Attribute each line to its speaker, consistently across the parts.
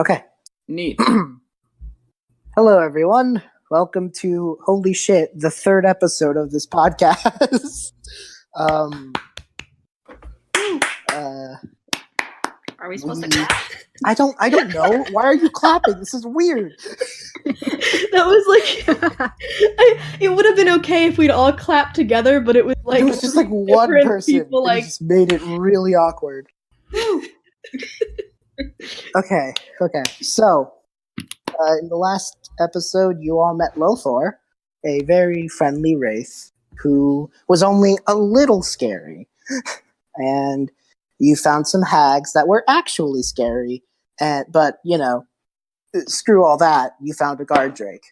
Speaker 1: Okay.
Speaker 2: Neat.
Speaker 1: Hello, everyone. Welcome to, holy shit, the third episode of this podcast.
Speaker 3: Are we supposed to clap?
Speaker 1: I don't know. Why are you clapping? This is weird.
Speaker 4: That was like, it would have been okay if we'd all clapped together, but it was like
Speaker 1: It was just like one person.
Speaker 4: People,
Speaker 1: it just made it really awkward. Okay. So, in the last episode, you all met Lothar, a very friendly wraith who was only a little scary. And you found some hags that were actually scary, but, you know, screw all that. You found a guard drake.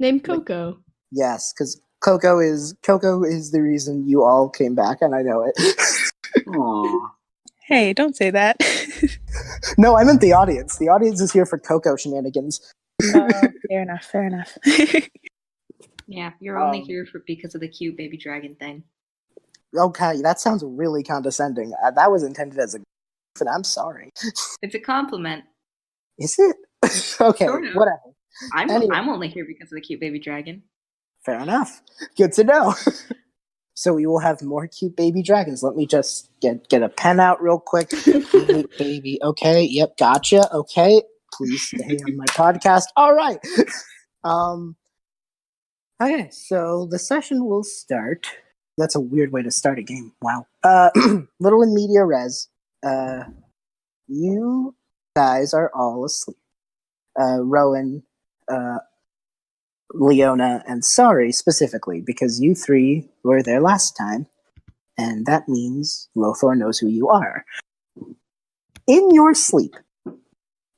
Speaker 4: Named Coco.
Speaker 1: Yes, because Coco is the reason you all came back, and I know it.
Speaker 2: Aww.
Speaker 5: Hey, don't say that.
Speaker 1: No, I meant the audience. The audience is here for Coco shenanigans.
Speaker 5: Fair enough.
Speaker 3: Yeah, you're only here because of the cute baby dragon thing.
Speaker 1: Okay, that sounds really condescending. That was intended as a and I'm sorry.
Speaker 3: It's a compliment.
Speaker 1: Is it? Okay,
Speaker 3: Sort of.
Speaker 1: whatever.
Speaker 3: I'm only here because of the cute baby dragon.
Speaker 1: Fair enough. Good to know. So we will have more cute baby dragons. Let me just get a pen out real quick. Baby, okay, yep, gotcha. Okay, please stay on my podcast. All right. Okay, so the session will start. That's a weird way to start a game. Wow. Little in media res. You guys are all asleep. Rowan, Leona, and Sari specifically, because you three were there last time, and that means Lothar knows who you are. In your sleep,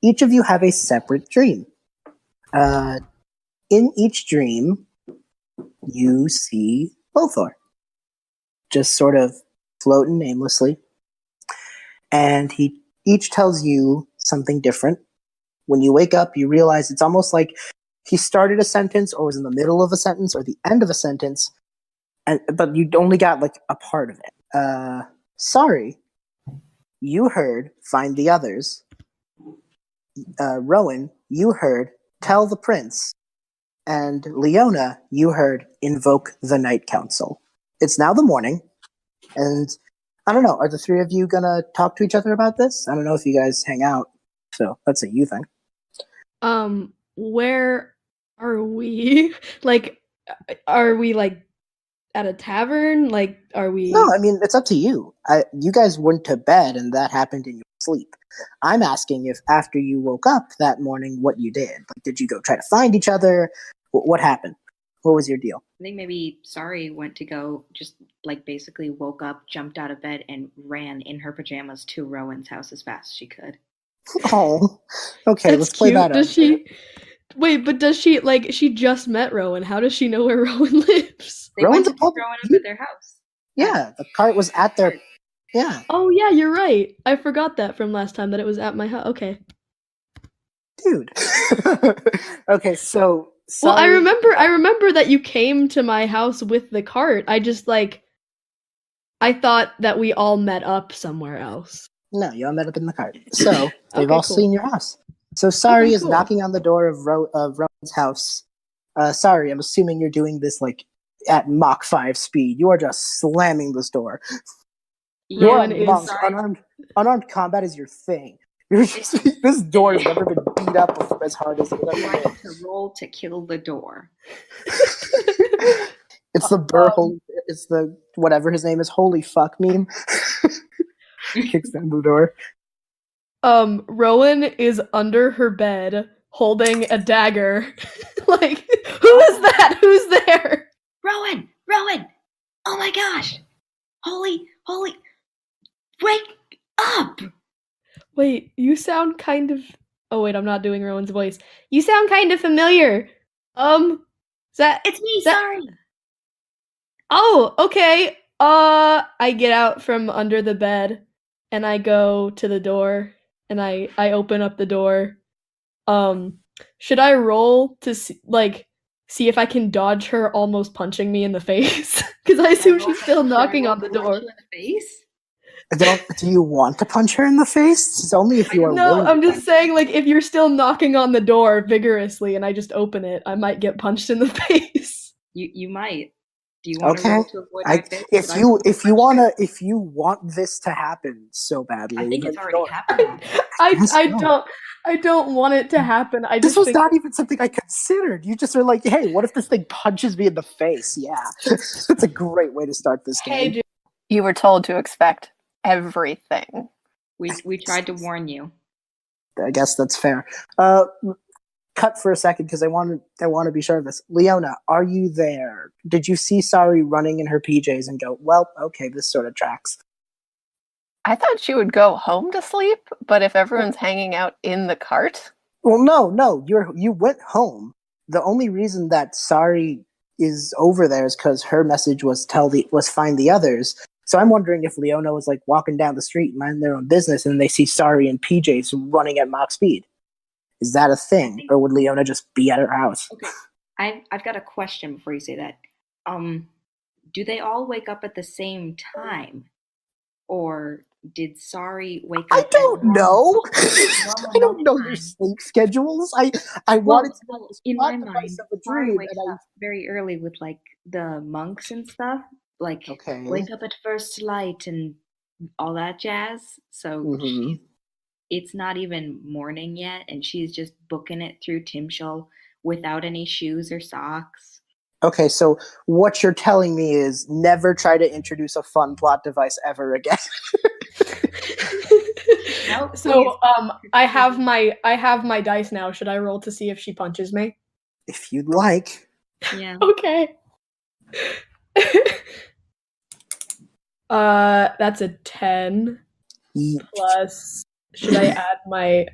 Speaker 1: each of you have a separate dream. In each dream, you see Lothar, just sort of floating aimlessly, and he each tells you something different. When you wake up, you realize it's almost like he started a sentence or was in the middle of a sentence or the end of a sentence, but you only got like a part of it. Sorry, you heard find the others. Rowan, you heard tell the prince. And Leona, you heard invoke the Night Council. It's now the morning, and I don't know, are the three of you gonna talk to each other about this? I don't know if you guys hang out, so that's a you thing.
Speaker 4: Where are we? Like, are we like at a tavern? Like, are we?
Speaker 1: No, I mean, it's up to you. You guys went to bed and that happened in your sleep. I'm asking if after you woke up that morning, what you did. Like, did you go try to find each other? What happened? What was your deal?
Speaker 3: I think maybe Sari went to go, just like basically woke up, jumped out of bed, and ran in her pajamas to Rowan's house as fast as she could.
Speaker 1: Oh, okay,
Speaker 4: That's
Speaker 1: let's play
Speaker 4: cute.
Speaker 1: that
Speaker 4: Does
Speaker 1: out.
Speaker 4: she? Wait, but does she, like, she just met Rowan. How does she know where Rowan lives?
Speaker 3: They
Speaker 1: Rowan's
Speaker 3: went to pick Rowan up at their house.
Speaker 1: Yeah, the cart was at their... Yeah.
Speaker 4: Oh, yeah, you're right. I forgot that from last time, that it was at my house. Okay.
Speaker 1: Dude. Okay, so...
Speaker 4: Well, I remember that you came to my house with the cart. I just, like, I thought that we all met up somewhere else.
Speaker 1: No, you all met up in the cart. So, they've
Speaker 4: Okay,
Speaker 1: all
Speaker 4: cool.
Speaker 1: seen your house. So Sari
Speaker 4: Okay,
Speaker 1: is
Speaker 4: cool.
Speaker 1: knocking on the door of Rowan's house. Sari, I'm assuming you're doing this, like, at Mach 5 speed. You are just slamming this door. You are
Speaker 4: Rowan
Speaker 1: a monk.
Speaker 4: is...
Speaker 1: Unarmed combat is your thing. You're just, this door has never been beat up as hard as it
Speaker 3: You
Speaker 1: ever
Speaker 3: want to roll to kill the door.
Speaker 1: It's the it's the whatever his name is, holy fuck meme. Kicks down the door.
Speaker 4: Rowan is under her bed holding a dagger. Like, who is that? Who's there?
Speaker 3: Rowan! Oh my gosh! Holy! Wake up!
Speaker 4: Wait, you sound kind of... Oh wait, I'm not doing Rowan's voice. You sound kind of familiar. Is that...
Speaker 3: It's me,
Speaker 4: that...
Speaker 3: Sari!
Speaker 4: Oh, okay. I get out from under the bed, and I go to the door, and I open up the door. Should I roll to see if I can dodge her almost punching me in the face? Because I assume she's still knocking on the door.
Speaker 3: In the face?
Speaker 1: Do you want to punch her in the face? It's only if you are
Speaker 4: No,
Speaker 1: willing.
Speaker 4: I'm just saying, like, if you're still knocking on the door vigorously and I just open it, I might get punched in the face.
Speaker 3: You might. Do you want to
Speaker 1: Okay.
Speaker 3: roll to avoid my face?
Speaker 1: If you want this to happen so badly,
Speaker 3: I think
Speaker 1: then
Speaker 3: it's already
Speaker 1: sure.
Speaker 3: happening.
Speaker 4: I don't want it to happen. I
Speaker 1: This
Speaker 4: just
Speaker 1: was
Speaker 4: think
Speaker 1: not even something I considered. You just are like, hey, what if this thing punches me in the face? Yeah. That's a great way to start this
Speaker 4: hey,
Speaker 1: game.
Speaker 4: dude,
Speaker 6: You were told to expect everything.
Speaker 3: We tried to warn you.
Speaker 1: I guess that's fair. Cut for a second because I want to be sure of this. Leona, are you there? Did you see Sari running in her PJs and go, well, okay, this sort of tracks?
Speaker 6: I thought she would go home to sleep, but if everyone's hanging out in the cart,
Speaker 1: Well, no, you went home. The only reason that Sari is over there is because her message was find the others. So I'm wondering if Leona was like walking down the street, minding their own business, and they see Sari and PJs running at mock speed. Is that a thing, or would Leona just be at her house?
Speaker 3: Okay, I've got a question before you say that. Do they all wake up at the same time, or did Sari wake up?
Speaker 1: I don't know.
Speaker 3: normal
Speaker 1: I don't know
Speaker 3: time?
Speaker 1: your sleep schedules. I wanted to know this
Speaker 3: in
Speaker 1: plot
Speaker 3: my
Speaker 1: device
Speaker 3: mind,
Speaker 1: of a
Speaker 3: Sari
Speaker 1: druid,
Speaker 3: wakes
Speaker 1: and
Speaker 3: up very early with like the monks and stuff. Like
Speaker 1: Okay.
Speaker 3: wake up at first light and all that jazz. So
Speaker 1: Mhm.
Speaker 3: it's not even morning yet, and she's just booking it through Timshul without any shoes or socks.
Speaker 1: Okay, so what you're telling me is never try to introduce a fun plot device ever again.
Speaker 3: No,
Speaker 4: so I have my dice now. Should I roll to see if she punches me?
Speaker 1: If you'd like.
Speaker 3: Yeah.
Speaker 4: Okay. That's a 10 plus. Should I add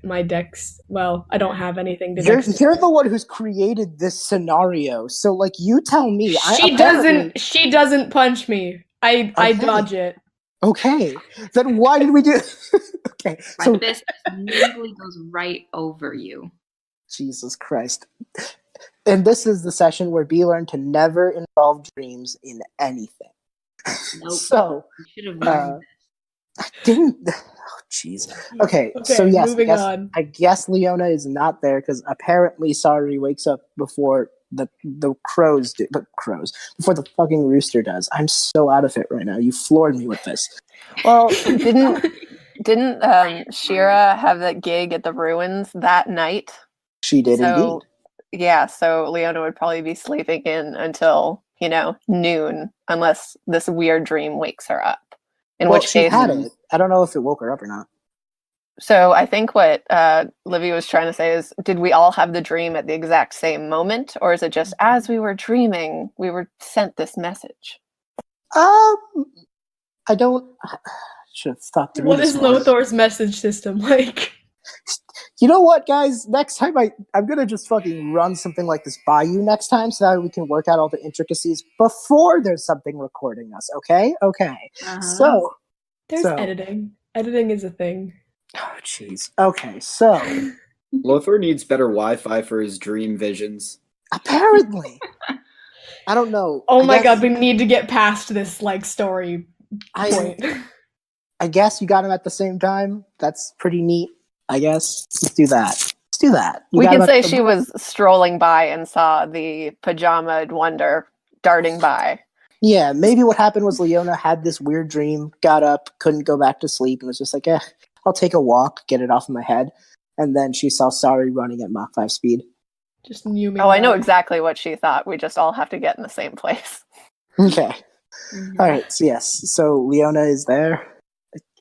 Speaker 4: my dex? Well, I don't have anything to dex.
Speaker 1: You're the one who's created this scenario, so like you tell me.
Speaker 4: She doesn't punch me. I dodge it.
Speaker 1: Okay, then why did we do? Okay,
Speaker 3: My
Speaker 1: so
Speaker 3: fist immediately goes right over you.
Speaker 1: Jesus Christ. And this is the session where B learned to never involve dreams in anything.
Speaker 3: Nope.
Speaker 1: So
Speaker 3: You should have learned this.
Speaker 1: I didn't. Oh, jeez. Okay, so yes,
Speaker 4: moving on.
Speaker 1: I guess Leona is not there because apparently Sari wakes up before the crows do. But crows before the fucking rooster does. I'm so out of it right now. You floored me with this.
Speaker 6: well, didn't Shira have that gig at the ruins that night?
Speaker 1: She did
Speaker 6: So,
Speaker 1: indeed.
Speaker 6: yeah, so Leona would probably be sleeping in until, noon, unless this weird dream wakes her up. In which
Speaker 1: she
Speaker 6: case,
Speaker 1: had it. I don't know if it woke her up or not.
Speaker 6: So I think what Livy was trying to say is, did we all have the dream at the exact same moment, or is it just as we were dreaming, we were sent this message?
Speaker 1: I don't. Should have thought through
Speaker 4: What
Speaker 1: this
Speaker 4: is
Speaker 1: more.
Speaker 4: Lothor's message system like?
Speaker 1: You know what, guys? Next time I'm gonna just fucking run something like this by you next time, so that we can work out all the intricacies before there's something recording us. Okay? Okay.
Speaker 3: Uh-huh.
Speaker 4: There's editing. Editing is a thing.
Speaker 1: Oh, jeez. Okay, so
Speaker 2: Lothar needs better Wi-Fi for his dream visions.
Speaker 1: apparently, I don't know.
Speaker 4: Oh my god, we need to get past this story point.
Speaker 1: I guess you got him at the same time. That's pretty neat. I guess let's do that.
Speaker 6: We can say she was strolling by and saw the pajamaed wonder darting by.
Speaker 1: Yeah, maybe what happened was Leona had this weird dream, got up, couldn't go back to sleep, and was just like, I'll take a walk, get it off of my head. And then she saw Sari running at Mach 5 speed.
Speaker 4: Just knew me.
Speaker 6: Oh, I know exactly what she thought. We just all have to get in the same place.
Speaker 1: Okay. All right, so yes. So Leona is there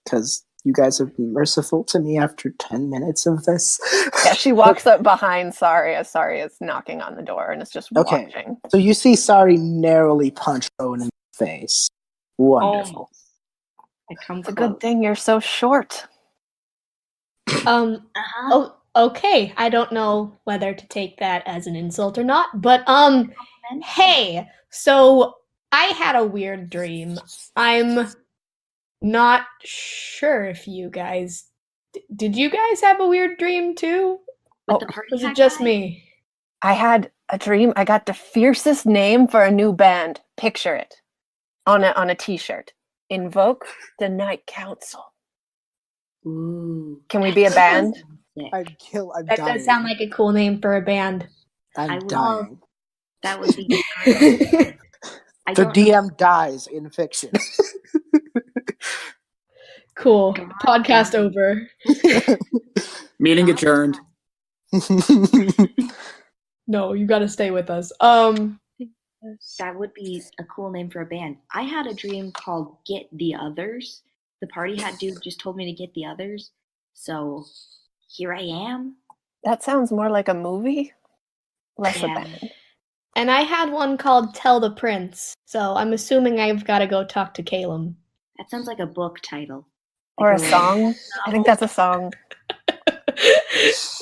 Speaker 1: because you guys have been merciful to me after 10 minutes of this.
Speaker 6: Yeah, she walks up behind Sari as Sari is knocking on the door and is just watching.
Speaker 1: So you see Sari narrowly punch Rowan in the face. Wonderful.
Speaker 6: It's a good thing you're so short.
Speaker 4: Oh, okay. I don't know whether to take that as an insult or not, but hey, so I had a weird dream. I'm not sure if you guys did you guys have a weird dream too? Was it just me?
Speaker 6: I had a dream. I got the fiercest name for a new band. Picture it on a t-shirt. invoke the Night Council.
Speaker 3: Ooh.
Speaker 6: Can we be a band?
Speaker 3: Sick.
Speaker 1: I'm
Speaker 4: That
Speaker 1: dying.
Speaker 4: does sound like a cool name for a band.
Speaker 3: I
Speaker 1: I'm
Speaker 3: would-
Speaker 1: dying.
Speaker 3: That would be. I
Speaker 1: The
Speaker 3: don't know.
Speaker 1: DM dies in fiction.
Speaker 4: Cool.
Speaker 3: God.
Speaker 4: Podcast over.
Speaker 2: Meeting adjourned.
Speaker 4: No, you gotta stay with us.
Speaker 3: That would be a cool name for a band. I had a dream called Get the Others. The party hat dude just told me to get the others. So here I am.
Speaker 6: That sounds more like a movie, less a
Speaker 3: Yeah.
Speaker 6: band.
Speaker 4: And I had one called Tell the Prince, so I'm assuming I've gotta go talk to Calum.
Speaker 3: That sounds like a book title.
Speaker 6: Or a
Speaker 3: Like
Speaker 6: song. I think that's a song.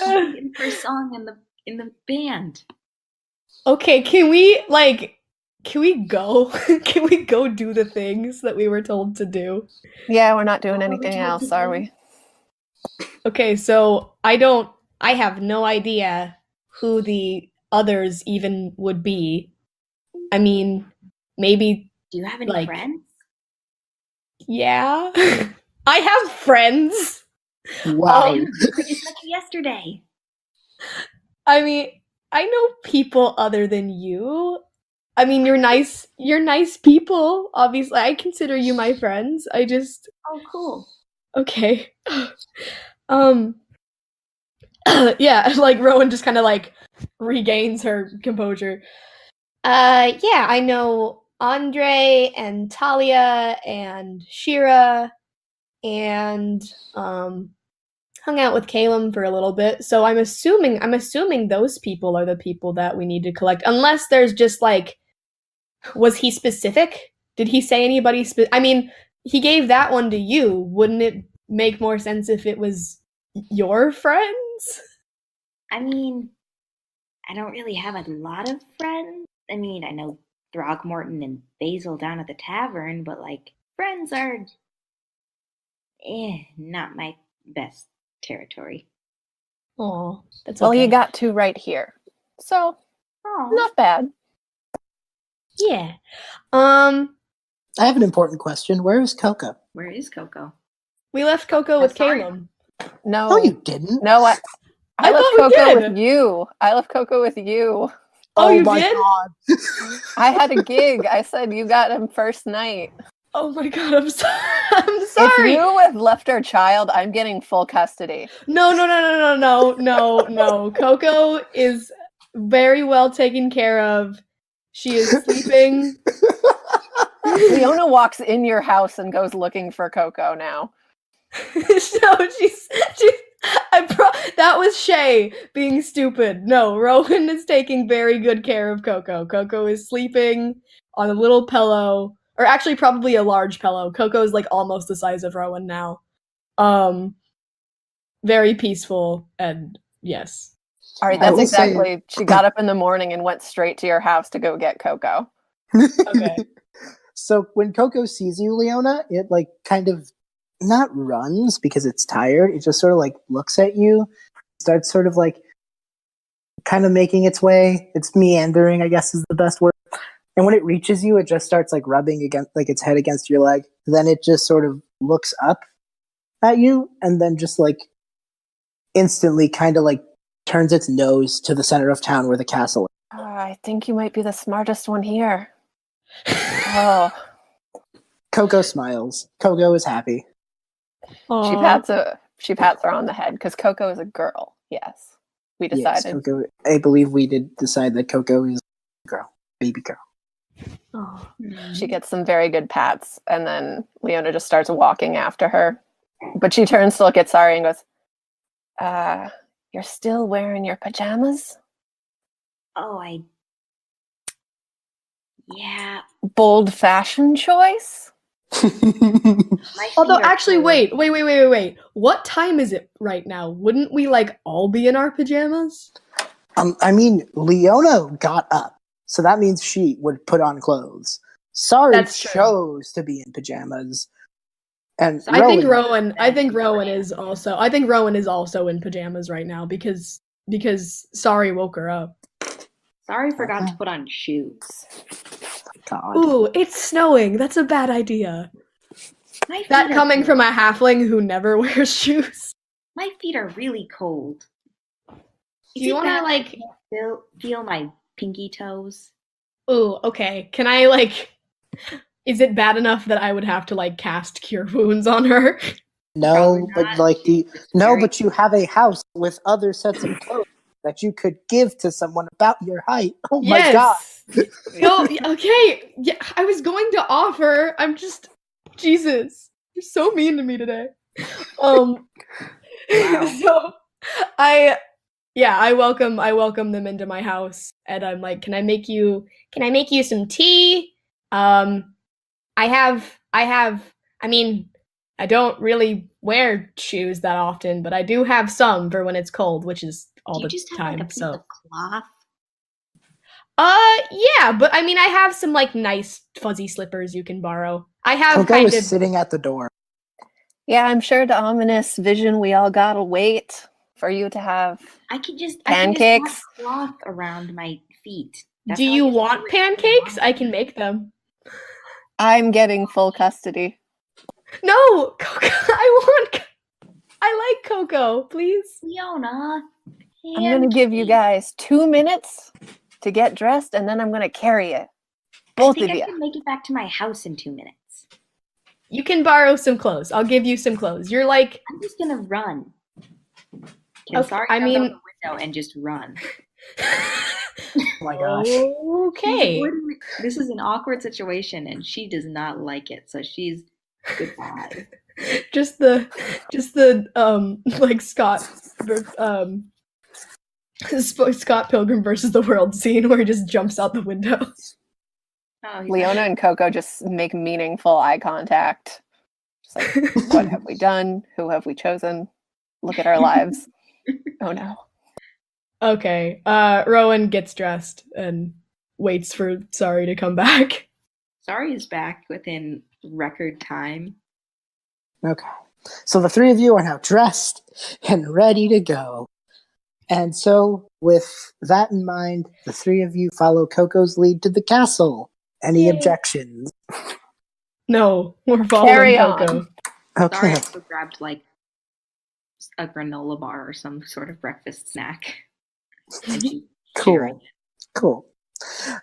Speaker 3: looking for a song in the band.
Speaker 4: Okay, can we go? Can we go do the things that we were told to do?
Speaker 6: Yeah, we're not doing
Speaker 3: What were we
Speaker 6: anything
Speaker 3: told
Speaker 6: else,
Speaker 3: to
Speaker 6: are
Speaker 3: do?
Speaker 6: we?
Speaker 4: Okay, so I have no idea who the others even would be. I mean, maybe,
Speaker 3: Do you have any
Speaker 4: Like-
Speaker 3: friends?
Speaker 4: yeah. I have friends.
Speaker 1: Wow.
Speaker 4: Um,
Speaker 3: I just met you yesterday.
Speaker 4: I mean, I know people other than you. I mean, you're nice people. Obviously, I consider you my friends. I just
Speaker 3: Oh, cool.
Speaker 4: okay. Yeah, like Rowan just kind of like regains her composure. Yeah, I know Andrei and Talia and Shira and hung out with Calum for a little bit. So I'm assuming those people are the people that we need to collect. Unless there's just like, was he specific? Did he say anybody I mean, he gave that one to you. Wouldn't it make more sense if it was your friends?
Speaker 3: I mean, I don't really have a lot of friends. I mean, I know Throgmorton and Basil down at the tavern, but like friends are not my best territory.
Speaker 4: Oh, that's
Speaker 6: Well,
Speaker 4: okay.
Speaker 6: you got two right here. So,
Speaker 3: Oh,
Speaker 6: not bad.
Speaker 4: Yeah.
Speaker 1: I have an important question. Where is Coco?
Speaker 3: where is Coco?
Speaker 4: We left Coco with
Speaker 3: Sorry.
Speaker 4: Calum.
Speaker 6: No.
Speaker 1: No, you didn't.
Speaker 6: No, I
Speaker 4: I
Speaker 6: left
Speaker 4: thought we
Speaker 6: Coco
Speaker 4: did.
Speaker 6: with you. I left Coco with you.
Speaker 4: Oh, you
Speaker 1: my
Speaker 4: did?
Speaker 1: God.
Speaker 6: I had a gig. I said you got him first night.
Speaker 4: Oh my god, I'm sorry. I'm sorry.
Speaker 6: If you had left our child, I'm getting full custody.
Speaker 4: No. Coco is very well taken care of. She is sleeping.
Speaker 6: Leona walks in your house and goes looking for Coco now.
Speaker 4: No, she's that was Shay being stupid. No, Rowan is taking very good care of Coco. Coco is sleeping on a little pillow, or actually probably a large pillow. Coco's like almost the size of Rowan now. Very peaceful, and yes.
Speaker 6: All right,
Speaker 1: I
Speaker 6: that's
Speaker 1: will say-
Speaker 6: exactly. She got up in the morning and went straight to your house to go get Coco.
Speaker 4: Okay.
Speaker 1: So when Coco sees you, Leona, it like kind of not runs because it's tired. It just sort of like looks at you, starts sort of like kind of making its way. It's meandering, I guess is the best word. And when it reaches you, it just starts like rubbing against like its head against your leg. Then it just sort of looks up at you and then just like instantly kind of like turns its nose to the center of town where the castle is.
Speaker 6: I think you might be the smartest one here. Oh,
Speaker 1: Coco smiles. Coco is happy.
Speaker 6: she
Speaker 4: Aw.
Speaker 6: pats her on the head because Coco is a girl. Yes, we
Speaker 1: Yes,
Speaker 6: decided.
Speaker 1: Coco. I believe we did decide that Coco is a girl, baby girl.
Speaker 4: Aw.
Speaker 6: She gets some very good pats, and then Leona just starts walking after her. But she turns to look at Sari and goes, you're still wearing your pajamas?
Speaker 3: Oh, yeah.
Speaker 6: Bold fashion choice?
Speaker 3: My
Speaker 4: Although,
Speaker 3: feet are
Speaker 4: actually,
Speaker 3: cold.
Speaker 4: wait. What time is it right now? Wouldn't we like all be in our pajamas?
Speaker 1: I mean, Leona got up, so that means she would put on clothes. Sari
Speaker 4: That's true.
Speaker 1: chose to be in pajamas, and
Speaker 4: I think
Speaker 1: Rowan-
Speaker 4: Rowan is also. I think Rowan is also in pajamas right now because Sari woke her up.
Speaker 3: Sorry, forgot to put on shoes.
Speaker 1: God.
Speaker 4: Ooh, it's snowing. That's a bad idea.
Speaker 3: My feet
Speaker 4: That
Speaker 3: are
Speaker 4: coming
Speaker 3: cold.
Speaker 4: from a halfling who never wears shoes.
Speaker 3: My feet are really cold.
Speaker 4: Do you
Speaker 3: it
Speaker 4: want to
Speaker 3: bad
Speaker 4: like?
Speaker 3: I can't feel my pinky toes?
Speaker 4: Ooh, okay. Can I like? Is it bad enough that I would have to like cast Cure Wounds on her?
Speaker 1: No,
Speaker 3: Probably
Speaker 1: but
Speaker 3: not.
Speaker 1: like
Speaker 3: She's just
Speaker 1: no,
Speaker 3: very-
Speaker 1: but you have a house with other sets of clothes that you could give to someone about your height. Oh my god.
Speaker 4: Yes. Oh, okay. Yeah, I was going to offer. I'm just Jesus. You're so mean to me today.
Speaker 3: Wow.
Speaker 4: So I I welcome them into my house and I'm like, can I make you some tea? I mean, I don't really wear shoes that often, but I do have some for when it's cold, which is all
Speaker 3: Do you
Speaker 4: the
Speaker 3: just have
Speaker 4: time.
Speaker 3: like a piece
Speaker 4: So
Speaker 3: of cloth?
Speaker 4: yeah, but I mean I have some like nice fuzzy slippers you can borrow. I have
Speaker 1: Coco
Speaker 4: kind
Speaker 1: is
Speaker 4: of
Speaker 1: sitting at the door.
Speaker 6: Yeah, I'm sure the ominous vision we all gotta wait for you to have.
Speaker 3: I can just
Speaker 6: Pancakes?
Speaker 3: wrap cloth around my feet.
Speaker 4: Do
Speaker 3: how
Speaker 4: you
Speaker 3: just
Speaker 4: want
Speaker 3: do it.
Speaker 4: pancakes? I can make them.
Speaker 6: I'm getting full custody.
Speaker 4: No, Coco, I like Coco, please.
Speaker 3: Leona,
Speaker 6: I'm gonna give you
Speaker 3: pancake.
Speaker 6: guys 2 minutes to get dressed, and then I'm gonna carry you.
Speaker 3: I
Speaker 6: Both
Speaker 3: think
Speaker 6: of
Speaker 3: I
Speaker 6: you.
Speaker 3: can make it back to my house in 2 minutes.
Speaker 4: You can borrow some clothes. I'll give you some clothes. You're like,
Speaker 3: I'm just gonna run. Can
Speaker 4: okay,
Speaker 3: Sari
Speaker 4: I
Speaker 3: jump out
Speaker 4: mean,
Speaker 3: the window and just run?
Speaker 1: Oh my gosh.
Speaker 3: She's
Speaker 4: okay.
Speaker 3: avoiding- This is an awkward situation, and she does not like it. So she's goodbye.
Speaker 4: just the like Scott Pilgrim versus the World scene where he just jumps out the window.
Speaker 3: Oh, he's
Speaker 6: Leona and Coco just make meaningful eye contact. Just like, what have we done? Who have we chosen? Look at our lives. Oh no.
Speaker 4: Okay. Rowan gets dressed and waits for Sari to come back.
Speaker 3: Sari is back within record time.
Speaker 1: Okay. So the three of you are now dressed and ready to go. And so, with that in mind, the three of you follow Coco's lead to the castle. Any
Speaker 4: Yay.
Speaker 1: objections?
Speaker 4: No, we're following
Speaker 6: Carry
Speaker 4: Coco.
Speaker 6: on.
Speaker 1: Okay.
Speaker 3: Sari also grabbed like a granola bar or some sort of breakfast snack. And she's sharing
Speaker 1: Cool. Cool.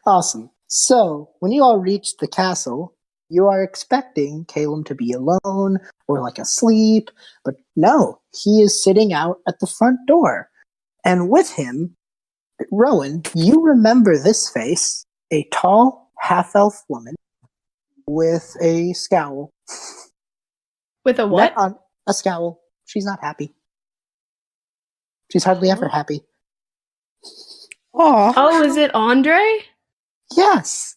Speaker 1: Awesome. So, when you all reach the castle, you are expecting Caleb to be alone or like asleep, but no, he is sitting out at the front door. And with him, Rowan, you remember this face, a tall half-elf woman with a scowl.
Speaker 4: With a what?
Speaker 1: A scowl. She's not happy. She's hardly ever happy.
Speaker 5: Aw.
Speaker 4: Oh, is it Andrei?
Speaker 1: Yes.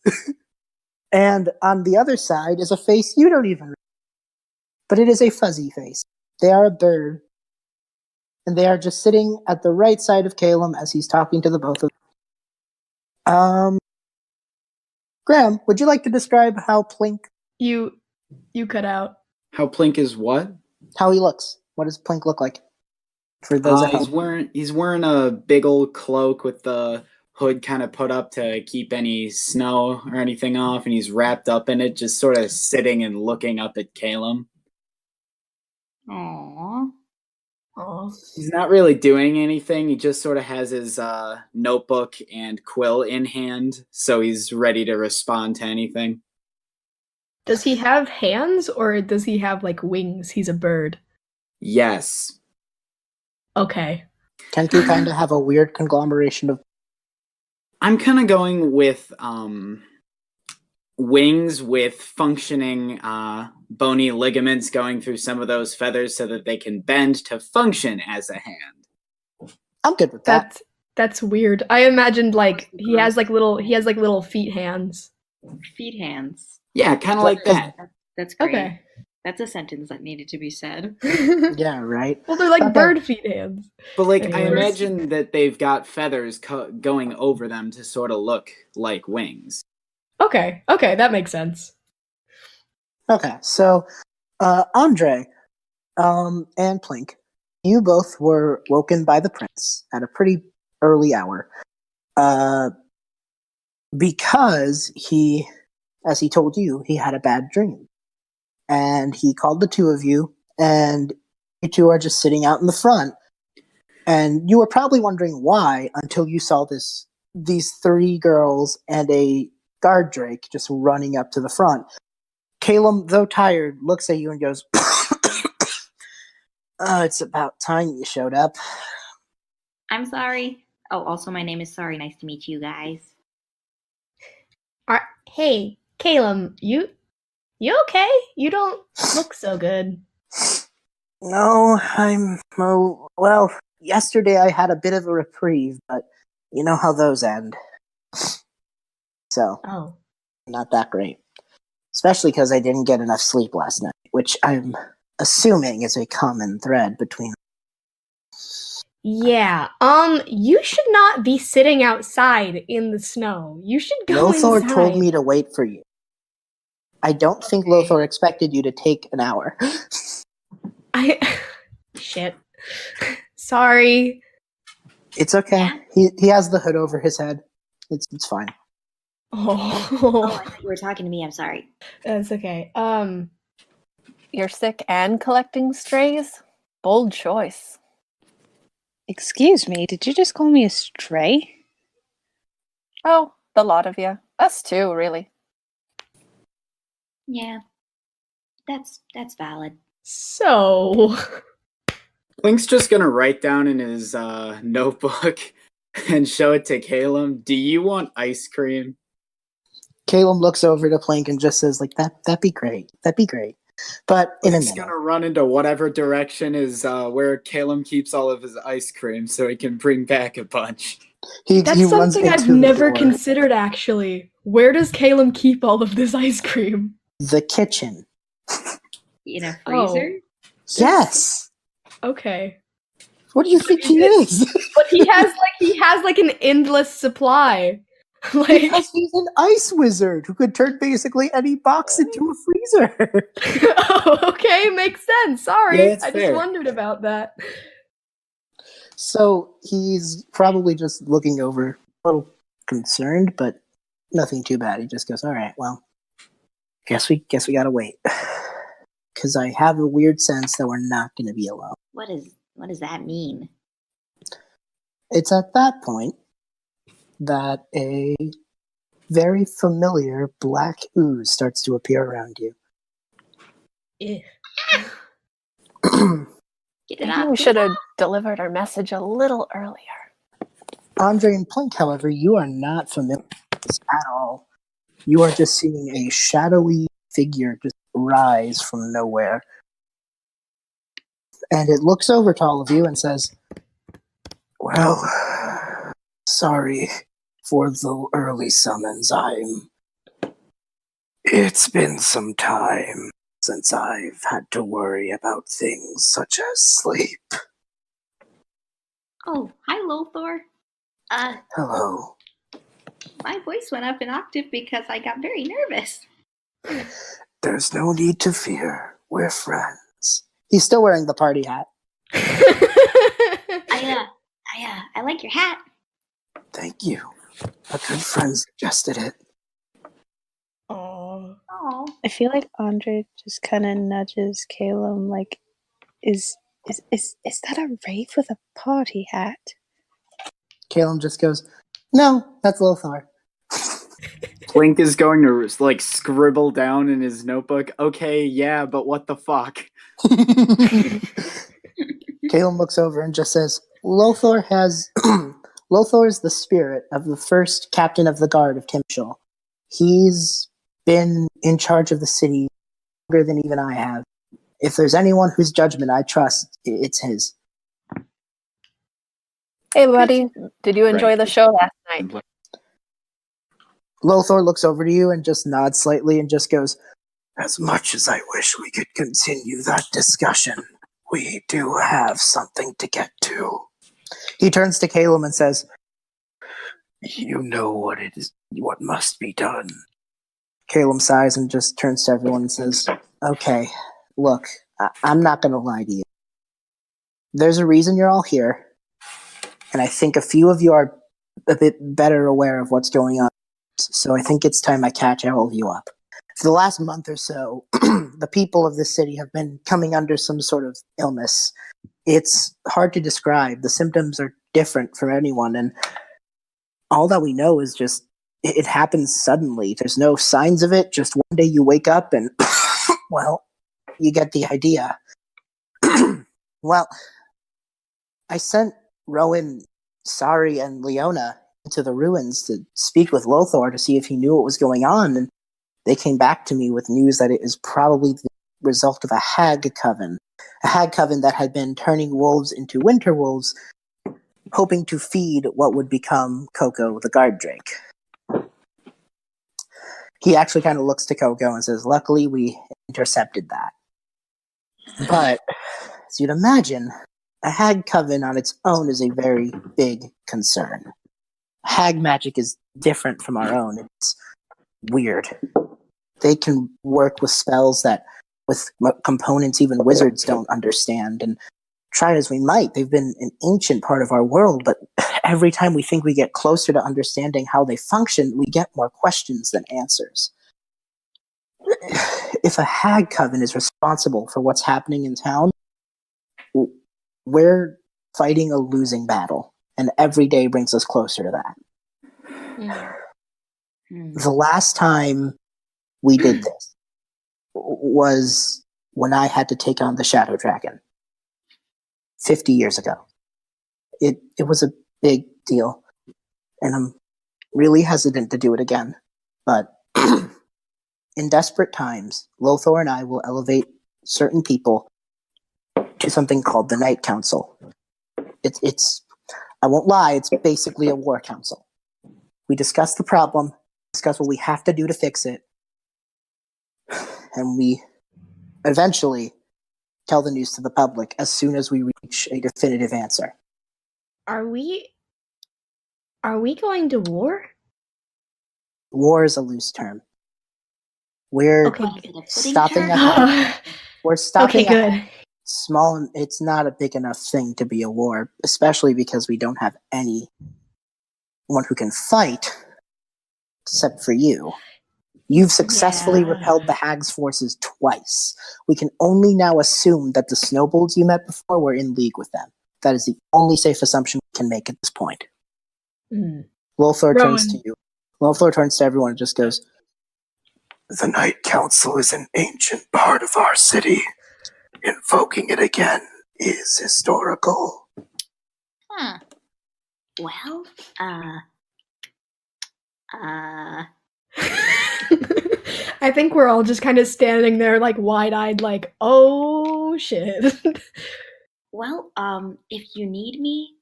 Speaker 1: And on the other side is a face you don't even remember. But it is a fuzzy face. They are a bird. And they are just sitting at the right side of Caleb as he's talking to the both of them. Graham, would you like to describe how Plink,
Speaker 4: You cut out.
Speaker 2: How Plink is what?
Speaker 1: how he looks? What does Plink look like? For those at home.
Speaker 2: He's wearing a big old cloak with the hood kind of put up to keep any snow or anything off, and he's wrapped up in it, just sort of sitting and looking up at Caleb.
Speaker 3: Aww.
Speaker 4: Oh.
Speaker 2: He's not really doing anything. He just sort of has his notebook and quill in hand, so he's ready to respond to anything.
Speaker 4: Does he have hands or does he have like wings? He's a bird.
Speaker 2: Yes.
Speaker 4: Okay.
Speaker 1: Kenku kind of have a weird conglomeration of.
Speaker 2: I'm kind of going with wings with functioning bony ligaments going through some of those feathers so that they can bend to function as a hand.
Speaker 1: I'm good with that.
Speaker 4: That's weird. I imagined like he has like little feet hands.
Speaker 3: Feet hands.
Speaker 2: Yeah, kind of like that.
Speaker 3: That's great.
Speaker 4: Okay.
Speaker 3: That's a sentence that needed to be said.
Speaker 1: Yeah, right.
Speaker 4: Well, they're like
Speaker 1: Okay.
Speaker 4: bird feet hands.
Speaker 2: But like, I
Speaker 4: Anyways.
Speaker 2: imagine that they've got feathers going over them to sort of look like wings.
Speaker 4: Okay, that makes sense.
Speaker 1: Okay, so Andrei and Plink, you both were woken by the prince at a pretty early hour because he, as he told you, he had a bad dream. and he called the two of you, and you two are just sitting out in the front. And you were probably wondering why until you saw these 3 girls and a guard drake just running up to the front. Calum, though tired, looks at you and goes, it's about time you showed up.
Speaker 3: I'm sorry. Oh, also my name is Sari. Nice to meet you guys.
Speaker 4: Hey, Calum, you okay? You don't look so good.
Speaker 1: No, well, yesterday I had a bit of a reprieve, but you know how those end. So,
Speaker 4: Oh.
Speaker 1: not that great. Especially because I didn't get enough sleep last night, which I'm assuming is a common thread between.
Speaker 4: Yeah. You should not be sitting outside in the snow. You should go
Speaker 1: Lothar
Speaker 4: inside.
Speaker 1: told me to wait for you. I don't think Lothar expected you to take an hour.
Speaker 4: Shit. Sorry.
Speaker 1: It's okay. He has the hood over his head. It's fine.
Speaker 3: Oh, I thought you were talking to me. I'm sorry.
Speaker 4: That's okay.
Speaker 6: You're sick and collecting strays? Bold choice.
Speaker 5: Excuse me, did you just call me a stray?
Speaker 6: Oh, the lot of you. Us too, really.
Speaker 3: Yeah, that's valid.
Speaker 4: So,
Speaker 2: Plink's just gonna write down in his notebook and show it to Calum. Do you want ice cream?
Speaker 1: Calum looks over to Plink and just says, like, that'd be great. That'd be great. But in a
Speaker 2: Plink's
Speaker 1: minute.
Speaker 2: gonna run into whatever direction is where Calum keeps all of his ice cream so he can bring back a bunch.
Speaker 4: that's
Speaker 1: he runs
Speaker 4: something I've
Speaker 1: into the
Speaker 4: never
Speaker 1: door.
Speaker 4: considered, actually. Where does Calum keep all of this ice cream?
Speaker 1: The kitchen.
Speaker 3: In a freezer?
Speaker 1: Yes!
Speaker 4: Okay.
Speaker 1: What do you think he is?
Speaker 4: But he has like an endless supply. Like,
Speaker 1: Because he's an ice wizard who could turn basically any box into a freezer.
Speaker 4: oh, okay, makes sense. Sorry,
Speaker 2: Yeah, it's
Speaker 4: I
Speaker 2: fair.
Speaker 4: just wondered about that.
Speaker 1: So he's probably just looking over, a little concerned, but nothing too bad. He just goes, "All right, well, guess we gotta wait, because I have a weird sense that we're not going to be alone."
Speaker 3: What does that mean?
Speaker 1: It's at that point that a very familiar black ooze starts to appear around you.
Speaker 4: Eh.
Speaker 3: Get it
Speaker 6: Maybe
Speaker 3: up.
Speaker 6: we should have delivered our message a little earlier.
Speaker 1: Andrei and Plink, however, you are not familiar with this at all. You are just seeing a shadowy figure just rise from nowhere. And it looks over to all of you and says, "Well, sorry for the early summons. It's been some time since I've had to worry about things such as sleep."
Speaker 3: Oh, hi, Lothar.
Speaker 1: Hello.
Speaker 3: My voice went up an octave because I got very nervous.
Speaker 1: There's no need to fear. We're friends. He's still wearing the party hat.
Speaker 3: I like your hat.
Speaker 1: Thank you. A good friend suggested it.
Speaker 4: Aw.
Speaker 3: Oh,
Speaker 5: I feel like Andrei just kind of nudges Calum, like, is that a wraith with a party hat?
Speaker 1: Calum just goes, "No, that's Lothar."
Speaker 2: Plink is going to like scribble down in his notebook. Okay, yeah, but what the fuck?
Speaker 1: Calum looks over and just says, Lothar is the spirit of the first captain of the guard of Timshul. He's been in charge of the city longer than even I have. If there's anyone whose judgment I trust, it's his.
Speaker 6: Hey, buddy, did you enjoy the show last night?
Speaker 1: Lothar looks over to you and just nods slightly and just goes, "As much as I wish we could continue that discussion, we do have something to get to." He turns to Calum and says, "You know what must be done." Calum sighs and just turns to everyone and says, "Okay, look, I'm not going to lie to you. There's a reason you're all here, and I think a few of you are a bit better aware of what's going on. So I think it's time I catch all of you up. For the last month or so, the people of this city have been coming under some sort of illness. It's hard to describe. The symptoms are different for anyone, and all that we know is just it happens suddenly. There's no signs of it. Just one day you wake up and, well, you get the idea. Well, I sent Rowan, Sari, and Leona into the ruins to speak with Lothar to see if he knew what was going on, and they came back to me with news that it is probably the result of a hag coven that had been turning wolves into winter wolves, hoping to feed what would become Coco the guard drake. He actually kind of looks to Coco and says, luckily we intercepted that. But, as you'd imagine, a hag coven on its own is a very big concern. Hag magic is different from our own. It's weird. They can work with spells that, with components even wizards don't understand, and try as we might, they've been an ancient part of our world, but every time we think we get closer to understanding how they function, we get more questions than answers. If a hag coven is responsible for what's happening in town, we're fighting a losing battle, and every day brings us closer to that. The last time we did this was when I had to take on the Shadow Dragon 50 years ago. It was a big deal, and I'm really hesitant to do it again. But in desperate times, Lothar and I will elevate certain people to something called the Night Council. It's I won't lie, it's basically a war council. We discuss the problem, discuss what we have to do to fix it, and we eventually tell the news to the public as soon as we reach a definitive answer.
Speaker 4: Are we going to war?
Speaker 1: War is a loose term. We're
Speaker 4: Okay.
Speaker 1: stopping a we're stopping
Speaker 4: Okay,
Speaker 1: a
Speaker 4: good.
Speaker 1: small. It's not a big enough thing to be a war, especially because we don't have anyone who can fight except for you. You've successfully repelled the Hag's forces twice. We can only now assume that the snowballs you met before were in league with them. That is the only safe assumption we can make at this point. Lothar turns to you. Lothar turns to everyone and just goes, the Night Council is an ancient part of our city. Invoking it again is historical.
Speaker 3: Well,
Speaker 4: I think we're all just kind of standing there, like wide-eyed, like, oh shit.
Speaker 3: well, if you need me,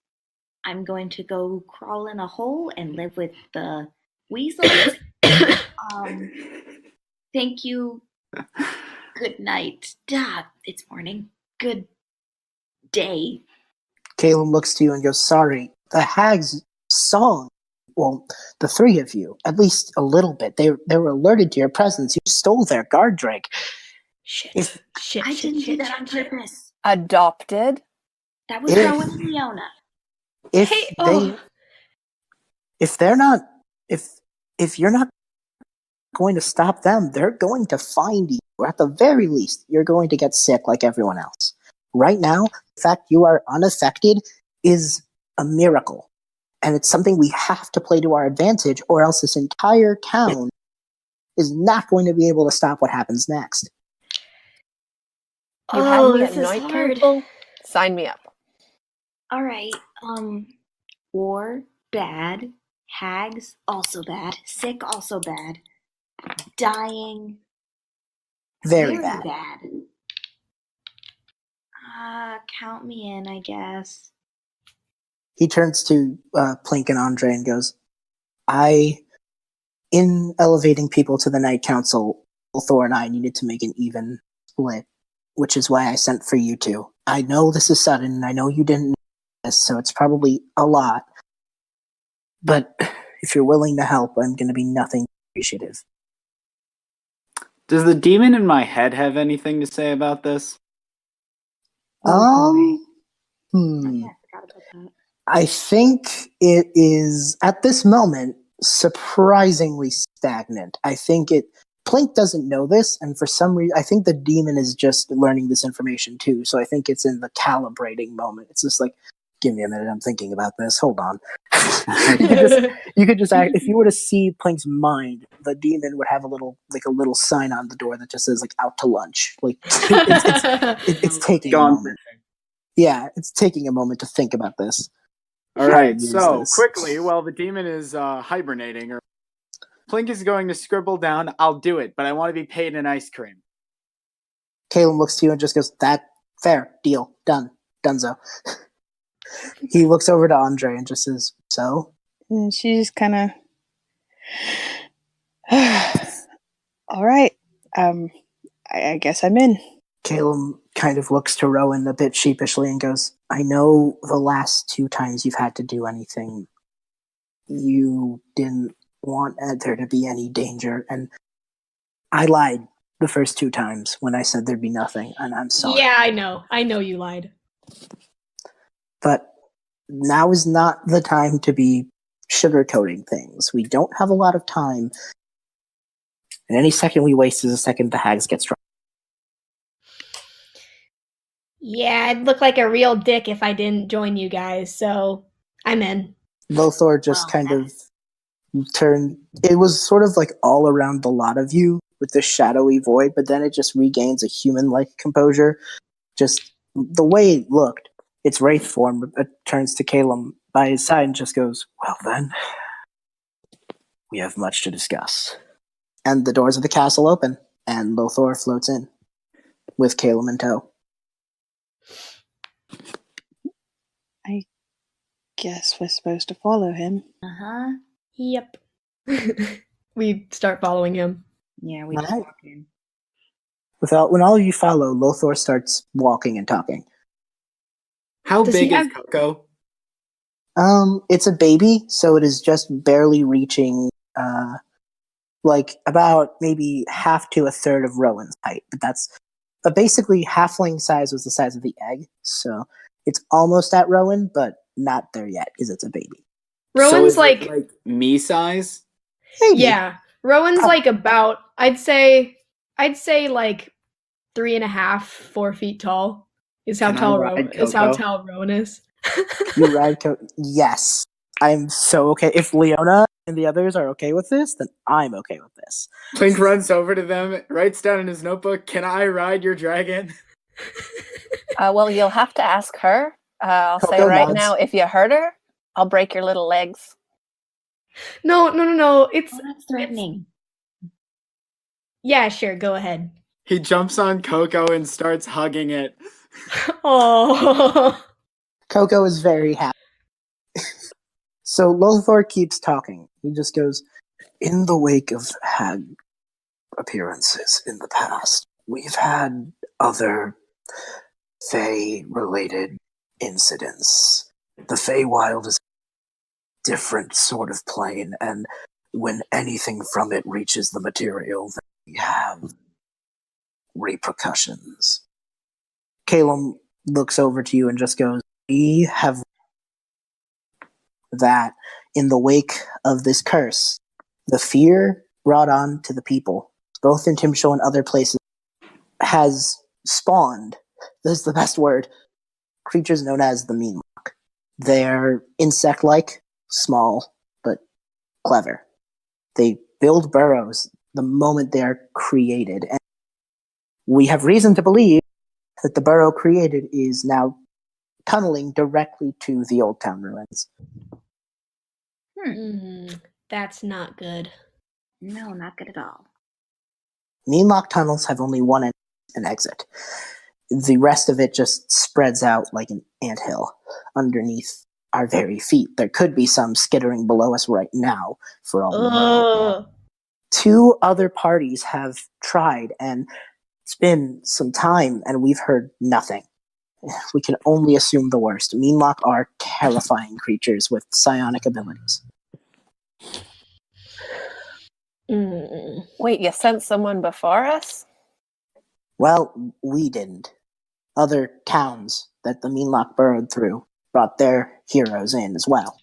Speaker 3: I'm going to go crawl in a hole and live with the weasels. Thank you. Good night. It's morning. Good day.
Speaker 1: Caleb looks to you and goes, sorry, the Hag's song, well, the three of you, at least a little bit, they were alerted to your presence. You stole their guard drake.
Speaker 4: Shit.
Speaker 3: I didn't do that on purpose.
Speaker 6: Adopted?
Speaker 3: That was Rowan and Leona.
Speaker 1: If you're not going to stop them, they're going to find you. Or at the very least, you're going to get sick like everyone else. Right now, the fact you are unaffected is a miracle. And it's something we have to play to our advantage, or else this entire town is not going to be able to stop what happens next.
Speaker 6: You had me at
Speaker 4: this is
Speaker 6: Night
Speaker 4: hard.
Speaker 6: Council? Sign me up.
Speaker 3: All right. War, bad. Hags, also bad. Sick, also bad. Dying,
Speaker 1: Very bad.
Speaker 3: Count me in, I guess.
Speaker 1: He turns to Plink and Andrei and goes, in elevating people to the Night Council, Thor and I needed to make an even split, which is why I sent for you two. I know this is sudden, and I know you didn't know this, so it's probably a lot. But if you're willing to help, I'm going to be nothing appreciative.
Speaker 2: Does the demon in my head have anything to say about this?
Speaker 3: Yeah, I forgot about that.
Speaker 1: I think it is, at this moment, surprisingly stagnant. I think it Plink doesn't know this, and for some reason, I think the demon is just learning this information too. So I think it's in the calibrating moment. It's just like, give me a minute, I'm thinking about this. Hold on. you could just act, if you were to see Plink's mind, the demon would have a little sign on the door that just says like out to lunch. Like it's taking a moment. Yeah, it's taking a moment to think about this.
Speaker 2: All right, so quickly, while the demon is hibernating, or Plink is going to scribble down, I'll do it, but I want to be paid in ice cream.
Speaker 1: Caleb looks to you and just goes, that, fair, deal, done, donezo. He looks over to Andrei and just says, so?
Speaker 5: And she just kind of, all right, I guess I'm in.
Speaker 1: Caleb kind of looks to Rowan a bit sheepishly and goes, I know the last 2 times you've had to do anything, you didn't want there to be any danger, and I lied the first 2 times when I said there'd be nothing, and I'm sorry.
Speaker 4: Yeah, I know you lied.
Speaker 1: But now is not the time to be sugarcoating things. We don't have a lot of time, and any second we waste is a second the hags get strong.
Speaker 4: Yeah, I'd look like a real dick if I didn't join you guys, so I'm in.
Speaker 1: Lothar just kind of turned. It was sort of like all around the lot of you with the shadowy void, but then it just regains a human-like composure. Just the way it looked, its wraith form turns to Caleb by his side and just goes, well then, we have much to discuss. And the doors of the castle open, and Lothar floats in, with Caleb in tow.
Speaker 5: I guess we're supposed to follow him.
Speaker 3: Uh-huh.
Speaker 4: Yep. We start following him.
Speaker 3: Yeah, we just
Speaker 1: Alright.
Speaker 3: walked in.
Speaker 1: When all of you follow, Lothar starts walking and talking.
Speaker 2: How
Speaker 4: Does
Speaker 2: big
Speaker 4: he
Speaker 2: is
Speaker 4: have-
Speaker 2: Coco?
Speaker 1: It's a baby, so it is just barely reaching, like about maybe half to a third of Rowan's height. But that's basically halfling size was the size of the egg, so it's almost at Rowan, but not there yet because it's a baby.
Speaker 2: So
Speaker 4: Rowan's
Speaker 2: is it like me size?
Speaker 1: Maybe.
Speaker 4: yeah. Rowan's like about I'd say like 3.5, 4 feet tall. Is how
Speaker 2: Can I
Speaker 4: tall
Speaker 2: ride
Speaker 4: Rowan is.
Speaker 1: You ride yes. I'm so okay. If Leona and the others are okay with this, then I'm okay with this.
Speaker 2: Plink runs over to them, writes down in his notebook, can I ride your dragon?
Speaker 6: Well, you'll have to ask her. I'll say
Speaker 1: Coco
Speaker 6: right
Speaker 1: nods.
Speaker 6: now, if you hurt her, I'll break your little legs.
Speaker 4: No. It's
Speaker 3: Oh, that's threatening.
Speaker 4: yeah, sure, go ahead.
Speaker 2: He jumps on Coco and starts hugging it.
Speaker 4: Oh.
Speaker 1: Coco is very happy. So Lothar keeps talking. He just goes, in the wake of hag appearances in the past, we've had other Fey-related incidents. The Feywild is a different sort of plane, and when anything from it reaches the material, then we have repercussions. Caleb looks over to you and just goes, we have that in the wake of this curse, the fear brought on to the people, both in Timshul and other places, has spawned, this is the best word, creatures known as the Meenlock. They're insect-like, small, but clever. They build burrows the moment they're created, and we have reason to believe that the burrow created is now tunneling directly to the Old Town ruins.
Speaker 4: That's not good.
Speaker 3: No, not good at all.
Speaker 1: Meenlock tunnels have only one exit. The rest of it just spreads out like an anthill underneath our very feet. There could be some skittering below us right now, for all we know. 2 other parties have tried, and it's been some time, and we've heard nothing. We can only assume the worst. Meenlock are terrifying creatures with psionic abilities.
Speaker 6: Wait, you sent someone before us?
Speaker 1: Well, we didn't. Other towns that the Meenlock burrowed through brought their heroes in as well.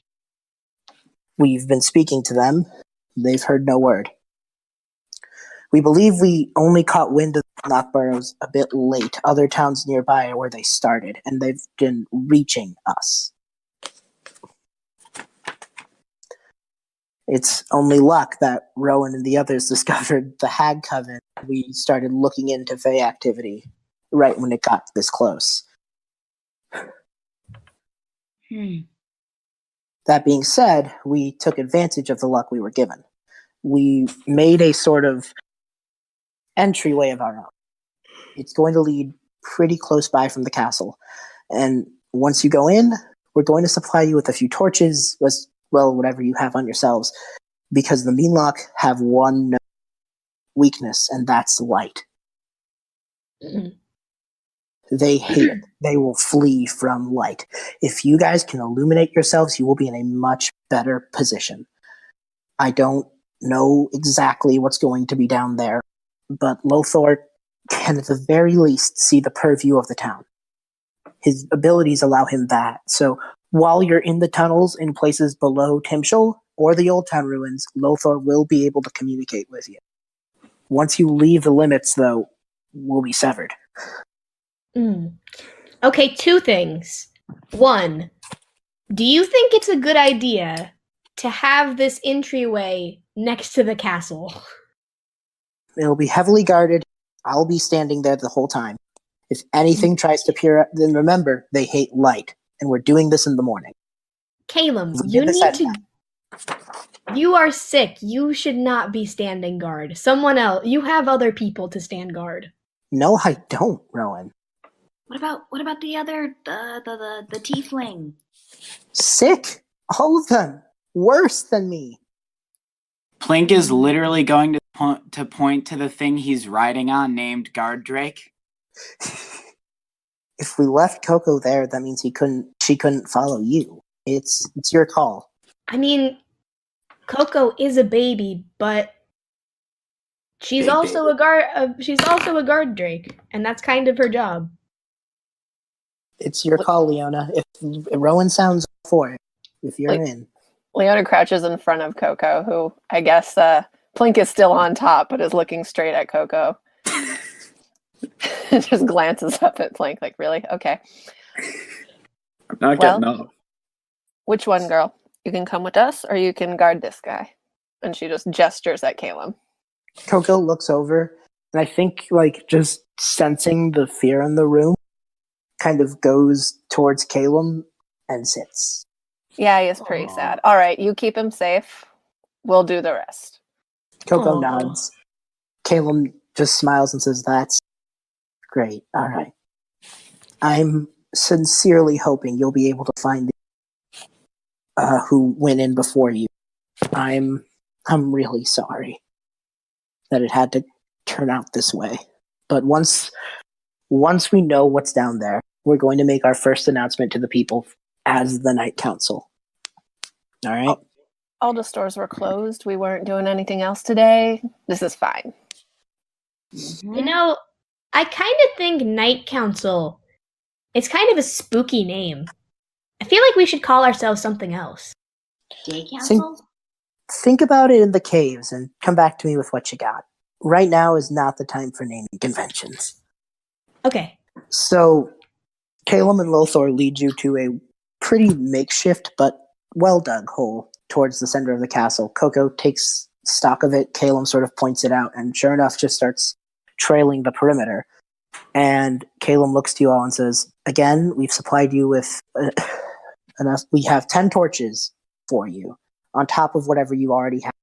Speaker 1: We've been speaking to them. They've heard no word. We believe we only caught wind of the Meenlock burrows a bit late. Other towns nearby are where they started, and they've been reaching us. It's only luck that Rowan and the others discovered the Hag Coven. We started looking into Fae activity right when it got this close. That being said, we took advantage of the luck we were given. We made a sort of entryway of our own. It's going to lead pretty close by from the castle. And once you go in, we're going to supply you with a few torches, as well, whatever you have on yourselves, because the Meenlock have one weakness, and that's light. They hate it. They will flee from light. If you guys can illuminate yourselves, you will be in a much better position. I don't know exactly what's going to be down there, but Lothar can at the very least see the purview of the town. His abilities allow him that. So while you're in the tunnels in places below Timshul or the Old Town ruins, Lothar will be able to communicate with you. Once you leave the limits, though, we'll be severed.
Speaker 4: Okay, 2 things. 1, do you think it's a good idea to have this entryway next to the castle?
Speaker 1: It'll be heavily guarded. I'll be standing there the whole time. If anything tries to peer up, then remember, they hate light, and we're doing this in the morning.
Speaker 4: Caleb, you need to... You are sick. You should not be standing guard. Someone else. You have other people to stand guard.
Speaker 1: No, I don't, Rowan.
Speaker 3: What about the other the tiefling?
Speaker 1: Sick. All of them. Worse than me.
Speaker 2: Plink is literally going to point to the thing he's riding on named Guard Drake.
Speaker 1: If we left Coco there, that means she couldn't follow you. It's your call.
Speaker 4: I mean, Coco is a baby, but she's also a guard drake, and that's kind of her job.
Speaker 1: It's your call, Leona. If Rowan sounds for it, if you're in.
Speaker 6: Leona crouches in front of Coco, who I guess Plink is still on top, but is looking straight at Coco. Just glances up at Plink, like, really? Okay.
Speaker 2: I'm not getting up.
Speaker 6: Which one, girl? You can come with us, or you can guard this guy. And she just gestures at Caleb.
Speaker 1: Coco looks over, and I think, just sensing the fear in the room, kind of goes towards Caleb and sits.
Speaker 6: Yeah, he is pretty sad. All right, you keep him safe. We'll do the rest.
Speaker 1: Coco nods. Caleb just smiles and says, "That's great. All right. I'm sincerely hoping you'll be able to find who went in before you. I'm really sorry that it had to turn out this way. But once we know what's down there, we're going to make our first announcement to the people as the Night Council. All right?
Speaker 6: All the stores were closed. We weren't doing anything else today. This is fine.
Speaker 4: You know, I kind of think Night Council, it's kind of a spooky name. I feel like we should call ourselves something else.
Speaker 3: Day Council?
Speaker 1: Think about it in the caves and come back to me with what you got. Right now is not the time for naming conventions.
Speaker 4: Okay.
Speaker 1: So, Caleb and Lothar lead you to a pretty makeshift but well-dug hole towards the center of the castle. Coco takes stock of it. Caleb sort of points it out, and sure enough, just starts trailing the perimeter. And Caleb looks to you all and says, "Again, we've supplied you with enough. We have 10 torches for you, on top of whatever you already have.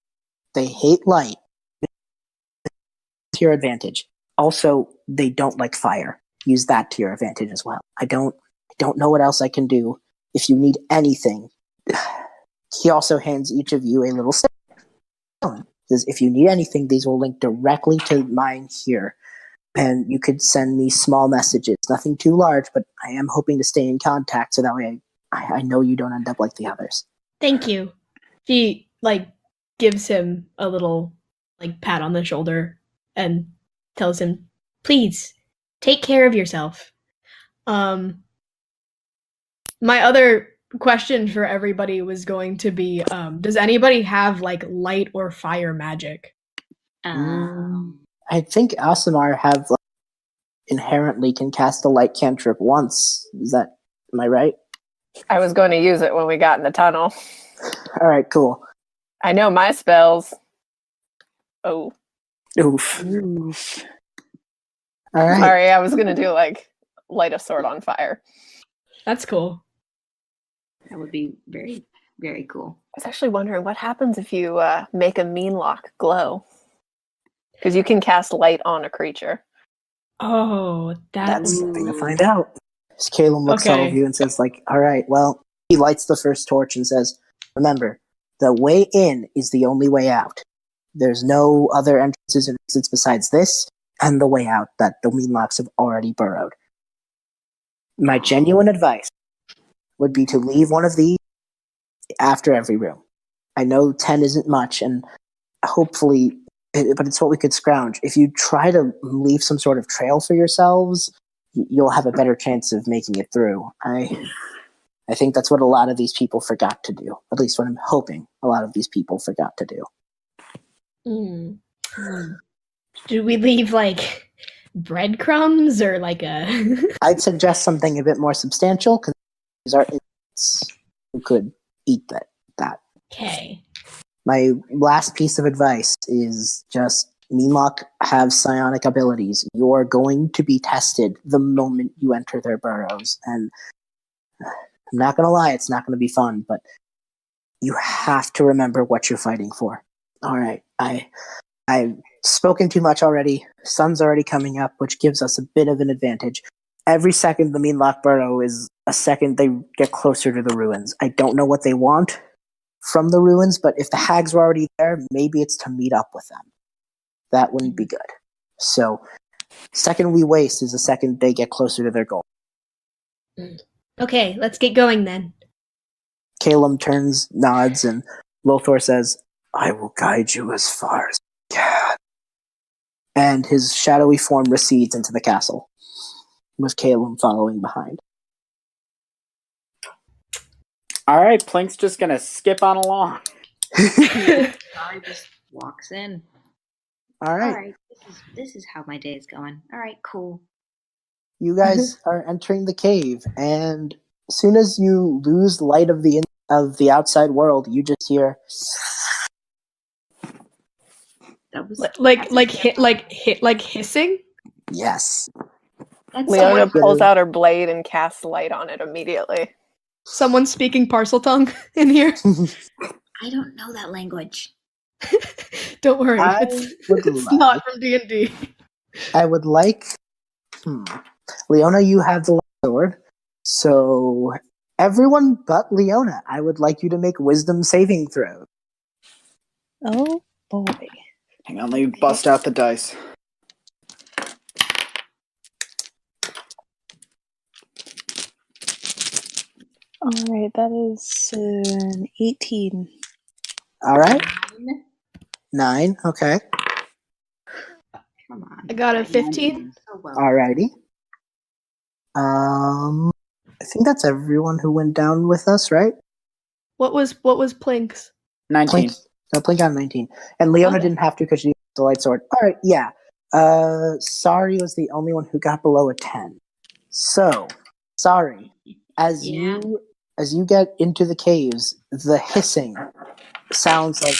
Speaker 1: They hate light. To your advantage. Also, they don't like fire. Use that to your advantage as well. I don't know what else I can do. If you need anything." He also hands each of you a little stone. Says, "If you need anything, these will link directly to mine here. And you could send me small messages. Nothing too large, but I am hoping to stay in contact so that way I know you don't end up like the others."
Speaker 4: Thank you. She, gives him a little, pat on the shoulder and tells him, "Please, take care of yourself." My other question for everybody was going to be, does anybody have, light or fire magic?
Speaker 1: I think Asimar have inherently can cast a light cantrip once. Am I right?
Speaker 6: I was going to use it when we got in the tunnel.
Speaker 1: All right, cool.
Speaker 6: I know my spells. Oh.
Speaker 1: Oof.
Speaker 5: Oof.
Speaker 1: All right.
Speaker 6: Sorry, I was going to do light a sword on fire.
Speaker 4: That's cool.
Speaker 3: That would be very, very cool.
Speaker 6: I was actually wondering what happens if you make a Meenlock glow. Because you can cast light on a creature.
Speaker 4: Oh,
Speaker 1: That's something to find out. Caleb looks at all of
Speaker 4: Okay.
Speaker 1: you and says, all right, well, he lights the first torch and says, remember, the way in is the only way out. There's no other entrances and exits besides this and the way out that the Meenlocks have already burrowed. My genuine advice would be to leave one of these after every room. I know 10 isn't much, and hopefully, but it's what we could scrounge. If you try to leave some sort of trail for yourselves, you'll have a better chance of making it through. I think that's what a lot of these people forgot to do. At least what I'm hoping a lot of these people forgot to do.
Speaker 4: Do we leave breadcrumbs or a?
Speaker 1: I'd suggest something a bit more substantial because these are idiots who could eat that.
Speaker 4: Okay.
Speaker 1: My last piece of advice is just Meenlock have psionic abilities. You're going to be tested the moment you enter their burrows. And I'm not going to lie, it's not going to be fun, but you have to remember what you're fighting for. All right, I've spoken too much already. Sun's already coming up, which gives us a bit of an advantage. Every second the Meenlock burrow is a second they get closer to the ruins. I don't know what they want from the ruins, but if the hags were already there, maybe it's to meet up with them. That wouldn't be good. So, second we waste is the second they get closer to their goal.
Speaker 4: Okay, let's get going then.
Speaker 1: Caleb turns, nods, and Lothar says, I will guide you as far as I can. And his shadowy form recedes into the castle, with Caleb following behind.
Speaker 2: All right, Plink's just gonna skip on along.
Speaker 3: Sari just walks in.
Speaker 1: All right.
Speaker 3: All right, this is how my day is going. All right, cool.
Speaker 1: You guys are entering the cave, and as soon as you lose light of the outside world, you just hear
Speaker 3: That was
Speaker 4: hissing.
Speaker 1: yes.
Speaker 3: That's
Speaker 6: Leona
Speaker 3: so
Speaker 6: pulls out her blade and casts light on it immediately.
Speaker 4: Someone speaking parcel tongue in here.
Speaker 3: I don't know that language.
Speaker 4: Don't worry,
Speaker 1: I would
Speaker 4: it's
Speaker 1: like-
Speaker 4: not from D&D.
Speaker 1: I would like Leona, you have the sword, so everyone but Leona, I would like you to make wisdom saving throws.
Speaker 5: Oh boy.
Speaker 2: Hang on, let me bust out the dice.
Speaker 5: Alright, that is an 18.
Speaker 1: All right, 9. Okay,
Speaker 3: Come on.
Speaker 4: I got a 15.
Speaker 3: So well.
Speaker 1: alrighty. I think that's everyone who went down with us, right?
Speaker 4: What was Plink's?
Speaker 2: 19.
Speaker 1: Plink got 19, and Leona
Speaker 4: Okay.
Speaker 1: didn't have to because she used the light sword. All right, yeah. Sari was the only one who got below a 10. So, Sari, as you get into the caves, the hissing sounds like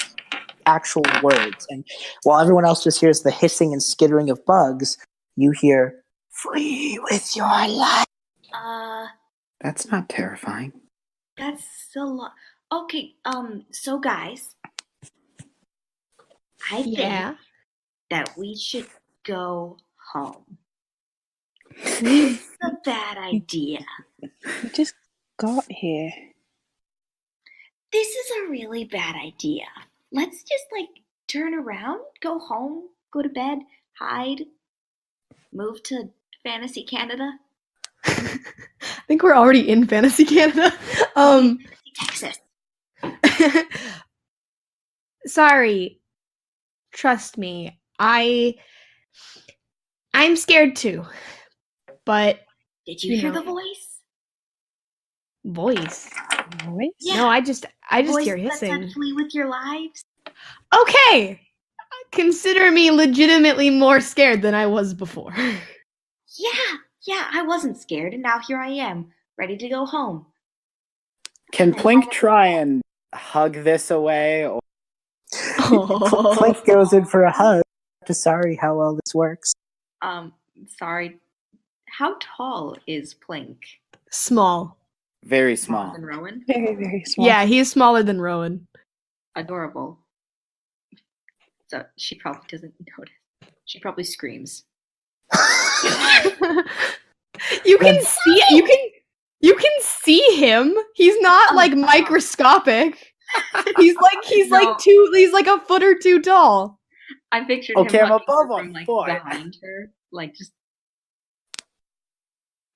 Speaker 1: actual words, and while everyone else just hears the hissing and skittering of bugs, you hear "Flee with your life."
Speaker 2: That's not terrifying.
Speaker 3: That's a lot. Okay, so guys, I think that we should go home. This is a bad idea.
Speaker 5: We just got here.
Speaker 3: This is a really bad idea. Let's just turn around, go home, go to bed, hide, move to Fantasy Canada.
Speaker 4: I think we're already in Fantasy Canada.
Speaker 3: Texas.
Speaker 4: Sorry. Trust me. I'm scared too. But
Speaker 3: Did you hear the voice?
Speaker 4: voice.
Speaker 5: Voice?
Speaker 3: Yeah.
Speaker 4: No, I just
Speaker 3: Voice
Speaker 4: hear
Speaker 3: that
Speaker 4: hissing.
Speaker 3: said flee with your lives.
Speaker 4: Okay. consider me legitimately more scared than I was before.
Speaker 3: Yeah, I wasn't scared, and now here I am, ready to go home.
Speaker 2: Can Plink try and hug this away? Or...
Speaker 1: Plink goes in for a hug to Sari how well this works.
Speaker 3: Sorry. How tall is Plink?
Speaker 4: Small.
Speaker 2: Very
Speaker 3: Smaller
Speaker 2: small.
Speaker 3: than Rowan?
Speaker 5: Very, very small.
Speaker 4: Yeah, he's smaller than Rowan.
Speaker 3: Adorable. So she probably doesn't notice. She probably screams.
Speaker 4: You can see him. He's not like microscopic. He's like a foot or two tall.
Speaker 3: I pictured
Speaker 2: Okay,
Speaker 3: him
Speaker 2: I'm
Speaker 3: hugging her
Speaker 2: above
Speaker 3: from
Speaker 2: a
Speaker 3: like
Speaker 2: foot.
Speaker 3: behind her, like just.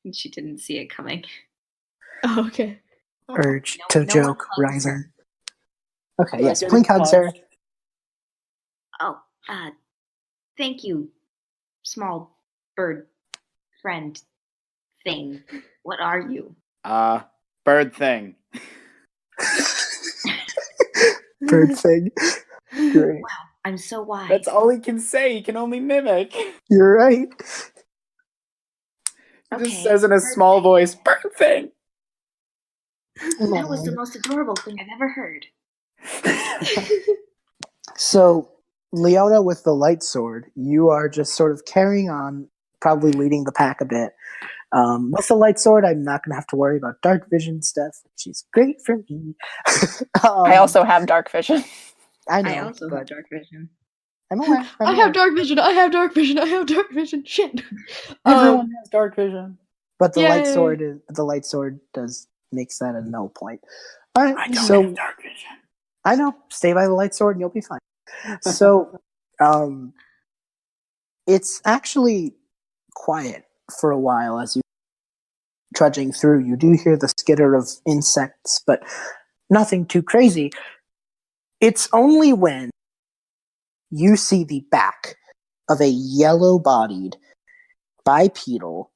Speaker 3: And she didn't see it coming.
Speaker 4: Oh, okay.
Speaker 1: Urge
Speaker 3: No
Speaker 1: to joke
Speaker 3: one hugs her.
Speaker 1: rising. Okay,
Speaker 2: Do I
Speaker 1: yes,
Speaker 2: get
Speaker 1: Plink
Speaker 2: a
Speaker 1: hugs
Speaker 2: hug?
Speaker 1: her.
Speaker 3: Oh, thank you, small bird friend thing. What are you?
Speaker 2: Bird thing.
Speaker 1: Bird thing. Great.
Speaker 3: I'm so wise.
Speaker 2: That's all he can say. He can only mimic. He
Speaker 1: You're right.
Speaker 2: just says in a small voice, bird thing.
Speaker 3: That was the most adorable thing I've ever heard.
Speaker 1: So, Leona with the light sword, you are just sort of carrying on, probably leading the pack a bit. With the light sword, I'm not going to have to worry about dark vision stuff, which is great for me.
Speaker 6: I also have dark vision.
Speaker 1: I know,
Speaker 3: I also
Speaker 1: but
Speaker 3: have dark vision.
Speaker 1: I'm aware.
Speaker 4: I have dark vision. I have dark vision. I have dark vision. Shit.
Speaker 2: Everyone has dark vision.
Speaker 1: But the light
Speaker 4: Yay.
Speaker 1: sword makes that a null point. All right,
Speaker 2: I don't
Speaker 1: so
Speaker 2: have dark vision.
Speaker 1: I know. Stay by the light sword, and you'll be fine. So, it's actually quiet for a while as you trudging through. You do hear the skitter of insects, but nothing too crazy. It's only when you see the back of a yellow-bodied, bipedal,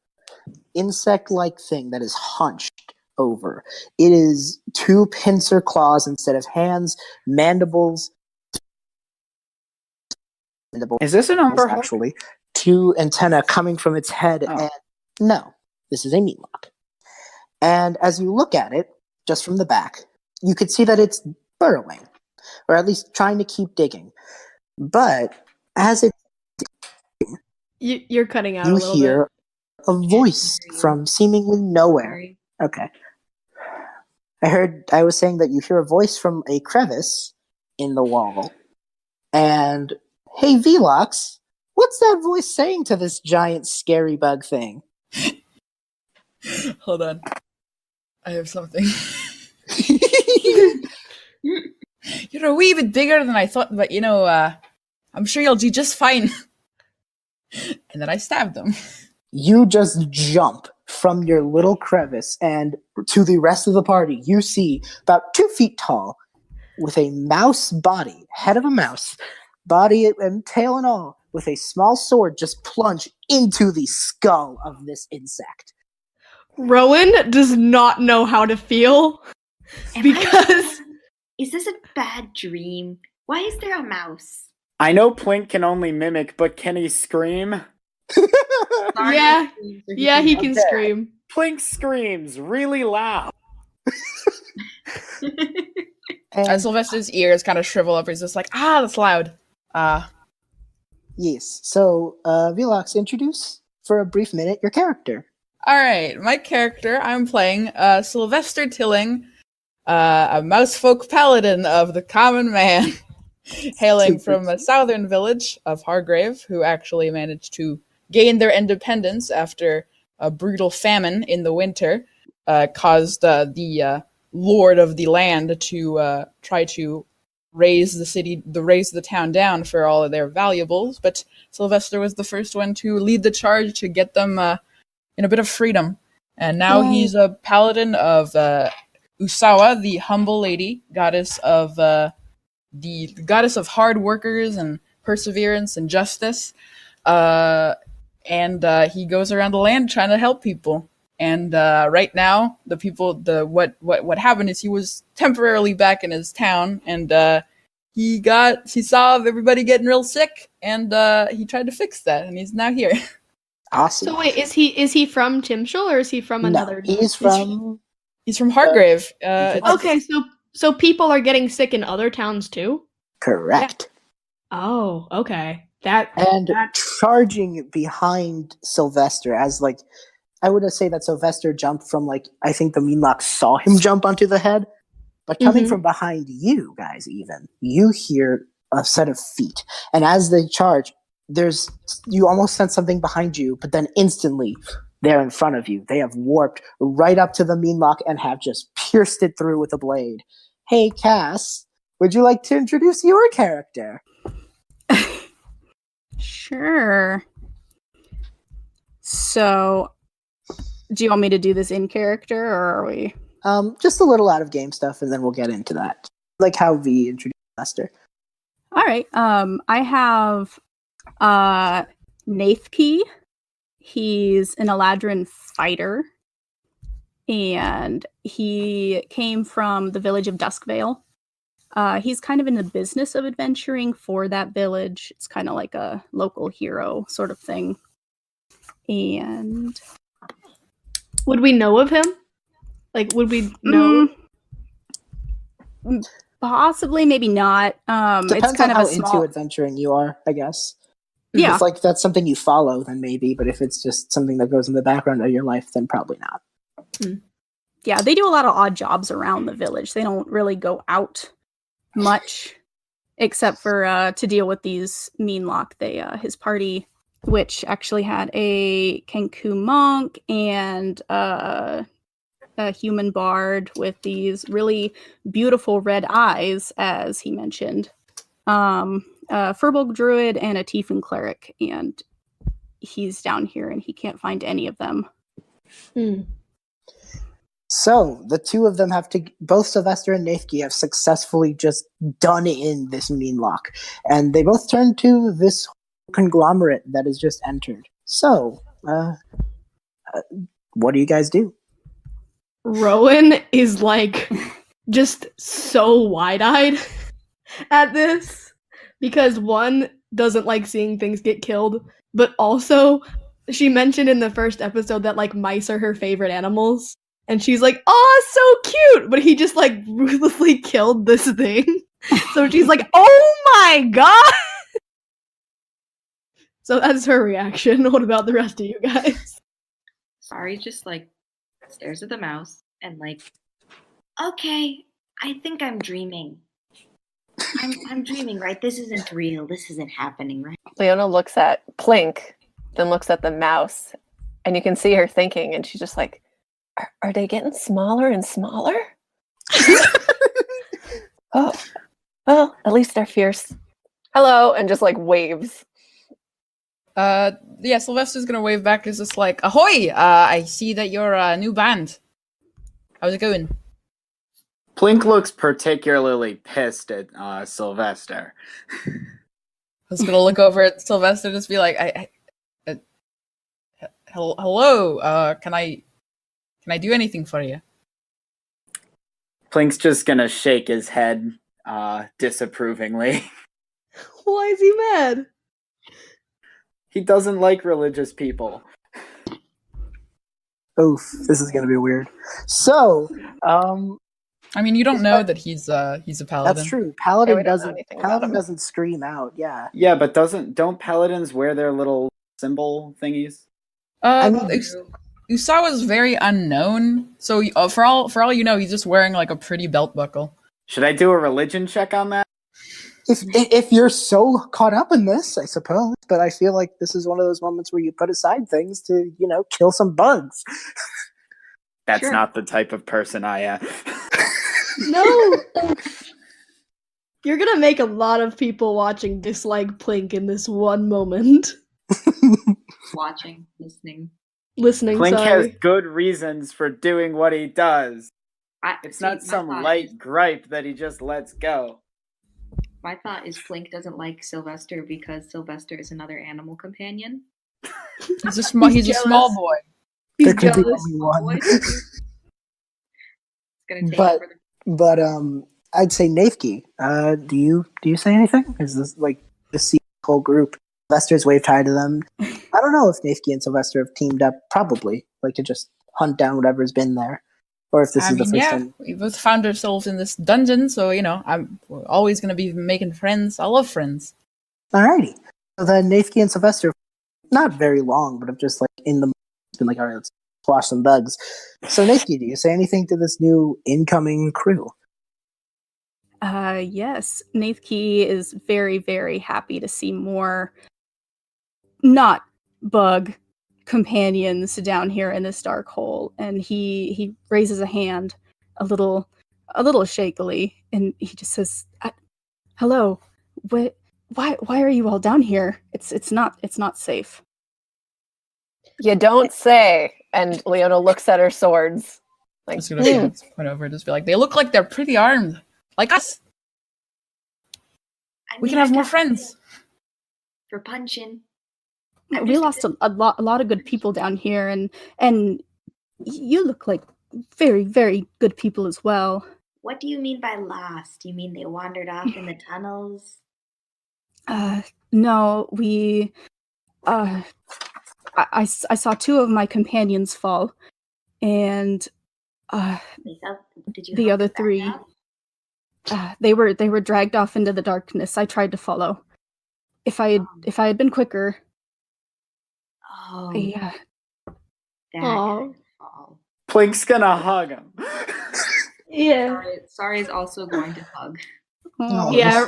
Speaker 1: insect-like thing that is hunched over. It is two pincer claws instead of hands, mandibles.
Speaker 2: Is this an umber
Speaker 1: Actually, two antennae coming from its head.
Speaker 2: Oh.
Speaker 1: And no, this is a Meenlock. And as you look at it, just from the back, you could see that it's burrowing, or at least trying to keep digging. But as it,
Speaker 4: You're cutting out a
Speaker 1: you
Speaker 4: little
Speaker 1: hear
Speaker 4: bit.
Speaker 1: a voice from seemingly nowhere.
Speaker 3: Sorry.
Speaker 1: Okay. I was saying that you hear a voice from a crevice in the wall. And, hey, Velox, what's that voice saying to this giant scary bug thing?
Speaker 7: Hold on. I have something. You're a wee bit bigger than I thought, but I'm sure you'll do just fine. And then I stabbed them.
Speaker 1: You just jump from your little crevice, and to the rest of the party, you see about 2 feet tall, with a mouse body, head of a mouse, body and tail and all, with a small sword just plunge into the skull of this insect.
Speaker 4: Rowan does not know how to feel because
Speaker 3: Is this a bad dream? Why is there a mouse?
Speaker 2: I know Plink can only mimic, but can he scream?
Speaker 3: Sorry,
Speaker 4: yeah, he can
Speaker 2: Okay.
Speaker 4: scream.
Speaker 2: Plink screams really loud.
Speaker 7: As Sylvestre's ears kind of shrivel up, he's just like, that's loud.
Speaker 1: Yes, so Velox, introduce for a brief minute your character.
Speaker 7: Alright, my character, I'm playing Sylvestre Tilling, a Mousefolk Paladin of the Common Man, hailing from a southern village of Hargrave, who actually managed to gain their independence after a brutal famine in the winter caused the lord of the land to try to raise the town down for all of their valuables, but Sylvestre was the first one to lead the charge to get them in a bit of freedom. And now he's a paladin of Usawa, the humble lady, goddess of the goddess of hard workers and perseverance and justice. And he goes around the land trying to help people. And right now, what happened is he was temporarily back in his town, and he saw everybody getting real sick, and he tried to fix that, and he's now here.
Speaker 1: Awesome.
Speaker 4: So wait, is he from Timshul or is he from another?
Speaker 1: No, he's from.
Speaker 7: He's from Hargrave.
Speaker 4: Okay, so people are getting sick in other towns too?
Speaker 1: Correct.
Speaker 4: Oh, okay.
Speaker 1: And charging behind Sylvestre as like, I would say that Sylvestre jumped from like, I think the Meenlock saw him jump onto the head, but coming from behind you guys even, you hear a set of feet. And as they charge, you almost sense something behind you, but then instantly they're in front of you. They have warped right up to the Meenlock and have just pierced it through with a blade. Hey, Cas, would you like to introduce your character?
Speaker 8: Sure. So, do you want me to do this in character, or are we?
Speaker 1: Just a little out of game stuff, and then we'll get into that. Like how V introduced Lester.
Speaker 8: All right. I have Nayth. He's an Eladrin fighter, and he came from the village of Duskvale. He's kind of in the business of adventuring for that village. It's kind of like a local hero sort of thing. And
Speaker 4: would we know of him? Like, would we know?
Speaker 8: Possibly, maybe not.
Speaker 1: Depends
Speaker 8: it's kind
Speaker 1: on
Speaker 8: of
Speaker 1: how into adventuring you are, I guess.
Speaker 8: Yeah.
Speaker 1: If like that's something you follow, then maybe. But if it's just something that goes in the background of your life, then probably not.
Speaker 8: Yeah, they do a lot of odd jobs around the village. They don't really go out much, except for to deal with these Meenlock. His party, which actually had a kenku monk and a human bard with these really beautiful red eyes, as he mentioned, a Furbolg druid and a Tiefling cleric, and he's down here and he can't find any of them.
Speaker 1: So the two of them both Sylvestre and Nayth have successfully just done in this Meenlock, and they both turn to this conglomerate that has just entered. So, what do you guys do?
Speaker 4: Rowan is like just so wide-eyed at this because one doesn't like seeing things get killed, but also she mentioned in the first episode that like mice are her favorite animals. And she's like, oh, so cute! But he just, like, ruthlessly killed this thing. So she's like, oh my god! So that's her reaction. What about the rest of you guys?
Speaker 3: Sari just, like, stares at the mouse and, like, okay, I think I'm dreaming. I'm dreaming, right? This isn't real. This isn't happening, right?
Speaker 6: Leona looks at Plink, then looks at the mouse, and you can see her thinking, and she's just like, Are they getting smaller and smaller? Oh, well, at least they're fierce. Hello, and just like waves.
Speaker 7: Yeah, Sylvestre's gonna wave back. Is just like, ahoy! I see that you're a new band. How's it going?
Speaker 2: Plink looks particularly pissed at Sylvestre.
Speaker 7: I was gonna look over at Sylvestre and just be like, hello, can I do anything for you?
Speaker 2: Plink's just gonna shake his head disapprovingly.
Speaker 4: Why is he mad?
Speaker 2: He doesn't like religious people.
Speaker 1: Oof, this is gonna be weird. So,
Speaker 7: I mean, you don't know that he's a paladin.
Speaker 1: That's true. Paladin
Speaker 6: we don't know
Speaker 1: Paladin
Speaker 6: him.
Speaker 1: doesn't scream out. Yeah.
Speaker 2: Yeah, but don't paladins wear their little symbol thingies?
Speaker 7: Usawa's very unknown, so for all you know, he's just wearing like a pretty belt buckle.
Speaker 2: Should I do a religion check on that?
Speaker 1: If you're so caught up in this, I suppose. But I feel like this is one of those moments where you put aside things to, kill some bugs.
Speaker 2: That's
Speaker 3: Sure.
Speaker 2: not the type of person I am.
Speaker 4: No! You're gonna make a lot of people watching dislike Plink in this one moment.
Speaker 3: Watching, listening.
Speaker 4: Listening,
Speaker 2: Plink
Speaker 4: sorry.
Speaker 2: has good reasons for doing what he does. It's
Speaker 3: See,
Speaker 2: not
Speaker 3: my
Speaker 2: some
Speaker 3: thought
Speaker 2: light
Speaker 3: is-
Speaker 2: gripe that he just lets go.
Speaker 3: My thought is Plink doesn't like Sylvestre because Sylvestre is another animal companion.
Speaker 7: He's a small
Speaker 4: jealous.
Speaker 7: boy.
Speaker 4: He's
Speaker 1: There could be
Speaker 4: jealous.
Speaker 1: only one.
Speaker 3: It's gonna take
Speaker 1: But-
Speaker 3: for the-
Speaker 1: But I'd say Nayth, do you say anything? Is this like the whole group? Sylvestre's waved hi to them. I don't know if Nayth and Sylvestre have teamed up. Probably, like to just hunt down whatever's been there, or if this is the first time.
Speaker 7: We both found ourselves in this dungeon, so we're always going to be making friends. I love friends.
Speaker 1: Alrighty. So then Nayth and Sylvestre, not very long, but have just like in the been like, all right, let's squash some bugs. So Nayth, do you say anything to this new incoming crew?
Speaker 8: Yes. Nayth is very, very happy to see more not bug companions down here in this dark hole, and he raises a hand a little shakily, and he just says, "Hello, why are you all down here? It's not safe."
Speaker 6: You don't say. And Leona looks at her swords. Like,
Speaker 7: Just gonna point over and just be like, they look like they're pretty armed, like us.
Speaker 3: I
Speaker 7: We
Speaker 3: mean,
Speaker 7: can have
Speaker 3: I
Speaker 7: more
Speaker 3: got
Speaker 7: friends.
Speaker 3: for punching.
Speaker 8: We lost a lot of good people down here, and you look like very, very good people as well.
Speaker 3: What do you mean by lost? You mean they wandered off in the tunnels?
Speaker 8: No, we I saw two of my companions fall, and
Speaker 3: Did you
Speaker 8: the
Speaker 3: help
Speaker 8: other
Speaker 3: them back
Speaker 8: three,
Speaker 3: up?
Speaker 8: they were dragged off into the darkness. I tried to follow. If I had been quicker,
Speaker 3: Oh,
Speaker 8: I,
Speaker 3: that
Speaker 4: Aw.
Speaker 3: kind of fall.
Speaker 2: Plink's gonna hug him.
Speaker 4: Yeah.
Speaker 3: Sorry is also going to hug.
Speaker 1: Oh,
Speaker 4: Yeah,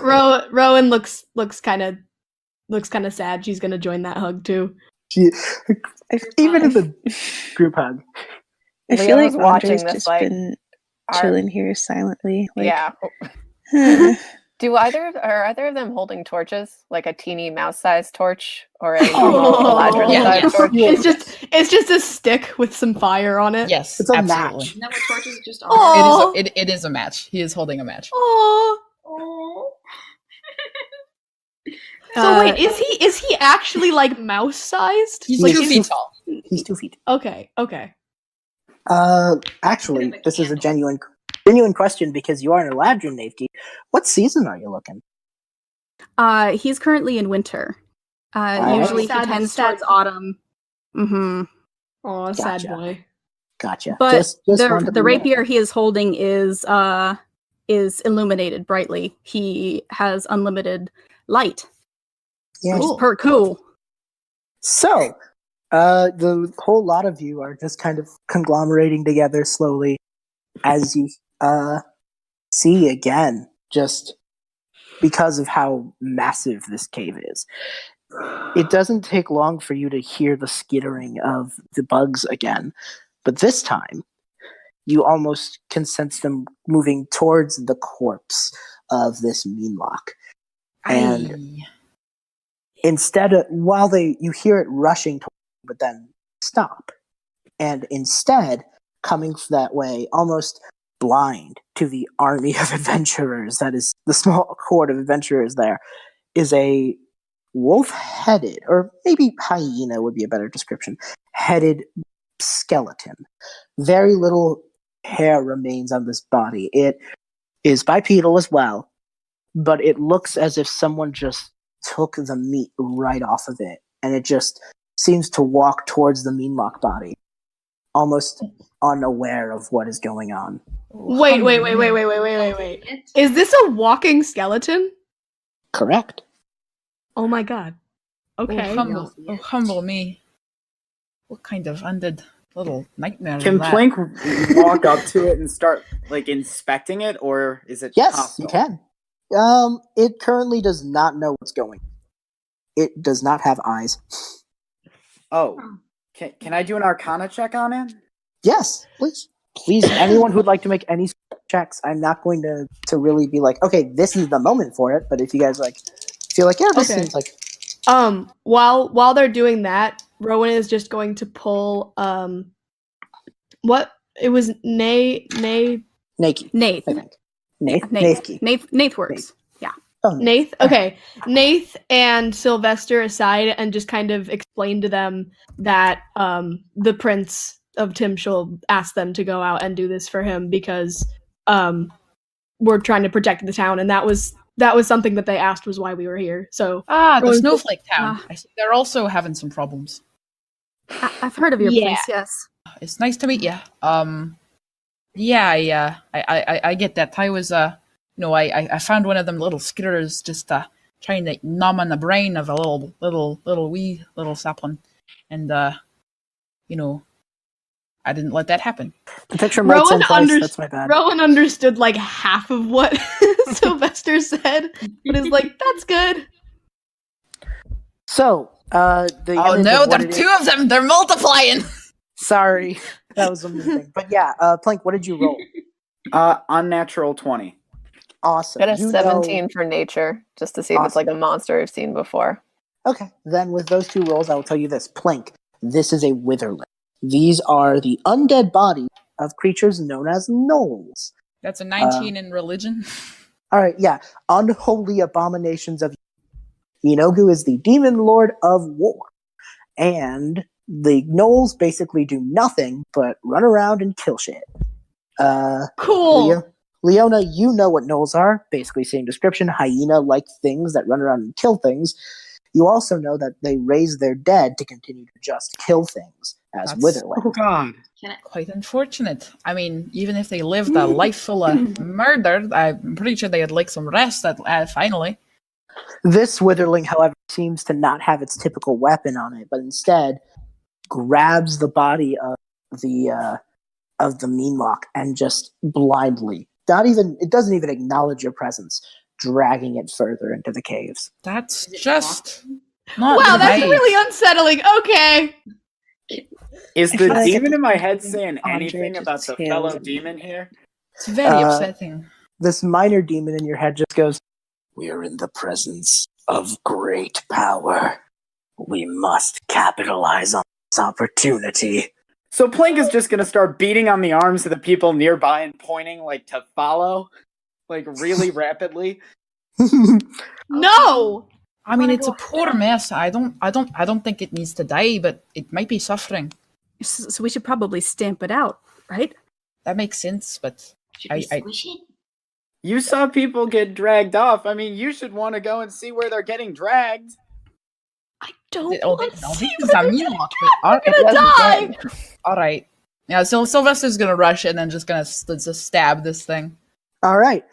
Speaker 4: Rowan looks kind of sad. She's gonna join that hug too.
Speaker 1: Even in the group hug.
Speaker 5: I feel like
Speaker 6: Leona's watching
Speaker 5: Andrei's
Speaker 6: this,
Speaker 5: just
Speaker 6: like,
Speaker 5: been chilling here silently. Like,
Speaker 6: yeah.
Speaker 5: huh.
Speaker 6: Are either of them holding torches, like a teeny mouse-sized torch or a
Speaker 4: Oh.
Speaker 6: Eladrin-sized
Speaker 7: Yes.
Speaker 6: torch?
Speaker 4: It's just a stick with some fire on it.
Speaker 7: Yes,
Speaker 1: It's a
Speaker 7: absolutely.
Speaker 1: match.
Speaker 3: Isn't that what torches just are?
Speaker 4: Oh.
Speaker 7: It is a match. He is holding a match.
Speaker 4: Oh.
Speaker 3: Oh.
Speaker 4: So wait, is he actually like mouse sized?
Speaker 7: He's
Speaker 1: Like,
Speaker 7: 2 feet tall.
Speaker 1: He's 2 feet.
Speaker 4: Okay.
Speaker 1: Actually,
Speaker 3: Bit of a
Speaker 1: this is a
Speaker 3: candle.
Speaker 1: genuine question because you are an Eladrin, Nayth. What season are you looking?
Speaker 8: he's currently in winter.
Speaker 1: Oh,
Speaker 8: Usually
Speaker 4: sad-
Speaker 8: he tends
Speaker 4: sad-
Speaker 8: towards autumn. Mm-hmm.
Speaker 4: Oh, sad
Speaker 1: Gotcha.
Speaker 4: boy.
Speaker 1: Gotcha.
Speaker 8: But
Speaker 1: just wanted to
Speaker 8: the
Speaker 1: know.
Speaker 8: rapier he is holding is illuminated brightly. He has unlimited light,
Speaker 1: Yeah.
Speaker 8: which is per cool.
Speaker 1: So, the whole lot of you are just kind of conglomerating together slowly as you see again, just because of how massive this cave is. It doesn't take long for you to hear the skittering of the bugs again, but this time you almost can sense them moving towards the corpse of this Meenlock. And instead of, you hear it rushing toward you, but then stop. And instead, coming that way, almost blind to the army of adventurers, that is the small horde of adventurers there, is a wolf-headed, or maybe hyena would be a better description, headed skeleton. Very little hair remains on this body. It is bipedal as well, but it looks as if someone just took the meat right off of it, and it just seems to walk towards the Meenlock body, almost unaware of what is going on.
Speaker 4: Wait. Is this a walking skeleton?
Speaker 1: Correct.
Speaker 4: Oh my god. Okay.
Speaker 7: Humble me. What kind of undead little nightmare
Speaker 2: Can
Speaker 7: is that?
Speaker 2: Plink walk up to it and start like inspecting it, or is it
Speaker 1: Yes,
Speaker 2: hostile?
Speaker 1: you can. It currently does not know what's going on. It does not have eyes.
Speaker 2: Oh, can I do an Arcana check on it?
Speaker 1: Yes, please. Please, anyone who'd like to make any checks, I'm not going to really be like, okay, this is the moment for it, but if you guys feel like, yeah, this
Speaker 4: Okay.
Speaker 1: seems like...
Speaker 4: While they're doing that, Rowan is just going to pull what it was
Speaker 1: Nakey,
Speaker 8: Nayth.
Speaker 1: I think. Nayth?
Speaker 8: Nayth.
Speaker 1: Nayth.
Speaker 8: Nayth works. Yeah.
Speaker 1: Oh,
Speaker 4: Nayth. Okay, Nayth and Sylvestre aside, and just kind of explain to them that the Prince of Timshul asked them to go out and do this for him because we're trying to protect the town, and that was something that they asked was why we were here. So
Speaker 7: the Snowflake Town. I see they're also having some problems.
Speaker 8: I've heard of your place, yes.
Speaker 7: It's nice to meet you. Yeah, I get that. I was, I found one of them little skitters just trying to numb on the brain of a little sapling, and I didn't let that happen.
Speaker 1: The picture might send twice. That's my bad.
Speaker 4: Rowan understood like half of what Sylvestre said, but is like, that's good.
Speaker 1: So,
Speaker 7: there are two of them. They're multiplying.
Speaker 1: Sorry, that was a thing. But yeah, Plink, what did you roll?
Speaker 2: Unnatural 20.
Speaker 1: Awesome.
Speaker 6: Got a 17 for nature, just to see if it's like a monster I've seen before.
Speaker 1: Okay, then with those two rolls, I will tell you this. Plink, this is a witherling. These are the undead bodies of creatures known as gnolls.
Speaker 7: That's a 19 in religion.
Speaker 1: All right, yeah. Unholy abominations of Inogu is the demon lord of war. And the gnolls basically do nothing but run around and kill shit.
Speaker 4: Cool.
Speaker 1: Leona, you know what gnolls are. Basically, same description. Hyena-like things that run around and kill things. You also know that they raise their dead to continue to just kill things as witherlings.
Speaker 2: Oh god.
Speaker 7: Quite unfortunate. I mean, even if they lived a life full of murder, I'm pretty sure they had like some rest finally.
Speaker 1: This witherling, however, seems to not have its typical weapon on it, but instead grabs the body of the Meenlock and just blindly, it doesn't even acknowledge your presence, dragging it further into the caves.
Speaker 7: That's just not
Speaker 4: wow,
Speaker 7: nice.
Speaker 4: that's really unsettling. Okay.
Speaker 2: Is the demon in my head saying anything about the fellow demon here?
Speaker 7: It's very upsetting.
Speaker 1: This minor demon in your head just goes, "We are in the presence of great power. We must capitalize on this opportunity."
Speaker 2: So Plink is just gonna start beating on the arms of the people nearby and pointing like to follow, like really rapidly.
Speaker 4: No.
Speaker 7: I mean, it's a poor mess. I don't think it needs to die, but it might be suffering.
Speaker 8: So we should probably stamp it out, right?
Speaker 7: That makes sense, but
Speaker 3: Should we squish it?
Speaker 2: You saw people get dragged off. I mean, you should want to go and see where they're getting dragged.
Speaker 4: I don't
Speaker 7: Oh,
Speaker 4: want to
Speaker 7: this
Speaker 4: see
Speaker 7: is a Meenlock,
Speaker 4: I'm gonna die.
Speaker 7: All right. Yeah, so Sylvestre's gonna rush in and just gonna just stab this thing.
Speaker 1: All right.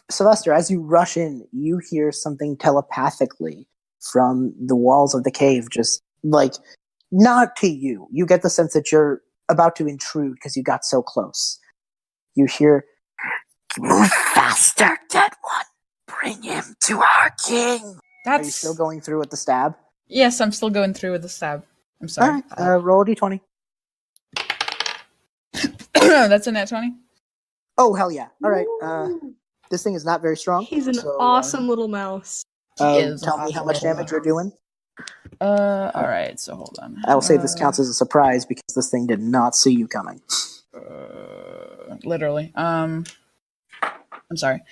Speaker 1: Sylvestre, as you rush in, you hear something telepathically from the walls of the cave, just like, not to you. You get the sense that you're about to intrude because you got so close. You hear, "Move faster, dead one. Bring him to our king." Are you still going through with the stab?
Speaker 7: Yes, I'm still going through with the stab. I'm sorry.
Speaker 1: All right, roll a d20.
Speaker 7: That's a nat 20?
Speaker 1: Oh, hell yeah. All right. This thing is not very strong.
Speaker 4: He's an awesome little mouse.
Speaker 1: Tell me how much damage you're doing.
Speaker 7: All right, so hold on.
Speaker 1: I will say this counts as a surprise because this thing did not see you coming.
Speaker 7: Literally. I'm sorry.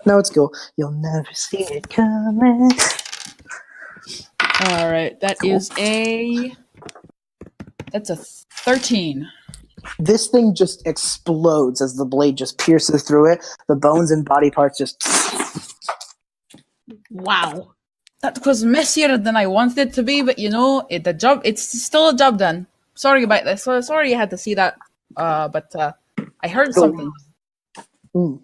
Speaker 1: No, it's cool. You'll never see it coming.
Speaker 7: All right, that's a 13.
Speaker 1: This thing just explodes as the blade just pierces through it. The bones and body parts just...
Speaker 4: Wow.
Speaker 7: That was messier than I wanted it to be, but it's still a job done. Sorry about this. Sorry you had to see that. But I heard something.
Speaker 4: You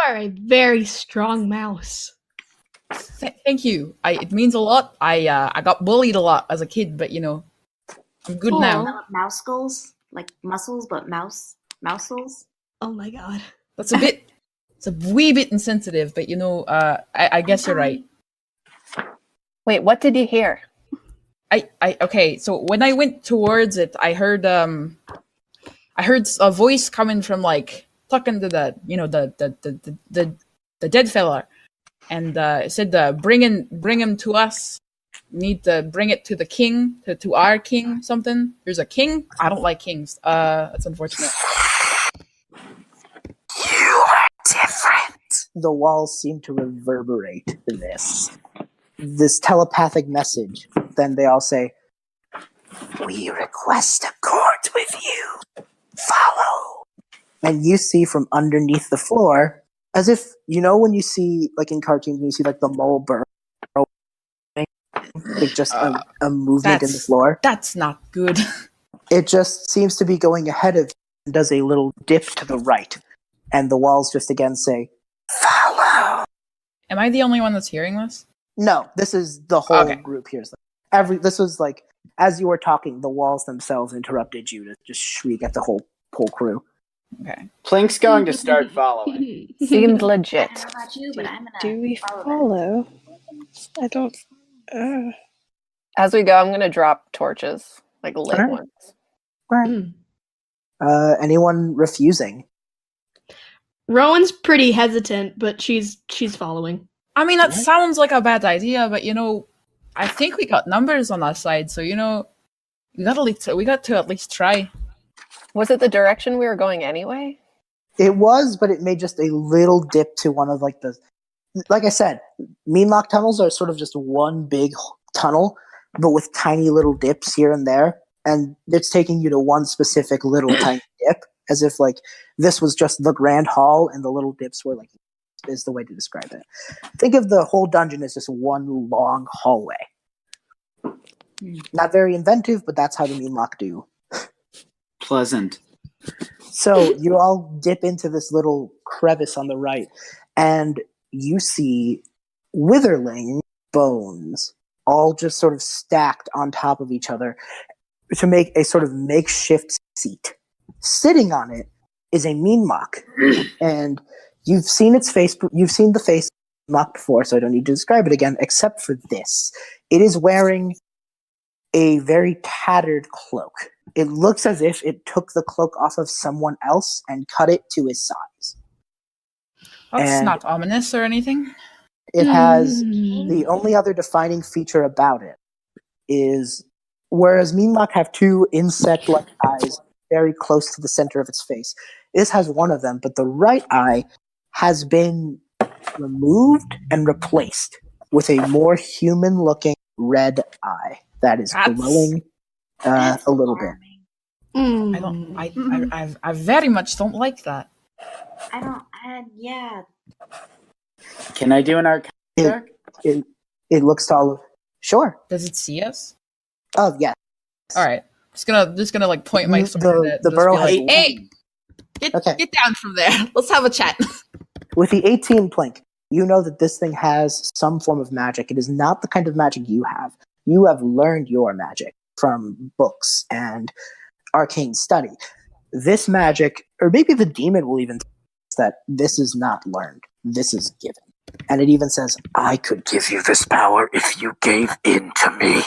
Speaker 4: are a very strong mouse.
Speaker 7: Thank you. It means a lot. I got bullied a lot as a kid, but I'm good now.
Speaker 3: Mouse skulls? Like muscles, but mousels?
Speaker 4: Oh my god.
Speaker 7: It's a wee bit insensitive, but I guess you're right.
Speaker 6: Wait, what did you hear?
Speaker 7: Okay, so when I went towards it, I heard a voice coming from like talking to the dead fella, and it said, bring him to us. Need to bring it to the king, to our king, something. There's a king? I don't like kings. That's unfortunate.
Speaker 1: You are different. The walls seem to reverberate this telepathic message. Then they all say, "We request accord with you. Follow and you see from underneath the floor, as if, when you see, like in cartoons, when you see like the mole burrow, like just a movement in the floor.
Speaker 7: That's not good.
Speaker 1: It just seems to be going ahead of you and does a little dip to the right. And the walls just again say, follow.
Speaker 7: Am I the only one that's hearing this?
Speaker 1: No, this is the whole group hears them. This was like, as you were talking, the walls themselves interrupted you to just shriek at the whole crew.
Speaker 7: Okay.
Speaker 2: Plink's going to start following.
Speaker 6: Seemed legit.
Speaker 3: I don't know about you, but I'm gonna
Speaker 5: Do we
Speaker 3: follow
Speaker 5: follow? I don't.
Speaker 6: As we go, I'm going to drop torches, like lit
Speaker 1: Alright.
Speaker 6: ones.
Speaker 1: Right. Anyone refusing?
Speaker 4: Rowan's pretty hesitant, but she's following.
Speaker 7: I mean, that sounds like a bad idea, but I think we got numbers on our side, so we got to at least try.
Speaker 6: Was it the direction we were going anyway?
Speaker 1: It was, but it made just a little dip to one of like I said, Meenlock tunnels are sort of just one big tunnel, but with tiny little dips here and there, and it's taking you to one specific little tiny dip, as if like this was just the grand hall and the little dips were like, is the way to describe it. Think of the whole dungeon as just one long hallway. Not very inventive, but that's how the Meenlock do.
Speaker 2: Pleasant.
Speaker 1: So you all dip into this little crevice on the right, and you see witherling bones all just sort of stacked on top of each other to make a sort of makeshift seat. Sitting on it is a Meenlock, and you've seen its face. You've seen the face of Meenlock before, so I don't need to describe it again, except for this. It is wearing a very tattered cloak. It looks as if it took the cloak off of someone else and cut it to his size.
Speaker 7: That's
Speaker 1: And
Speaker 7: not ominous or anything.
Speaker 1: it has the only other defining feature about it is, whereas Meenlock have two insect-like eyes very close to the center of its face, this has one of them, but the right eye has been removed and replaced with a more human-looking red eye that is glowing a little bit.
Speaker 7: I very much don't like that.
Speaker 3: Yeah.
Speaker 2: Can I do an arcana check?
Speaker 1: It looks to all of... Sure.
Speaker 7: Does it see us?
Speaker 1: Oh, yeah.
Speaker 7: All right. Just gonna like point my sword at it.
Speaker 1: The
Speaker 7: and just
Speaker 1: burrow
Speaker 7: be like,
Speaker 1: has...
Speaker 7: hey, get down from there. Let's have a chat.
Speaker 1: With the 18 Plink, you know that this thing has some form of magic. It is not the kind of magic you have. You have learned your magic from books and arcane study. This magic, or maybe the demon will even say that this is not learned. This is given. And it even says, I could give you this power if you gave in to me.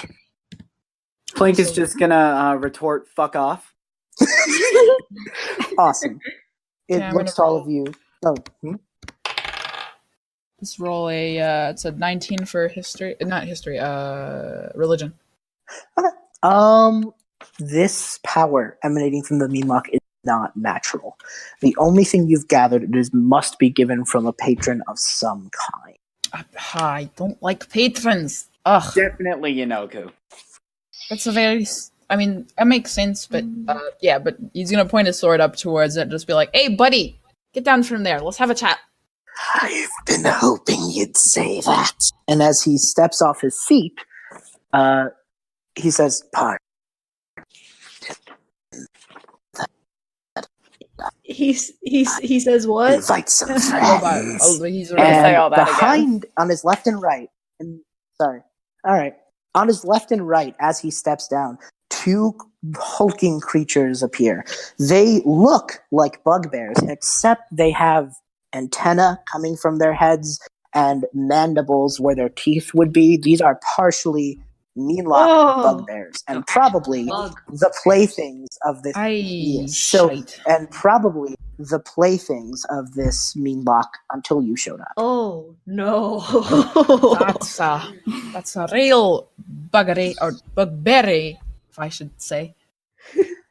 Speaker 2: Plink is just gonna retort, fuck off.
Speaker 1: Awesome. It looks to all of you. Oh,
Speaker 7: Let's roll it's a 19 for history, not history, religion.
Speaker 1: Okay. This power emanating from the Meenlock is not natural. The only thing you've gathered must be given from a patron of some kind.
Speaker 7: I don't like patrons. Ugh.
Speaker 2: Definitely Yanoku.
Speaker 7: That's a very... I mean, that makes sense, but yeah, but he's gonna point his sword up towards it and just be like, hey, buddy, get down from there. Let's have a chat.
Speaker 1: I've been hoping you'd say that. And as he steps off his seat, he says, pardon.
Speaker 4: He says what?
Speaker 1: Invite some friends.
Speaker 7: He's
Speaker 6: gonna say all that
Speaker 1: behind,
Speaker 6: again.
Speaker 1: on his left and right, all right. On his left and right, as he steps down, two hulking creatures appear. They look like bugbears, except they have antennae coming from their heads and mandibles where their teeth would be. These are partially Meenlock bugbears, and probably the playthings of this. And probably the playthings of this Meenlock until you showed up.
Speaker 4: Oh no!
Speaker 7: That's a real buggery or bugberry, if I should say.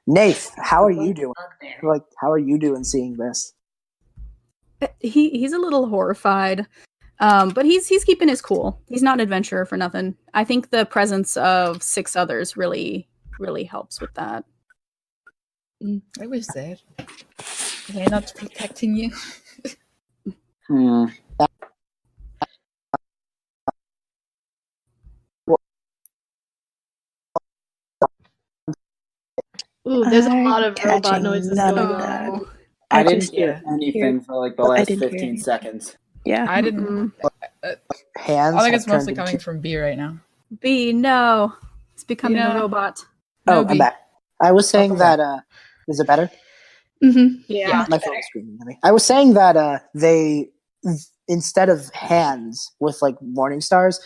Speaker 1: Nayth, how are you doing? How are you doing seeing this?
Speaker 8: He's a little horrified, but he's keeping his cool. He's not an adventurer for nothing. I think the presence of 6 others really helps with that.
Speaker 7: I was there. Am I not protecting you?
Speaker 2: Hmm.
Speaker 4: Ooh, there's a
Speaker 5: I'm
Speaker 4: lot of robot
Speaker 5: catching
Speaker 4: noises
Speaker 5: none
Speaker 4: going
Speaker 5: of
Speaker 4: on.
Speaker 5: that.
Speaker 8: Oh.
Speaker 2: I didn't
Speaker 5: just
Speaker 2: hear anything for like the
Speaker 5: I
Speaker 2: last
Speaker 5: didn't hear
Speaker 2: 15
Speaker 5: anything.
Speaker 2: seconds.
Speaker 5: Yeah.
Speaker 7: I didn't.
Speaker 1: Hands
Speaker 7: I think
Speaker 1: have
Speaker 7: it's mostly
Speaker 1: turned
Speaker 7: coming
Speaker 1: into...
Speaker 7: from B right now.
Speaker 8: B, no. It's becoming a
Speaker 7: no.
Speaker 8: robot.
Speaker 7: No,
Speaker 1: Oh, I'm
Speaker 7: B.
Speaker 1: back. I was saying
Speaker 7: Welcome
Speaker 1: that, is it better?
Speaker 4: Mm-hmm.
Speaker 8: Yeah.
Speaker 1: My phone is screaming at me. I was saying that they, instead of hands with like morning stars,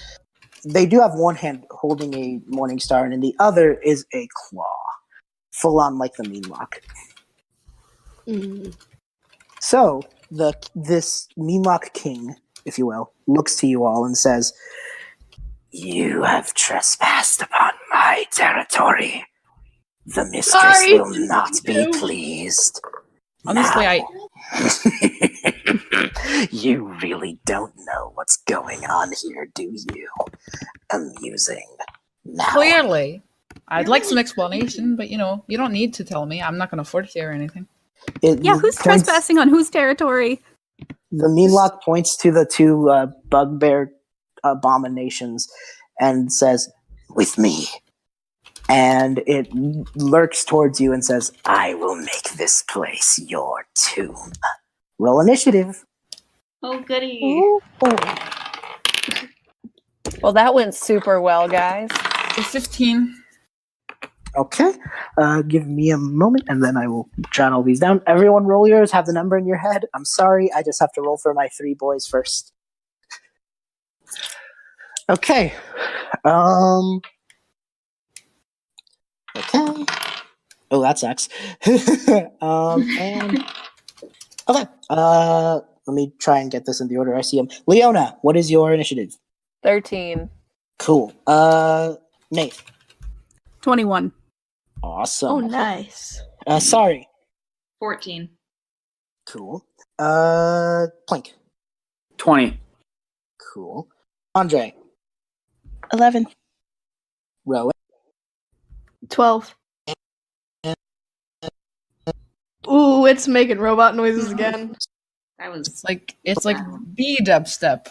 Speaker 1: they do have one hand holding a morning star, and in the other is a claw, full on like the Meenlock.
Speaker 4: Mm.
Speaker 1: So this Meenlock king, if you will, looks to you all and says, "You have trespassed upon my territory. The mistress
Speaker 4: Sorry,
Speaker 1: will not be
Speaker 4: too.
Speaker 1: pleased."
Speaker 7: Honestly,
Speaker 1: Now. You really don't know what's going on here, do you? Amusing. Now.
Speaker 7: Clearly. I'd like some explanation, but you don't need to tell me. I'm not going to force you or anything.
Speaker 8: Yeah, who's trespassing on whose territory?
Speaker 1: The Meenlock points to the two bugbear abominations and says, "With me." And it lurks towards you and says, "I will make this place your tomb." Roll initiative.
Speaker 3: Oh, goody.
Speaker 5: Oh,
Speaker 6: Well, that went super well, guys.
Speaker 7: So 15.
Speaker 1: Okay. Give me a moment and then I will jot all these down. Everyone roll yours. Have the number in your head. I'm sorry. I just have to roll for my 3 boys first. Okay. Okay. Oh, that sucks. And okay. Let me try and get this in the order I see them. Leona, what is your initiative?
Speaker 6: 13.
Speaker 1: Cool. Nayth.
Speaker 8: 21.
Speaker 1: Awesome.
Speaker 4: Oh, nice.
Speaker 1: Sari.
Speaker 3: 14.
Speaker 1: Cool. Plink.
Speaker 2: 20.
Speaker 1: Cool. Andrei.
Speaker 5: 11.
Speaker 1: Rowan.
Speaker 4: 12. Ooh, it's making robot noises again.
Speaker 3: That was
Speaker 7: It's like B dubstep.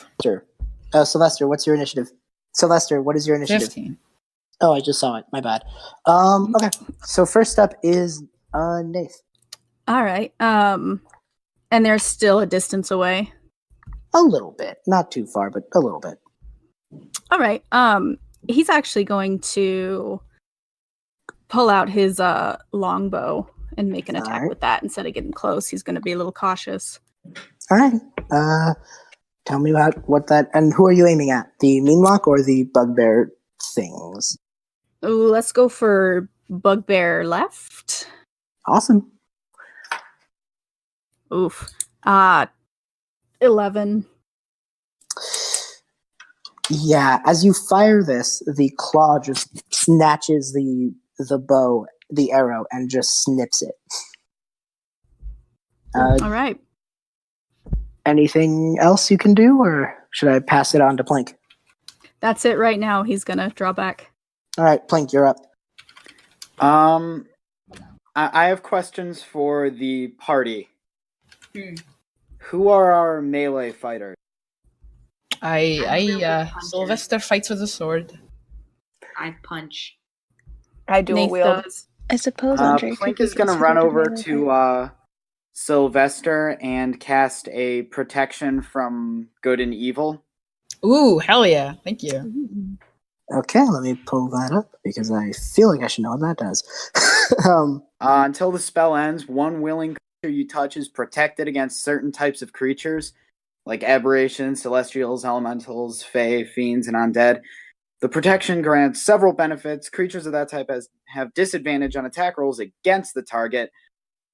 Speaker 1: Sylvestre, what's your initiative? Sylvestre, what is your initiative?
Speaker 7: 15.
Speaker 1: Oh, I just saw it. My bad. Okay. So first up is Nayth.
Speaker 8: All right. And they're still a distance away.
Speaker 1: A little bit. Not too far, but a little bit.
Speaker 8: All right. He's actually going to pull out his longbow and make an attack with that instead of getting close. He's going to be a little cautious.
Speaker 1: All right. Tell me about what that... And who are you aiming at? The Meenlock or the bugbear things?
Speaker 8: Ooh, let's go for bugbear left.
Speaker 1: Awesome.
Speaker 8: Oof. 11.
Speaker 1: Yeah, as you fire this, the claw just snatches the bow, the arrow, and just snips it.
Speaker 8: All right.
Speaker 1: Anything else you can do, or should I pass it on to Plink?
Speaker 8: That's it right now. He's going to draw back.
Speaker 1: All right, Plink, you're up.
Speaker 2: I have questions for the party. Who are our melee fighters?
Speaker 7: Sylvestre fights with a sword.
Speaker 3: I punch.
Speaker 6: I dual
Speaker 8: Nayth
Speaker 6: wield.
Speaker 8: does.
Speaker 5: I suppose Andrei could
Speaker 2: Plink
Speaker 5: be
Speaker 2: is going to
Speaker 5: considered
Speaker 2: run
Speaker 5: a
Speaker 2: over
Speaker 5: melee
Speaker 2: to Sylvestre and cast a protection from good and evil.
Speaker 7: Ooh, hell yeah. Thank you.
Speaker 1: Okay, let me pull that up because I feel like I should know what that does.
Speaker 2: Until the spell ends, one willing creature you touch is protected against certain types of creatures, like aberrations, celestials, elementals, fae, fiends, and undead. The protection grants several benefits. Creatures of that type have disadvantage on attack rolls against the target.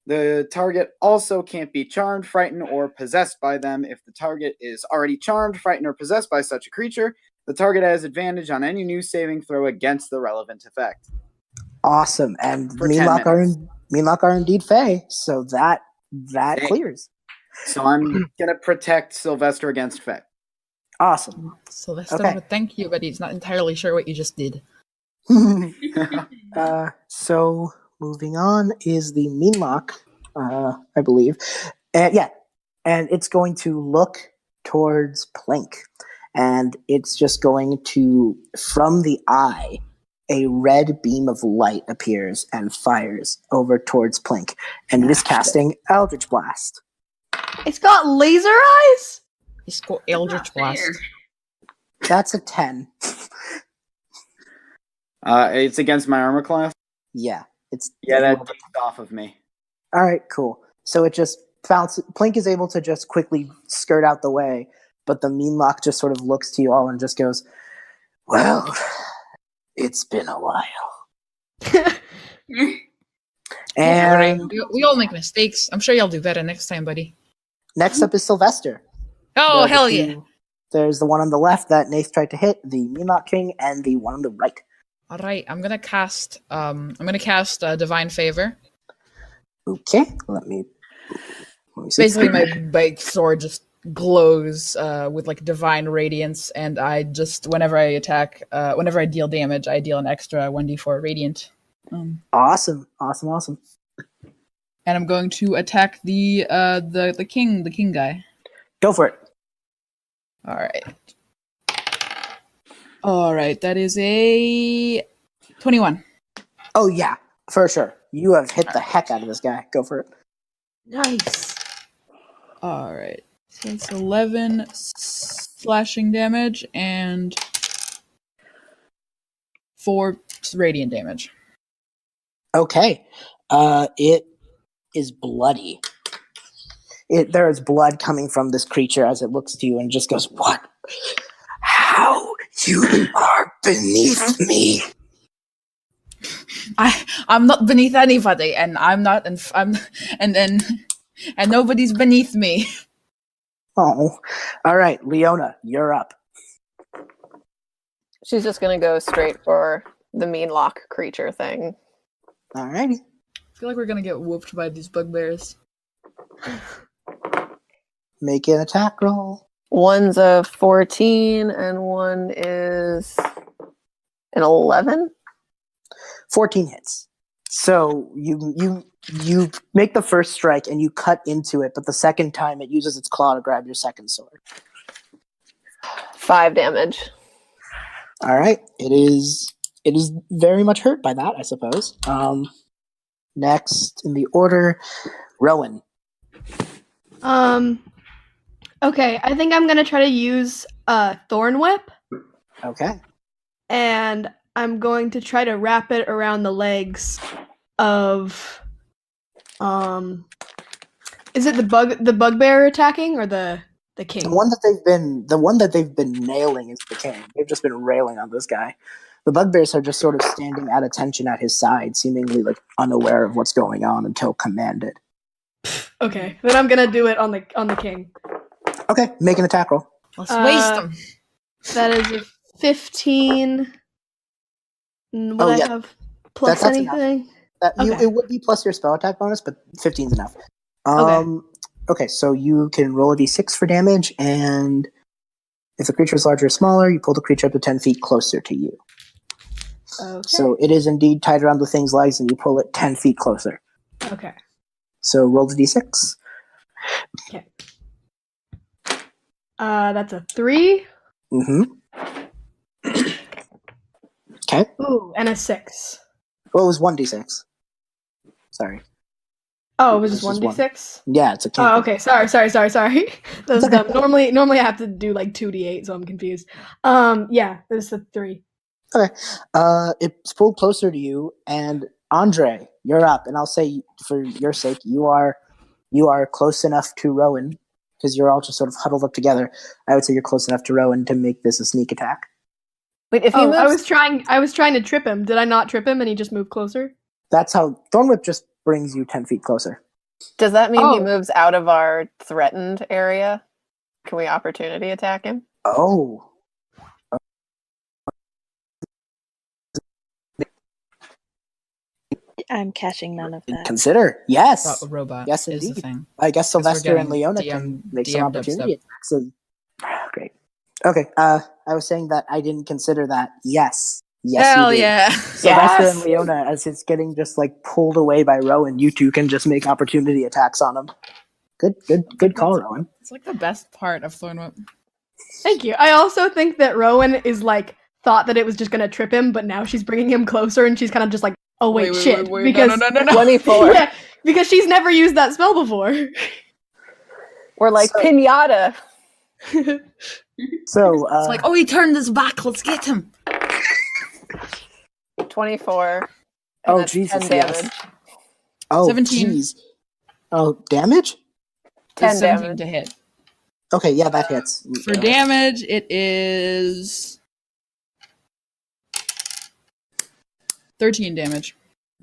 Speaker 2: The target also can't be charmed, frightened, or possessed by them. If the target is already charmed, frightened, or possessed by such a creature, the target has advantage on any new saving throw against the relevant effect.
Speaker 1: Awesome, and
Speaker 2: For 10
Speaker 1: Meenlock are indeed fae, so that
Speaker 2: Fae.
Speaker 1: clears.
Speaker 2: So I'm going to protect Sylvestre against fae.
Speaker 1: Awesome.
Speaker 7: Sylvestre
Speaker 1: Okay.
Speaker 7: would thank you, but he's not entirely sure what you just did.
Speaker 1: So moving on is the Meenlock I believe. And and it's going to look towards Plink, and it's just going to, from the eye, a red beam of light appears and fires over towards Plink, and it is casting Eldritch Blast.
Speaker 4: It's got laser eyes?
Speaker 7: He's got Eldritch Blast.
Speaker 1: That's a 10.
Speaker 2: It's against my armor class.
Speaker 1: Yeah, it's
Speaker 2: That takes off of me.
Speaker 1: all right. Cool. So it just bounces. Plink is able to just quickly skirt out the way, but the Meenlock just sort of looks to you all and just goes, "Well, it's been a while." And
Speaker 7: We all make mistakes. I'm sure you'll do better next time, buddy.
Speaker 1: next up is Sylvestre.
Speaker 7: Oh,
Speaker 1: The
Speaker 7: hell
Speaker 1: two-
Speaker 7: yeah.
Speaker 1: There's the one on the left that Nayth tried to hit, the Meenlock King, and the one on the right.
Speaker 7: All right, I'm gonna cast Divine Favor.
Speaker 1: Okay, let me see.
Speaker 7: Basically, my sword just glows with like divine radiance, and I just whenever I attack, whenever I deal damage, I deal an extra 1d4 radiant.
Speaker 1: Awesome.
Speaker 7: And I'm going to attack the king guy.
Speaker 1: Go for it.
Speaker 7: All right, that is a 21.
Speaker 1: Oh yeah, for sure. You have hit the heck out of this guy. Go for it.
Speaker 4: Nice.
Speaker 7: All right, so it's 11 slashing damage and 4 radiant damage.
Speaker 1: Okay. It is bloody. There is blood coming from this creature as it looks to you and just goes, "What? How? You are beneath me."
Speaker 7: I'm not beneath anybody, and and nobody's beneath me.
Speaker 1: Oh. All right, Leona, you're up.
Speaker 6: She's just gonna go straight for the Meenlock creature thing.
Speaker 1: All righty.
Speaker 7: I feel like we're gonna get whooped by these bugbears.
Speaker 1: Make an attack roll.
Speaker 6: One's a 14 and one is an 11.
Speaker 1: 14 hits. So you make the first strike and you cut into it, but the second time it uses its claw to grab your second sword.
Speaker 6: 5 damage.
Speaker 1: All right. It is very much hurt by that, I suppose. Next in the order, Rowan.
Speaker 4: Okay, I think I'm gonna try to use Thorn Whip,
Speaker 1: Okay.
Speaker 4: and I'm going to try to wrap it around the legs of is it the bugbear attacking or the king?
Speaker 1: The one that they've been nailing is the king. They've just been railing on this guy. The bugbears are just sort of standing at attention at his side, seemingly like unaware of what's going on until commanded.
Speaker 4: Okay, then I'm gonna do it on the king.
Speaker 1: Okay, make an attack roll.
Speaker 7: Let's waste them.
Speaker 4: That is a 15. Would
Speaker 1: Oh,
Speaker 4: I
Speaker 1: yeah.
Speaker 4: have plus
Speaker 1: That's enough.
Speaker 4: anything?
Speaker 1: It
Speaker 4: Okay.
Speaker 1: would be plus your spell attack bonus, but 15 is enough.
Speaker 4: Okay.
Speaker 1: Okay, so you can roll a d6 for damage, and if the creature is larger or smaller, you pull the creature up to 10 feet closer to you.
Speaker 4: Okay.
Speaker 1: So it is indeed tied around the thing's legs, and you pull it 10 feet closer.
Speaker 4: Okay.
Speaker 1: So roll the d6.
Speaker 4: Okay. That's a 3.
Speaker 1: Mm-hmm. Okay.
Speaker 4: Ooh, and a 6.
Speaker 1: Well, it was 1d6. Sorry.
Speaker 4: Oh, it was
Speaker 1: This
Speaker 4: just
Speaker 1: is
Speaker 4: 1d6?
Speaker 1: Yeah, it's a
Speaker 4: Oh,
Speaker 1: cantrip.
Speaker 4: okay. Sorry. That was
Speaker 1: okay.
Speaker 4: dumb. Normally I have to do like 2d8, so I'm confused. Yeah, there's a 3.
Speaker 1: Okay. It's pulled closer to you, and Andrei, you're up. And I'll say, for your sake, you are close enough to Rowan, because you're all just sort of huddled up together. I would say you're close enough to Rowan to make this a sneak attack.
Speaker 6: Wait, if he
Speaker 4: Oh,
Speaker 6: moves,
Speaker 4: I was trying to trip him. Did I not trip him and he just moved closer?
Speaker 1: That's how Thorn Whip just brings you 10 feet closer.
Speaker 6: does that mean he
Speaker 4: Oh.
Speaker 6: moves out of our threatened area? Can we opportunity attack him?
Speaker 1: Oh.
Speaker 5: I'm catching none of that.
Speaker 1: Consider. Yes.
Speaker 7: A robot
Speaker 1: Yes,
Speaker 7: is the
Speaker 1: indeed.
Speaker 7: thing.
Speaker 1: I guess
Speaker 7: we're
Speaker 1: Sylvestre and
Speaker 7: getting
Speaker 1: Leona
Speaker 7: DM
Speaker 1: can make some
Speaker 7: DM
Speaker 1: opportunity
Speaker 7: dubstep.
Speaker 1: attacks. Great. Okay. I was saying that I didn't consider that. Yes. Yes,
Speaker 7: Hell
Speaker 1: you do.
Speaker 7: yeah.
Speaker 1: Sylvestre
Speaker 2: Yes!
Speaker 1: and Leona, as it's getting just like pulled away by Rowan, you two can just make opportunity attacks on him. Good call, Rowan.
Speaker 7: It's like the best part of Thornwhip.
Speaker 4: Thank you. I also think that Rowan is like thought that it was just gonna trip him, but now she's bringing him closer, and she's kind of just like, oh wait, shit,
Speaker 7: wait.
Speaker 4: because
Speaker 7: No.
Speaker 6: 24.
Speaker 4: yeah, because she's never used that spell before.
Speaker 6: We're like
Speaker 1: So-
Speaker 6: pinata.
Speaker 1: So,
Speaker 7: It's like, oh, he turned his back. Let's get him.
Speaker 6: 24. and
Speaker 1: oh
Speaker 6: that's
Speaker 1: Jesus,
Speaker 6: 10
Speaker 1: yes.
Speaker 6: damage.
Speaker 1: Oh
Speaker 7: 17.
Speaker 1: jeez. Oh, damage?
Speaker 6: 10
Speaker 7: 17
Speaker 6: damage.
Speaker 7: to hit.
Speaker 1: Okay, yeah, that hits.
Speaker 7: For damage, it is 13 damage.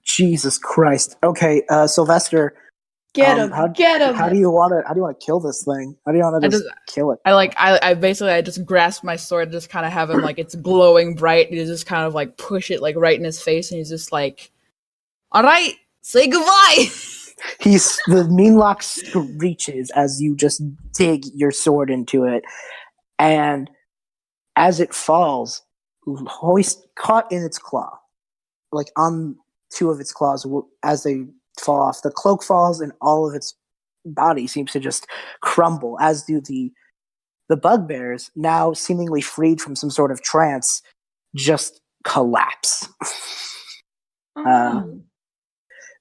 Speaker 1: Jesus Christ. Okay, Sylvestre.
Speaker 4: Get him! Get him!
Speaker 1: How do you want to kill this thing? How do you want to just kill it?
Speaker 7: I basically just grasp my sword, just kind of have him like it's glowing bright, and you just kind of like push it like right in his face, and he's just like, "All right, say goodbye."
Speaker 1: The Meenlock screeches as you just dig your sword into it, and as it falls, caught in its claw, like on two of its claws, as they fall off, the cloak falls, and all of its body seems to just crumble, as do the bugbears, now seemingly freed from some sort of trance, just collapse.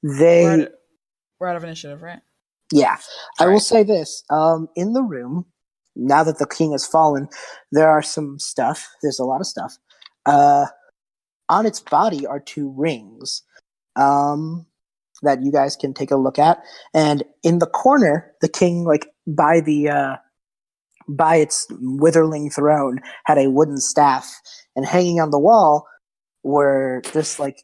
Speaker 1: They
Speaker 7: We're out of initiative, right?
Speaker 1: Yeah, I will
Speaker 7: Right.
Speaker 1: say this. In the room, now that the king has fallen, there are some stuff. There's a lot of stuff. On its body are two rings that you guys can take a look at. And in the corner, the king, like by its witherling throne, had a wooden staff. And hanging on the wall were just like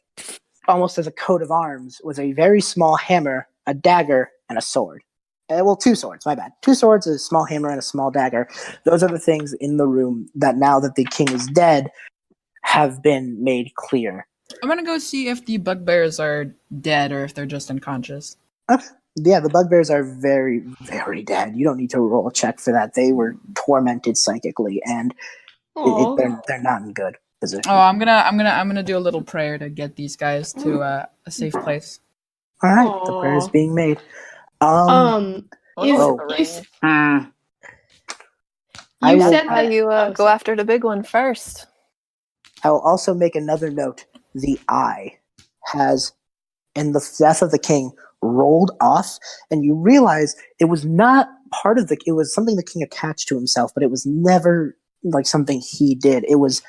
Speaker 1: almost as a coat of arms was a very small hammer, a dagger, and a sword. Well, two swords, my bad. Two swords, a small hammer, and a small dagger. Those are the things in the room that now that the king is dead have been made clear.
Speaker 7: I'm gonna go see if the bugbears are dead or if they're just unconscious.
Speaker 1: Yeah, the bugbears are very, very dead. You don't need to roll a check for that. They were tormented psychically, and they're not in good position.
Speaker 7: Oh, I'm gonna do a little prayer to get these guys to a safe place.
Speaker 1: All right, the prayer is being made.
Speaker 4: Is
Speaker 6: the
Speaker 4: is
Speaker 6: ring.
Speaker 1: I
Speaker 4: you
Speaker 1: will-
Speaker 4: said
Speaker 6: How
Speaker 4: that
Speaker 6: you go after the big one first.
Speaker 1: I will also make another note. The eye has, in the death of the king, rolled off, and you realize it was not part of it was something the king attached to himself, but it was never like something he did. It was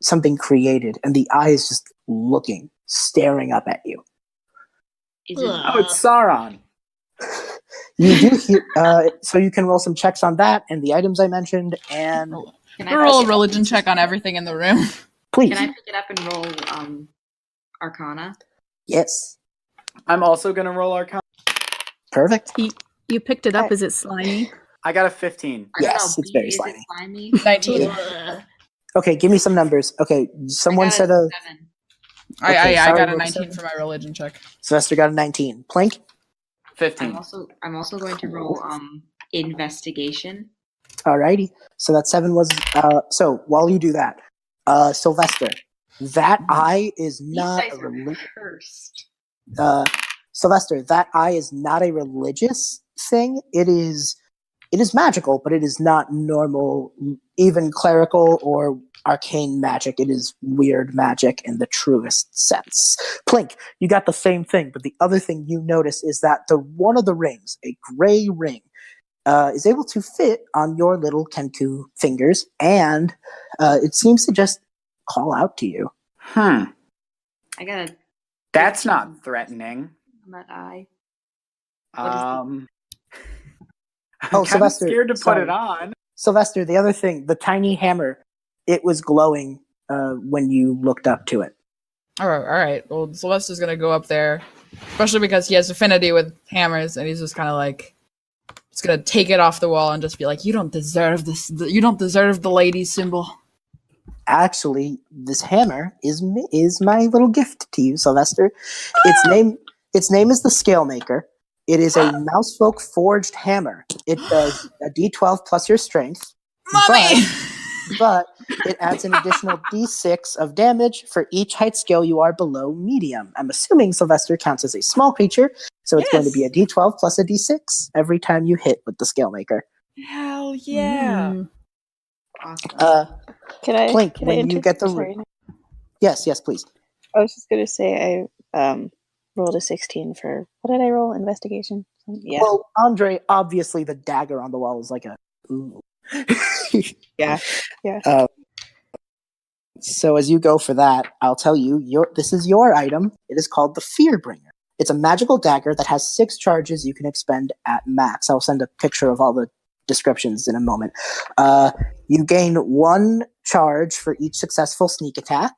Speaker 1: something created, and the eye is just looking, staring up at you.
Speaker 3: Is it?
Speaker 2: Oh, it's Sauron.
Speaker 1: You do hear, so you can roll some checks on that and the items I mentioned, and
Speaker 3: Can
Speaker 7: I roll a
Speaker 3: pick it up
Speaker 7: religion
Speaker 3: and-
Speaker 7: check on everything in the room.
Speaker 1: please.
Speaker 3: Can I pick it up and roll Arcana?
Speaker 1: Yes.
Speaker 2: I'm also gonna roll Arcana.
Speaker 1: Perfect.
Speaker 8: You picked it up. Is it slimy?
Speaker 2: I got a 15.
Speaker 3: I don't
Speaker 1: Yes,
Speaker 3: know,
Speaker 1: it's very
Speaker 3: is it
Speaker 1: slimy.
Speaker 3: slimy?
Speaker 7: 19.
Speaker 3: Ugh.
Speaker 1: Okay, give me some numbers. Okay, someone
Speaker 3: I got
Speaker 1: said
Speaker 3: a 7.
Speaker 7: I
Speaker 1: Okay,
Speaker 7: got
Speaker 1: sorry,
Speaker 7: a
Speaker 1: roll
Speaker 7: 19
Speaker 1: seven.
Speaker 7: for my religion check.
Speaker 1: Sylvester got a 19. Plink?
Speaker 2: 15.
Speaker 3: I'm also going to roll investigation.
Speaker 1: Alrighty. So that 7 was, so while you do that, Sylvester, that eye is
Speaker 3: These
Speaker 1: not
Speaker 3: dice
Speaker 1: a
Speaker 3: are
Speaker 1: religious,
Speaker 3: cursed.
Speaker 1: Sylvester, that eye is not a religious thing. It is magical, but it is not normal, even clerical or arcane magic. It is weird magic in the truest sense. Plink, you got the same thing, but the other thing you notice is that one of the rings, a gray ring, is able to fit on your little kenku fingers, and it seems to just call out to you.
Speaker 2: Hmm.
Speaker 3: I got a
Speaker 2: That's not threatening.
Speaker 3: on that eye. What is the-
Speaker 2: I'm
Speaker 1: Oh,
Speaker 2: kind of
Speaker 1: Sylvester,
Speaker 2: scared to put
Speaker 1: sorry.
Speaker 2: it on.
Speaker 1: Sylvester, the other thing, the tiny hammer, it was glowing when you looked up to it.
Speaker 7: All right. Well, Sylvester's gonna go up there, especially because he has affinity with hammers, and he's just kind of like, just gonna take it off the wall and just be like, "You don't deserve this. You don't deserve the lady's symbol."
Speaker 1: Actually, this hammer is my little gift to you, Sylvester. Its name is the Scale Maker. It is a Mousefolk forged hammer. It does a D12 plus your strength.
Speaker 7: Mommy.
Speaker 1: but it adds an additional d6 of damage for each height scale you are below medium. I'm assuming Sylvestre counts as a small creature, so it's going to be a d12 plus a d6 every time you hit with the scale maker.
Speaker 7: Hell yeah.
Speaker 3: Awesome.
Speaker 1: Plink, when you get the...
Speaker 5: Sorry.
Speaker 1: Yes, please.
Speaker 5: I was just going to say I rolled a 16 for... What did I roll? Investigation? Yeah.
Speaker 1: Well, Andrei, obviously the dagger on the wall is like a... Ooh.
Speaker 5: Yeah.
Speaker 1: So as you go for that, I'll tell you, this is your item. It is called the Fearbringer. It's a magical dagger that has 6 charges you can expend at max. I'll send a picture of all the descriptions in a moment. You gain 1 charge for each successful sneak attack,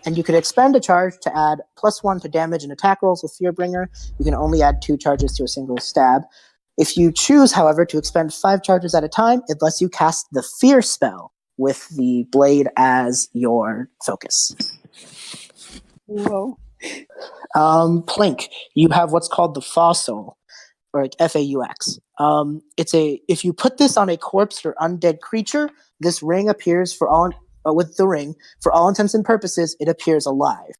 Speaker 1: and you can expend a charge to add +1 to damage and attack rolls with Fearbringer. You can only add 2 charges to a single stab. If you choose, however, to expend 5 charges at a time, it lets you cast the Fear spell with the blade as your focus.
Speaker 5: Whoa.
Speaker 1: Plink, you have what's called the Fossil, or like Faux. If you put this on a corpse or undead creature, this ring appears with the ring, for all intents and purposes, it appears alive.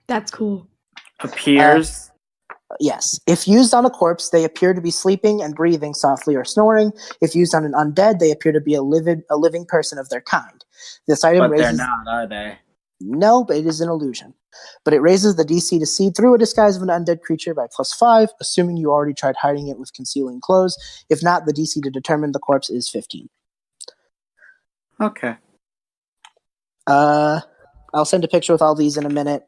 Speaker 4: That's cool.
Speaker 2: Appears.
Speaker 1: Yes. If used on a corpse, they appear to be sleeping and breathing softly or snoring. If used on an undead, they appear to be a living person of their kind. This item
Speaker 2: But they're not, are they?
Speaker 1: No, but it is an illusion. But it raises the DC to see through a disguise of an undead creature by +5, assuming you already tried hiding it with concealing clothes. If not, the DC to determine the corpse is 15.
Speaker 2: Okay.
Speaker 1: I'll send a picture with all these in a minute.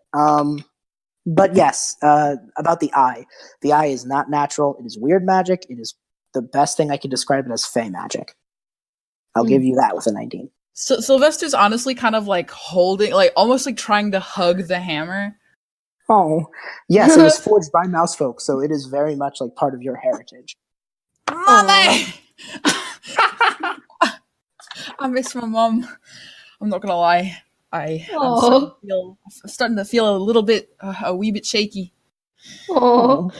Speaker 1: But yes, about the eye. The eye is not natural. It is weird magic. It is the best thing I could describe it as fey magic. I'll give you that with a 19.
Speaker 7: So Sylvestre's honestly kind of like holding, like almost like trying to hug the hammer.
Speaker 1: Oh, yes, it was forged by Mousefolk, so it is very much like part of your heritage.
Speaker 7: Mommy! I miss my mom. I'm not gonna lie. I'm starting to feel a wee bit shaky.
Speaker 4: Oh.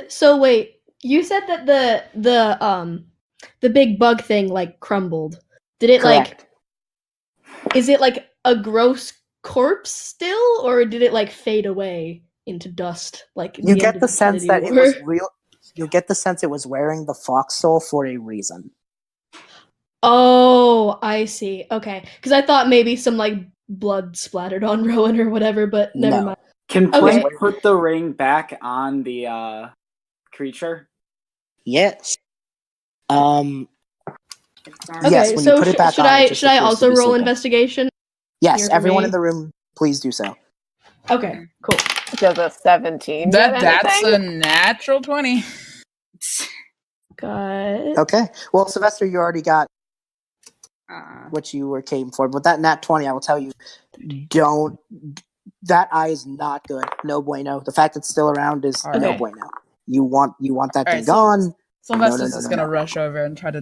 Speaker 4: So wait, you said that the big bug thing like crumbled. Did it
Speaker 1: Correct.
Speaker 4: is it like a gross corpse still, or did it like fade away into dust? Like
Speaker 1: You get the sense that it was real. You get the sense it was wearing the fox soul for a reason.
Speaker 4: Oh, I see. Okay, because I thought maybe some like blood splattered on Rowan or whatever, but never mind.
Speaker 2: Can
Speaker 4: Okay.
Speaker 2: Plink put the ring back on the creature?
Speaker 1: Yes.
Speaker 4: Okay,
Speaker 1: Yes, when
Speaker 4: so
Speaker 1: you put it back
Speaker 4: should
Speaker 1: on,
Speaker 4: I
Speaker 1: it just
Speaker 4: should I
Speaker 1: appears to
Speaker 4: also
Speaker 1: be
Speaker 4: roll
Speaker 1: sleeping.
Speaker 4: investigation?
Speaker 1: Yes,
Speaker 4: here for
Speaker 1: everyone
Speaker 4: me?
Speaker 1: in the room, please do so.
Speaker 4: Okay, cool.
Speaker 6: Does a 17
Speaker 7: That's
Speaker 6: anything?
Speaker 7: a natural 20.
Speaker 4: Got
Speaker 1: Okay. Well, Sylvestre, you already got what you were came for, but that nat 20, I will tell you, that eye is not good. No bueno. The fact it's still around is no
Speaker 7: Alright.
Speaker 1: bueno. You want that thing
Speaker 7: Alright, so
Speaker 1: gone.
Speaker 7: Sylvestre's
Speaker 1: No,
Speaker 7: just
Speaker 1: no,
Speaker 7: gonna
Speaker 1: no.
Speaker 7: rush over and try to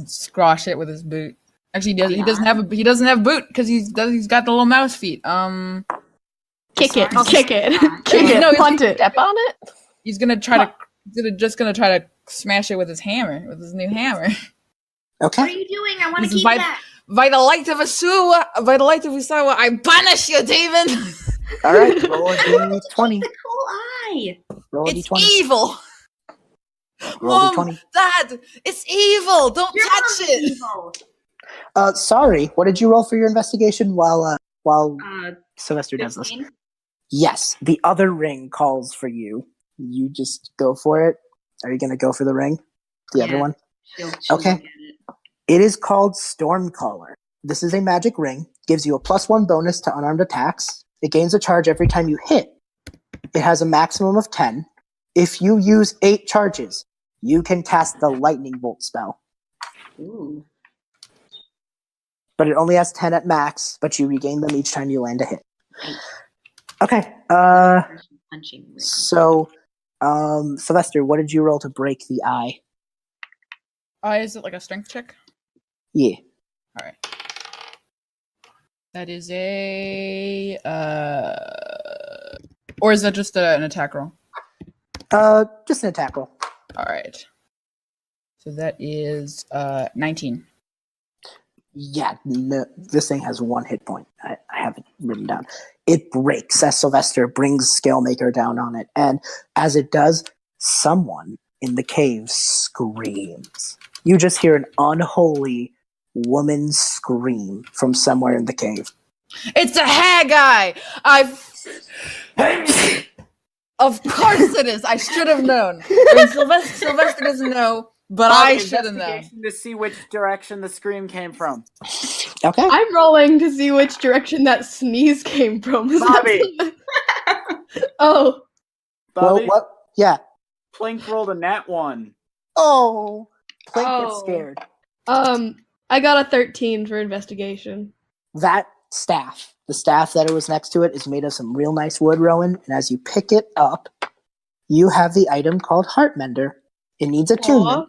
Speaker 7: squash it with his boot. Actually, he doesn't have a boot because he's got the little mouse feet.
Speaker 4: kick it,
Speaker 3: Sorry.
Speaker 4: kick it,
Speaker 3: No,
Speaker 4: kick it,
Speaker 7: no,
Speaker 4: punt it.
Speaker 6: Step on it?
Speaker 7: He's gonna try to smash it with his hammer, with his new hammer.
Speaker 1: Okay.
Speaker 3: What are you doing? I want to
Speaker 7: This is
Speaker 3: keep that.
Speaker 7: By the light of Usawa, I banish you, demon!
Speaker 1: All right. Roll a d20.
Speaker 3: The cool eye.
Speaker 1: Roll a
Speaker 7: It's
Speaker 1: d20.
Speaker 7: evil!
Speaker 1: Roll a
Speaker 7: Mom,
Speaker 1: d20.
Speaker 7: Dad, it's evil! Don't
Speaker 3: Your
Speaker 7: touch
Speaker 3: mom's
Speaker 7: it!
Speaker 3: evil.
Speaker 1: Sorry. What did you roll for your investigation while Sylvestre does this?
Speaker 3: 15.
Speaker 1: Yes, the other ring calls for you. You just go for it. Are you going to go for the ring? The other
Speaker 3: Yeah.
Speaker 1: one?
Speaker 3: She'll
Speaker 1: Okay.
Speaker 3: look at it.
Speaker 1: It is called Stormcaller. This is a magic ring. Gives you a +1 bonus to unarmed attacks. It gains a charge every time you hit. It has a maximum of 10. If you use 8 charges, you can cast the lightning bolt spell.
Speaker 3: Ooh.
Speaker 1: But it only has 10 at max, but you regain them each time you land a hit. Okay.
Speaker 3: Punching ring.
Speaker 1: So, Sylvestre, what did you roll to break the eye?
Speaker 7: Is it like a strength check?
Speaker 1: Yeah.
Speaker 7: Alright. That is a or is that just an attack roll?
Speaker 1: Just an attack roll.
Speaker 7: Alright. So that is 19.
Speaker 1: Yeah, no, this thing has 1 hit point. I have it written down. It breaks as Sylvestre brings Scalemaker down on it. And as it does, someone in the cave screams. You just hear an unholy woman scream from somewhere in the cave.
Speaker 7: It's a Haggai! Of course it is! I should have known. I mean, Sylvestre doesn't know, but I should have known.
Speaker 2: Investigation to see which direction the scream came from.
Speaker 1: Okay.
Speaker 4: I'm rolling to see which direction that sneeze came from. Is
Speaker 2: Bobby.
Speaker 4: that oh.
Speaker 2: Bobby,
Speaker 1: Well, what? Yeah.
Speaker 2: Plink rolled a nat 1.
Speaker 1: Oh. Plink gets
Speaker 3: Oh.
Speaker 1: scared.
Speaker 4: I got a 13 for investigation.
Speaker 1: That staff, the staff that it was next to it, is made of some real nice wood, Rowan. And as you pick it up, you have the item called Heartmender. It needs attunement.
Speaker 4: Aw,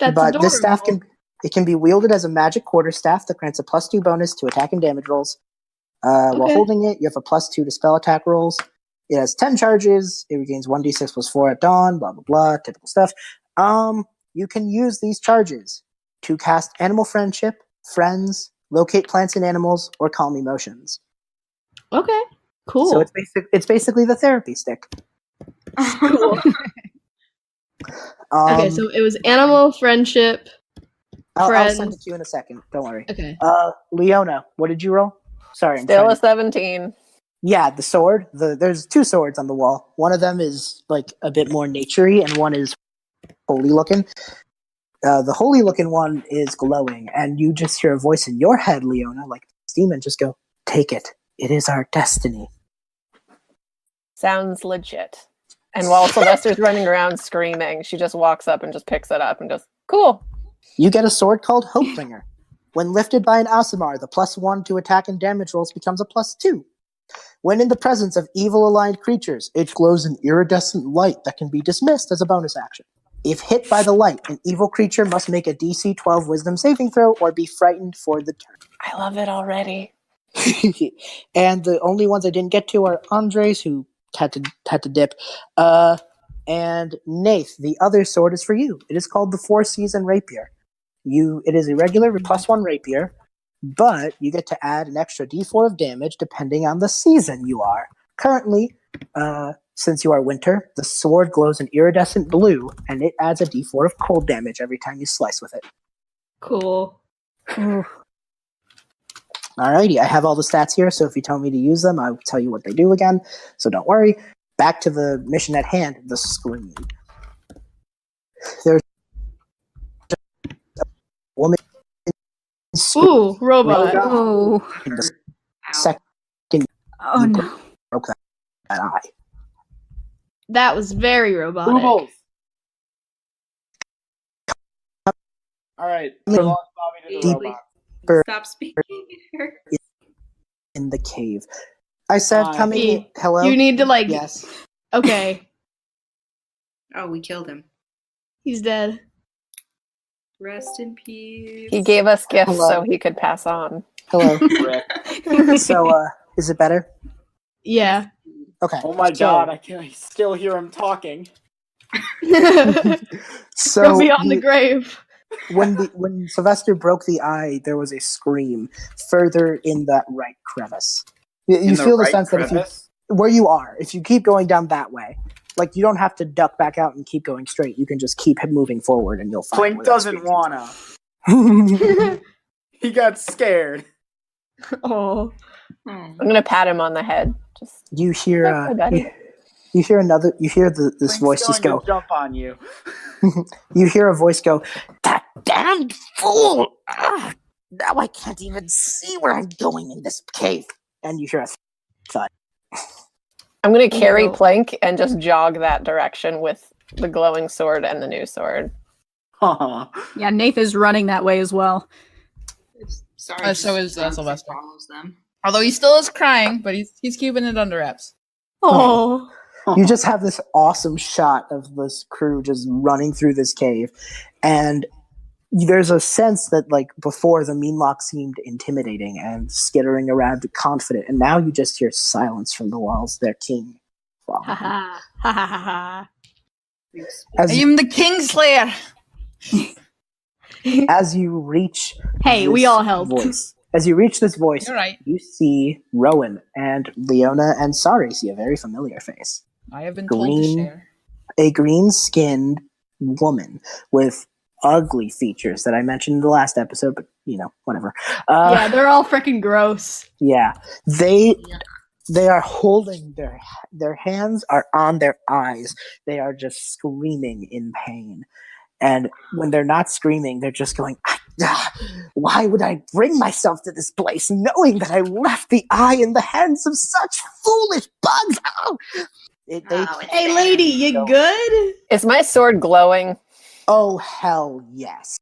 Speaker 4: that's
Speaker 1: but
Speaker 4: adorable.
Speaker 1: this staff can be wielded as a magic quarterstaff that grants a +2 bonus to attack and damage rolls. While
Speaker 4: Okay.
Speaker 1: holding it, you have a +2 to spell attack rolls. It has 10 charges. It regains 1d6 plus 4 at dawn. Blah blah blah. Typical stuff. You can use these charges to cast Animal Friendship, Friends, Locate Plants and Animals, or Calm Emotions.
Speaker 4: Okay, cool.
Speaker 1: So it's basically the therapy stick.
Speaker 4: Cool. Okay, so it was animal friendship.
Speaker 1: I'll
Speaker 4: friends.
Speaker 1: send it to you in a second. Don't worry.
Speaker 4: Okay.
Speaker 1: Leona, what did you roll? Sorry, I'm
Speaker 6: Still
Speaker 1: trying
Speaker 6: a 17.
Speaker 1: Yeah, the sword. There's 2 swords on the wall. One of them is like a bit more naturey, and one is holy looking. The holy looking one is glowing, and you just hear a voice in your head, Leona, like this demon, just go, "Take it. It is our destiny."
Speaker 6: Sounds legit. And while Sylvestre's running around screaming, she just walks up and just picks it up and goes, cool.
Speaker 1: You get a sword called Hopebringer. When lifted by an Aasimar, the +1 to attack and damage rolls becomes a +2. When in the presence of evil-aligned creatures, it glows an iridescent light that can be dismissed as a bonus action. If hit by the light, an evil creature must make a DC 12 Wisdom saving throw or be frightened for the turn.
Speaker 6: I love it already.
Speaker 1: And the only ones I didn't get to are Andrei's, who had to dip, and Nayth. The other sword is for you. It is called the 4-Season Rapier. It is a regular +1 rapier, but you get to add an extra d4 of damage depending on the season you are. Currently, since you are winter, the sword glows an iridescent blue, and it adds a d4 of cold damage every time you slice with it.
Speaker 4: Cool.
Speaker 1: Alrighty, I have all the stats here, so if you tell me to use them, I'll tell you what they do again, so don't worry. Back to the mission at hand, the scream. There's a woman
Speaker 4: Ooh, robot.
Speaker 8: Oh.
Speaker 1: in the
Speaker 3: Ow.
Speaker 1: second
Speaker 8: Oh
Speaker 1: you
Speaker 8: no.
Speaker 1: broke that eye.
Speaker 4: That was very robotic.
Speaker 2: Boobles. All right, we lost Bobby to the
Speaker 1: Deep-
Speaker 2: robot.
Speaker 3: Stop speaking.
Speaker 1: In the cave. I said,
Speaker 2: Hi.
Speaker 1: come in. Hello?
Speaker 4: You need to like.
Speaker 1: Yes.
Speaker 4: Okay,
Speaker 3: Oh, we killed him.
Speaker 4: he's dead.
Speaker 3: Rest in peace.
Speaker 6: He gave us gifts
Speaker 1: Hello.
Speaker 6: so he could pass on.
Speaker 1: Hello.
Speaker 2: Rick.
Speaker 1: So, is it better?
Speaker 4: Yeah.
Speaker 1: Okay.
Speaker 2: Oh my
Speaker 1: So-
Speaker 2: god, I can still hear him talking.
Speaker 1: So
Speaker 4: From beyond the grave.
Speaker 1: when Sylvestre broke the eye, there was a scream further in that right crevice. You
Speaker 2: In
Speaker 1: feel the
Speaker 2: right
Speaker 1: sense that
Speaker 2: crevice?
Speaker 1: where you are, if you keep going down that way, like you don't have to duck back out and keep going straight. You can just keep moving forward, and you'll find.
Speaker 2: Plink
Speaker 1: where that
Speaker 2: doesn't
Speaker 1: scream
Speaker 2: wanna.
Speaker 1: came
Speaker 2: He got scared.
Speaker 4: Oh.
Speaker 6: I'm going to pat him on the head. Just
Speaker 1: from. You hear,
Speaker 6: Okay, buddy.
Speaker 1: you hear another. You hear this
Speaker 2: Plink's
Speaker 1: voice just
Speaker 2: going
Speaker 1: go.
Speaker 2: to jump on you.
Speaker 1: You hear a voice go, "That damned fool! Ah, now I can't even see where I'm going in this cave." And you hear a thud.
Speaker 6: I'm going to carry
Speaker 4: No.
Speaker 6: Plink and just jog that direction with the glowing sword and the new sword.
Speaker 8: Yeah, Nayth is running that way as well.
Speaker 3: Sorry.
Speaker 7: So is
Speaker 3: just
Speaker 7: Sylvestre.
Speaker 3: follows them.
Speaker 7: Although he still is crying, but he's keeping it under wraps.
Speaker 4: Oh.
Speaker 1: You just have this awesome shot of this crew just running through this cave, and there's a sense that, like, before the Meenlock seemed intimidating and skittering around confident, and now you just hear silence from the walls. Their king.
Speaker 8: Ha ha ha ha ha ha.
Speaker 1: As
Speaker 7: I am the Kingslayer.
Speaker 1: As you reach
Speaker 4: Hey, we
Speaker 1: this
Speaker 4: all helped.
Speaker 1: voice, as you reach this voice,
Speaker 7: You're right.
Speaker 1: you see Rowan and Leona and Sari see a very familiar face.
Speaker 7: I have been told to share.
Speaker 1: A green-skinned woman with ugly features that I mentioned in the last episode, but whatever.
Speaker 4: Yeah, they're all freaking gross.
Speaker 1: Yeah, they are holding their hands are on their eyes. They are just screaming in pain. And when they're not screaming, they're just going, why would I bring myself to this place knowing that I left the eye in the hands of such foolish bugs? Oh!
Speaker 4: Hey, lady, you good?
Speaker 6: Is my sword glowing?
Speaker 1: Oh, hell yes.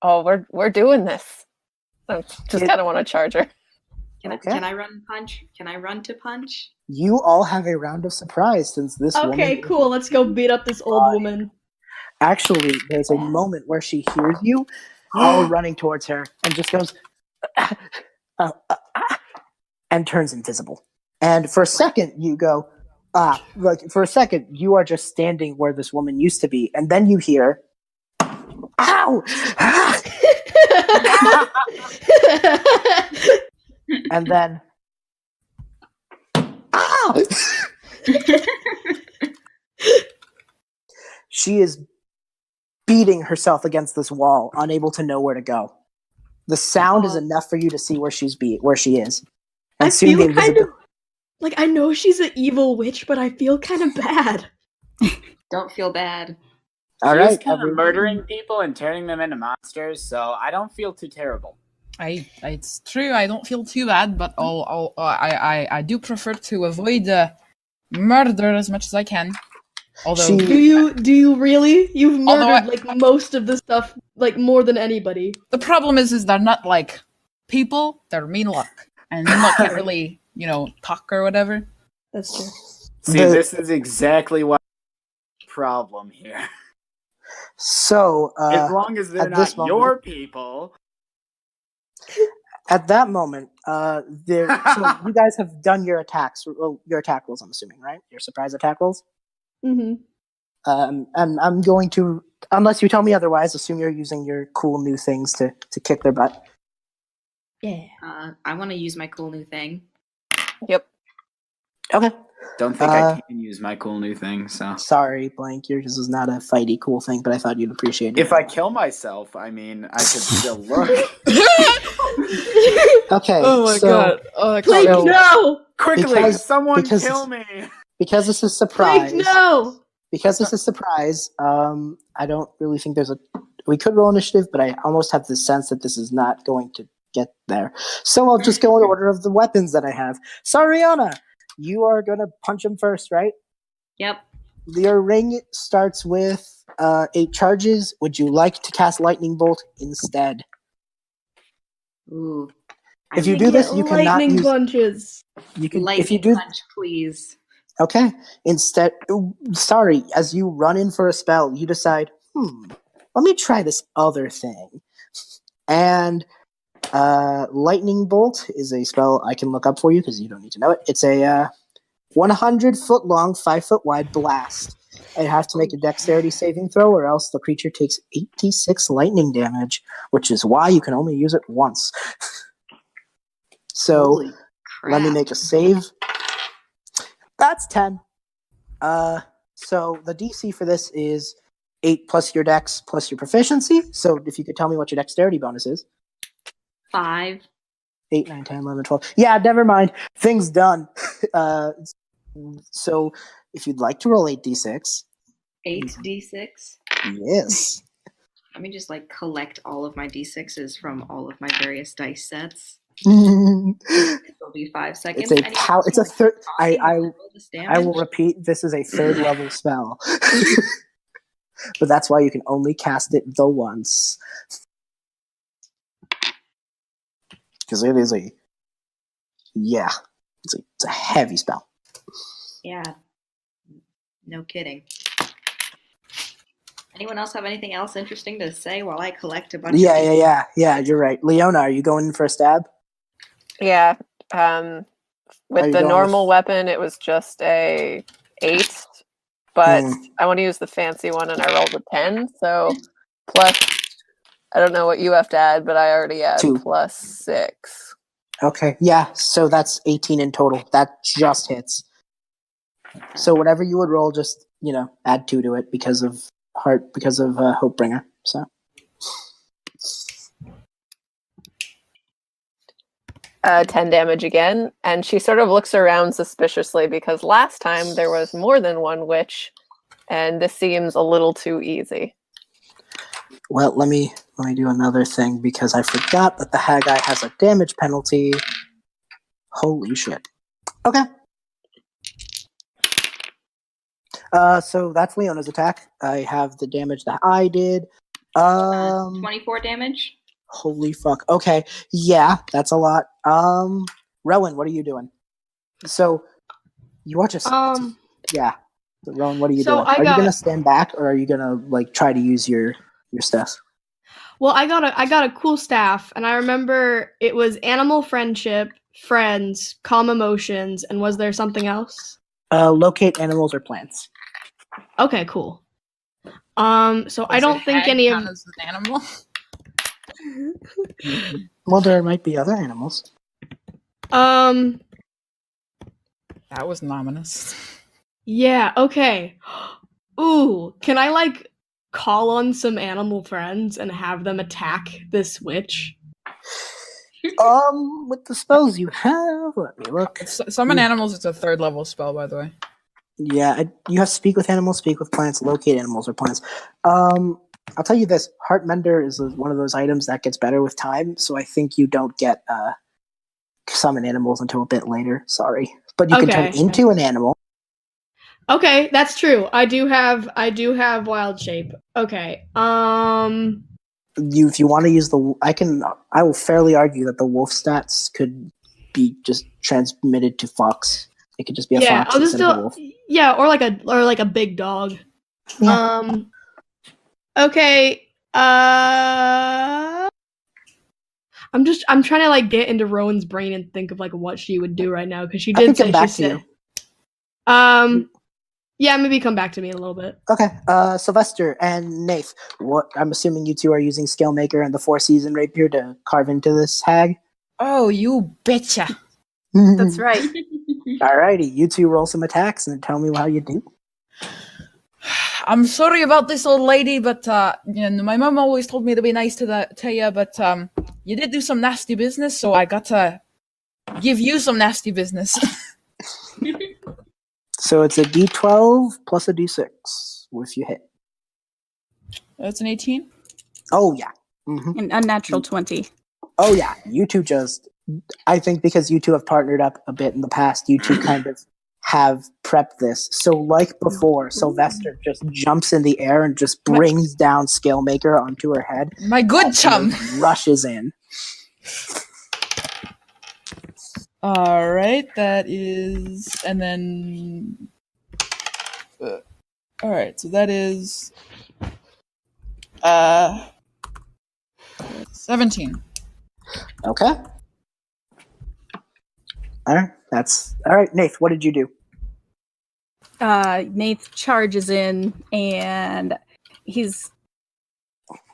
Speaker 6: Oh, we're doing this. I just kind of want to charge her.
Speaker 3: Can I run punch? Can I run to punch?
Speaker 1: You all have a round of surprise since this woman...
Speaker 4: Okay, cool. Let's go beat up this old woman.
Speaker 1: Actually, there's a moment where she hears you all running towards her and just goes and turns invisible. And for a second, you go, for a second, you are just standing where this woman used to be. And then you hear, ow! And then, ow! She is beating herself against this wall, unable to know where to go. The sound is enough for you to see where she is. And
Speaker 4: I
Speaker 1: soon
Speaker 4: feel
Speaker 1: the
Speaker 4: kind of like I know she's an evil witch, but I feel kind of bad.
Speaker 3: Don't feel bad.
Speaker 1: All right,
Speaker 2: kind of murdering people and turning them into monsters, so I don't feel too terrible.
Speaker 7: It's true. I don't feel too bad, but I do prefer to avoid murder as much as I can. Although,
Speaker 4: do you really? You've murdered most of the stuff, more than anybody.
Speaker 7: The problem is they're not like people; they're Meenlock, and Meenlock can't really, talk or whatever.
Speaker 4: That's true.
Speaker 2: See, this is exactly what the problem here.
Speaker 1: So,
Speaker 2: as long as they're not your people.
Speaker 1: At that moment, so you guys have done your attacks. Well, your attack rolls, I'm assuming, right? Your surprise attack rolls.
Speaker 4: Mm-hmm.
Speaker 1: And I'm going to, unless you tell me otherwise, assume you're using your cool new things to kick their butt.
Speaker 4: Yeah.
Speaker 3: I want to use my cool new thing.
Speaker 6: Yep.
Speaker 1: Okay.
Speaker 2: Don't think I can use my cool new thing, so.
Speaker 1: Sorry, Blank, yours is not a fighty cool thing, but I thought you'd appreciate it.
Speaker 2: If I kill myself, I mean, I could still look.
Speaker 1: Okay.
Speaker 7: Oh my god. Oh my
Speaker 4: Plink,
Speaker 7: god.
Speaker 4: no!
Speaker 2: Quickly, someone kill me!
Speaker 1: Because this is surprise.
Speaker 4: Plink, no!
Speaker 1: Because this is surprise, I don't really think we could roll initiative, but I almost have the sense that this is not going to get there. So I'll just go in order of the weapons that I have. Sariana, you are going to punch him first, right?
Speaker 3: Yep.
Speaker 1: Your ring starts with 8 charges. Would you like to cast Lightning Bolt instead?
Speaker 3: Ooh.
Speaker 1: If you do this, you cannot
Speaker 4: lightning
Speaker 1: use...
Speaker 4: punches.
Speaker 1: You can,
Speaker 3: lightning
Speaker 1: if you do,
Speaker 3: punch, please.
Speaker 1: Okay. Instead, sorry, as you run in for a spell, you decide, let me try this other thing. And Lightning Bolt is a spell I can look up for you because you don't need to know it. It's a 100-foot long, 5-foot wide blast. It has to make a dexterity saving throw or else the creature takes 86 lightning damage, which is why you can only use it once. So, let me make a save. That's 10. So the DC for this is 8 plus your dex plus your proficiency. So if you could tell me what your dexterity bonus is.
Speaker 3: 5.
Speaker 1: 8, 9, 10, 11, 12. Yeah, never mind. Thing's done. So if you'd like to roll 8d6.
Speaker 3: 8d6?
Speaker 1: Yes.
Speaker 3: Let me just collect all of my d6s from all of my various dice sets. It'll be 5 seconds.
Speaker 1: It's a third. I will repeat. This is a 3rd level spell, but that's why you can only cast it the once. Because it is it's a heavy spell.
Speaker 3: Yeah, no kidding. Anyone else have anything else interesting to say while I collect a bunch of
Speaker 1: Yeah, you're right. Leona, are you going in for a stab?
Speaker 6: Yeah. With the normal weapon, it was just a 8, but I want to use the fancy one, and I rolled a 10, so plus, I don't know what you have to add, but I already add
Speaker 1: 2.
Speaker 6: plus 6.
Speaker 1: Okay, yeah, so that's 18 in total. That just hits. So whatever you would roll, just, add 2 to it because of Hopebringer. So
Speaker 6: 10 damage again, and she sort of looks around suspiciously because last time there was more than one witch, and this seems a little too easy.
Speaker 1: Well, let me do another thing because I forgot that the Haggai has a damage penalty. Holy shit. Okay. So that's Leona's attack. I have the damage that I did.
Speaker 3: 24 damage.
Speaker 1: Holy fuck. Okay. Yeah, that's a lot. Rowan, what are you doing? So you are just yeah. So, Rowan, what are you doing? Are you gonna stand back or are you gonna try to use your stuff?
Speaker 4: Well, I got a cool staff, and I remember it was animal friendship, friends, calm emotions, and was there something else?
Speaker 1: Locate animals or plants.
Speaker 4: Okay, cool. So I don't think any of
Speaker 7: as an animal.
Speaker 1: Well, there might be other animals.
Speaker 7: That was ominous.
Speaker 4: Yeah, okay. Ooh, can I call on some animal friends and have them attack this witch?
Speaker 1: With the spells you have, let me look.
Speaker 7: Summon animals, it's a 3rd level spell, by the way.
Speaker 1: Yeah, you have speak with animals, speak with plants, locate animals or plants. I'll tell you this, Heartmender is one of those items that gets better with time, so I think you don't get summon animals until a bit later. Sorry. But you can turn into an animal.
Speaker 4: Okay, that's true. I do have wild shape. Okay.
Speaker 1: If you want to use I will fairly argue that the wolf stats could be just transmitted to fox. It could just be a fox instead of a wolf.
Speaker 4: Yeah, or like a big dog. Yeah. Okay. I'm trying to get into Rowan's brain and think of what she would do right now because she did say she said. Yeah, maybe come back to me in a little bit.
Speaker 1: Okay. Sylvestre and Nayth. I'm assuming you two are using Scalemaker and the 4-season rapier to carve into this hag.
Speaker 7: Oh, you betcha.
Speaker 8: That's right.
Speaker 1: Alrighty, you two roll some attacks and tell me how you do.
Speaker 7: I'm sorry about this, old lady, but my mom always told me to be nice to you, but you did do some nasty business, so I got to give you some nasty business.
Speaker 1: So it's a D12 plus a D6 if you hit.
Speaker 7: That's an 18?
Speaker 1: Oh, yeah. Mm-hmm.
Speaker 8: An unnatural 20.
Speaker 1: Oh, yeah. You two I think because you two have partnered up a bit in the past, you two kind of have prepped this. So like before, Sylvestre just jumps in the air and just brings down Scalemaker onto her head.
Speaker 7: My good chum!
Speaker 1: Rushes in.
Speaker 7: Alright, that is... And then... Alright, so that is... 17.
Speaker 1: Okay. Alright, Alright, Nayth, what did you do?
Speaker 8: Nayth charges in, and he's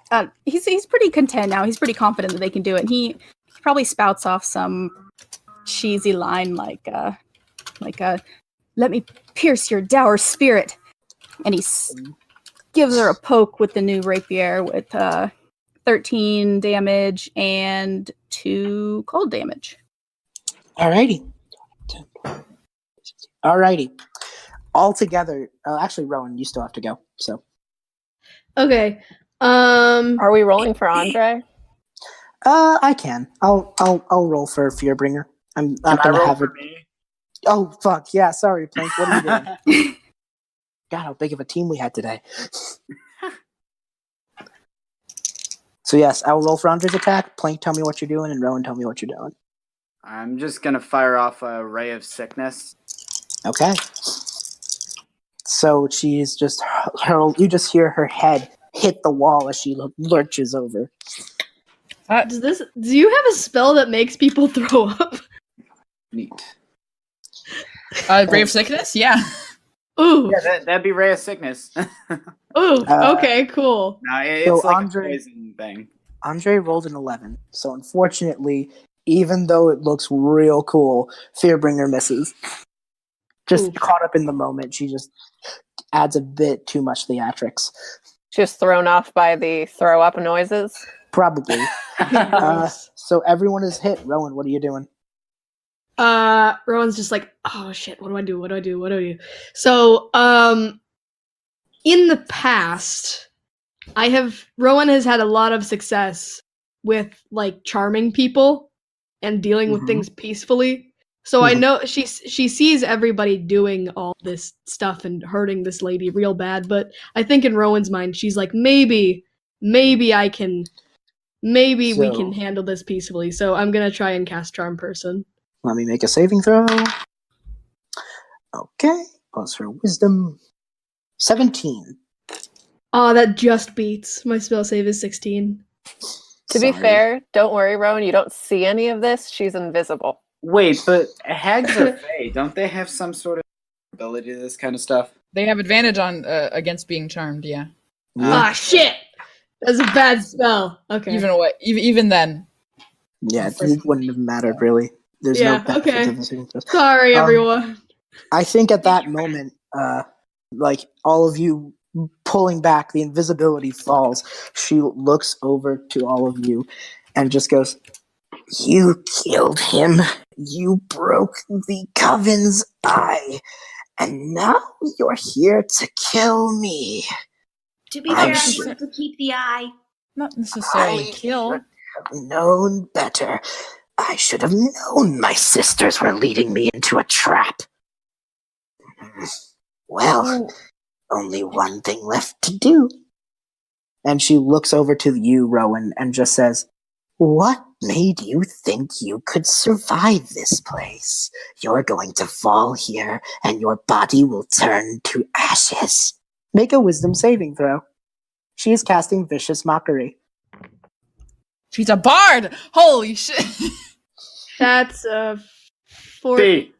Speaker 8: pretty content now. He's pretty confident that they can do it. And he probably spouts off some cheesy line like "Let me pierce your dour spirit," and he gives her a poke with the new rapier with 13 damage and 2 cold damage.
Speaker 1: Alrighty. All together, actually, Rowan, you still have to go. So.
Speaker 4: Okay.
Speaker 6: Are we rolling for Andrei?
Speaker 1: I can. I'll roll for Fearbringer. I'm gonna have it.
Speaker 2: Me?
Speaker 1: Oh fuck yeah! Sorry, Plink. What are you doing? God, how big of a team we had today. So yes, I'll roll for Andrei's attack. Plink, tell me what you're doing, and Rowan, tell me what you're doing.
Speaker 2: I'm just gonna fire off a ray of sickness.
Speaker 1: Okay. So she's just you just hear her head hit the wall as she lurches over.
Speaker 4: Do you have a spell that makes people throw up?
Speaker 2: Neat.
Speaker 7: Ray of Sickness? Yeah.
Speaker 4: Ooh.
Speaker 2: Yeah, that'd be ray of sickness.
Speaker 4: Ooh. Okay. Cool.
Speaker 2: No, it's
Speaker 1: So
Speaker 2: like
Speaker 1: Andrei-
Speaker 2: a poison thing.
Speaker 1: Andrei rolled an 11. So unfortunately, even though it looks real cool, Fearbringer misses. Just
Speaker 4: Oof.
Speaker 1: caught up in the moment. She just adds a bit too much theatrics.
Speaker 6: Just thrown off by the throw up noises.
Speaker 1: Probably.
Speaker 4: Gross.
Speaker 1: So everyone is hit. Rowan, what are you doing?
Speaker 4: Rowan's just like, oh shit, what do I do? What do I do? What do I do? So, in the past, Rowan has had a lot of success with like charming people and dealing with
Speaker 1: Mhm.
Speaker 4: things peacefully. So I
Speaker 1: Mhm.
Speaker 4: know she sees everybody doing all this stuff and hurting this lady real bad, but I think in Rowan's mind she's like, maybe we can handle this peacefully. So I'm gonna try and cast Charm Person.
Speaker 1: Let me make a saving throw. Okay. Plus her wisdom. 17.
Speaker 4: Oh, that just beats. My spell save is 16.
Speaker 6: To be
Speaker 1: Sorry.
Speaker 6: fair, don't worry, Rowan. You don't see any of this. She's invisible.
Speaker 2: Wait, but hags are fey. Don't they have some sort of ability to this kind of stuff?
Speaker 7: They have advantage on against being charmed. Yeah.
Speaker 1: Yeah.
Speaker 4: Ah, shit! That's a bad spell. Okay.
Speaker 7: Even then.
Speaker 1: Yeah, it wouldn't have mattered really. There's no benefit
Speaker 4: okay.
Speaker 1: to the saving throws.
Speaker 4: Sorry, everyone.
Speaker 1: I think at that moment, like all of you pulling back, the invisibility falls. She looks over to all of you and just goes, "You killed him. You broke the coven's eye. And now you're here to kill me."
Speaker 3: To be
Speaker 1: I'm
Speaker 3: fair, I
Speaker 1: sure-
Speaker 3: wanted to keep the eye.
Speaker 7: Not necessarily
Speaker 1: I
Speaker 7: kill.
Speaker 1: should have known better. I should have known my sisters were leading me into a trap. Well, only one thing left to do. And she looks over to you, Rowan, and just says, "What made you think you could survive this place? You're going to fall here, and your body will turn to ashes." Make a wisdom saving throw. She is casting Vicious Mockery.
Speaker 7: She's a bard. Holy shit.
Speaker 4: That's a
Speaker 2: B.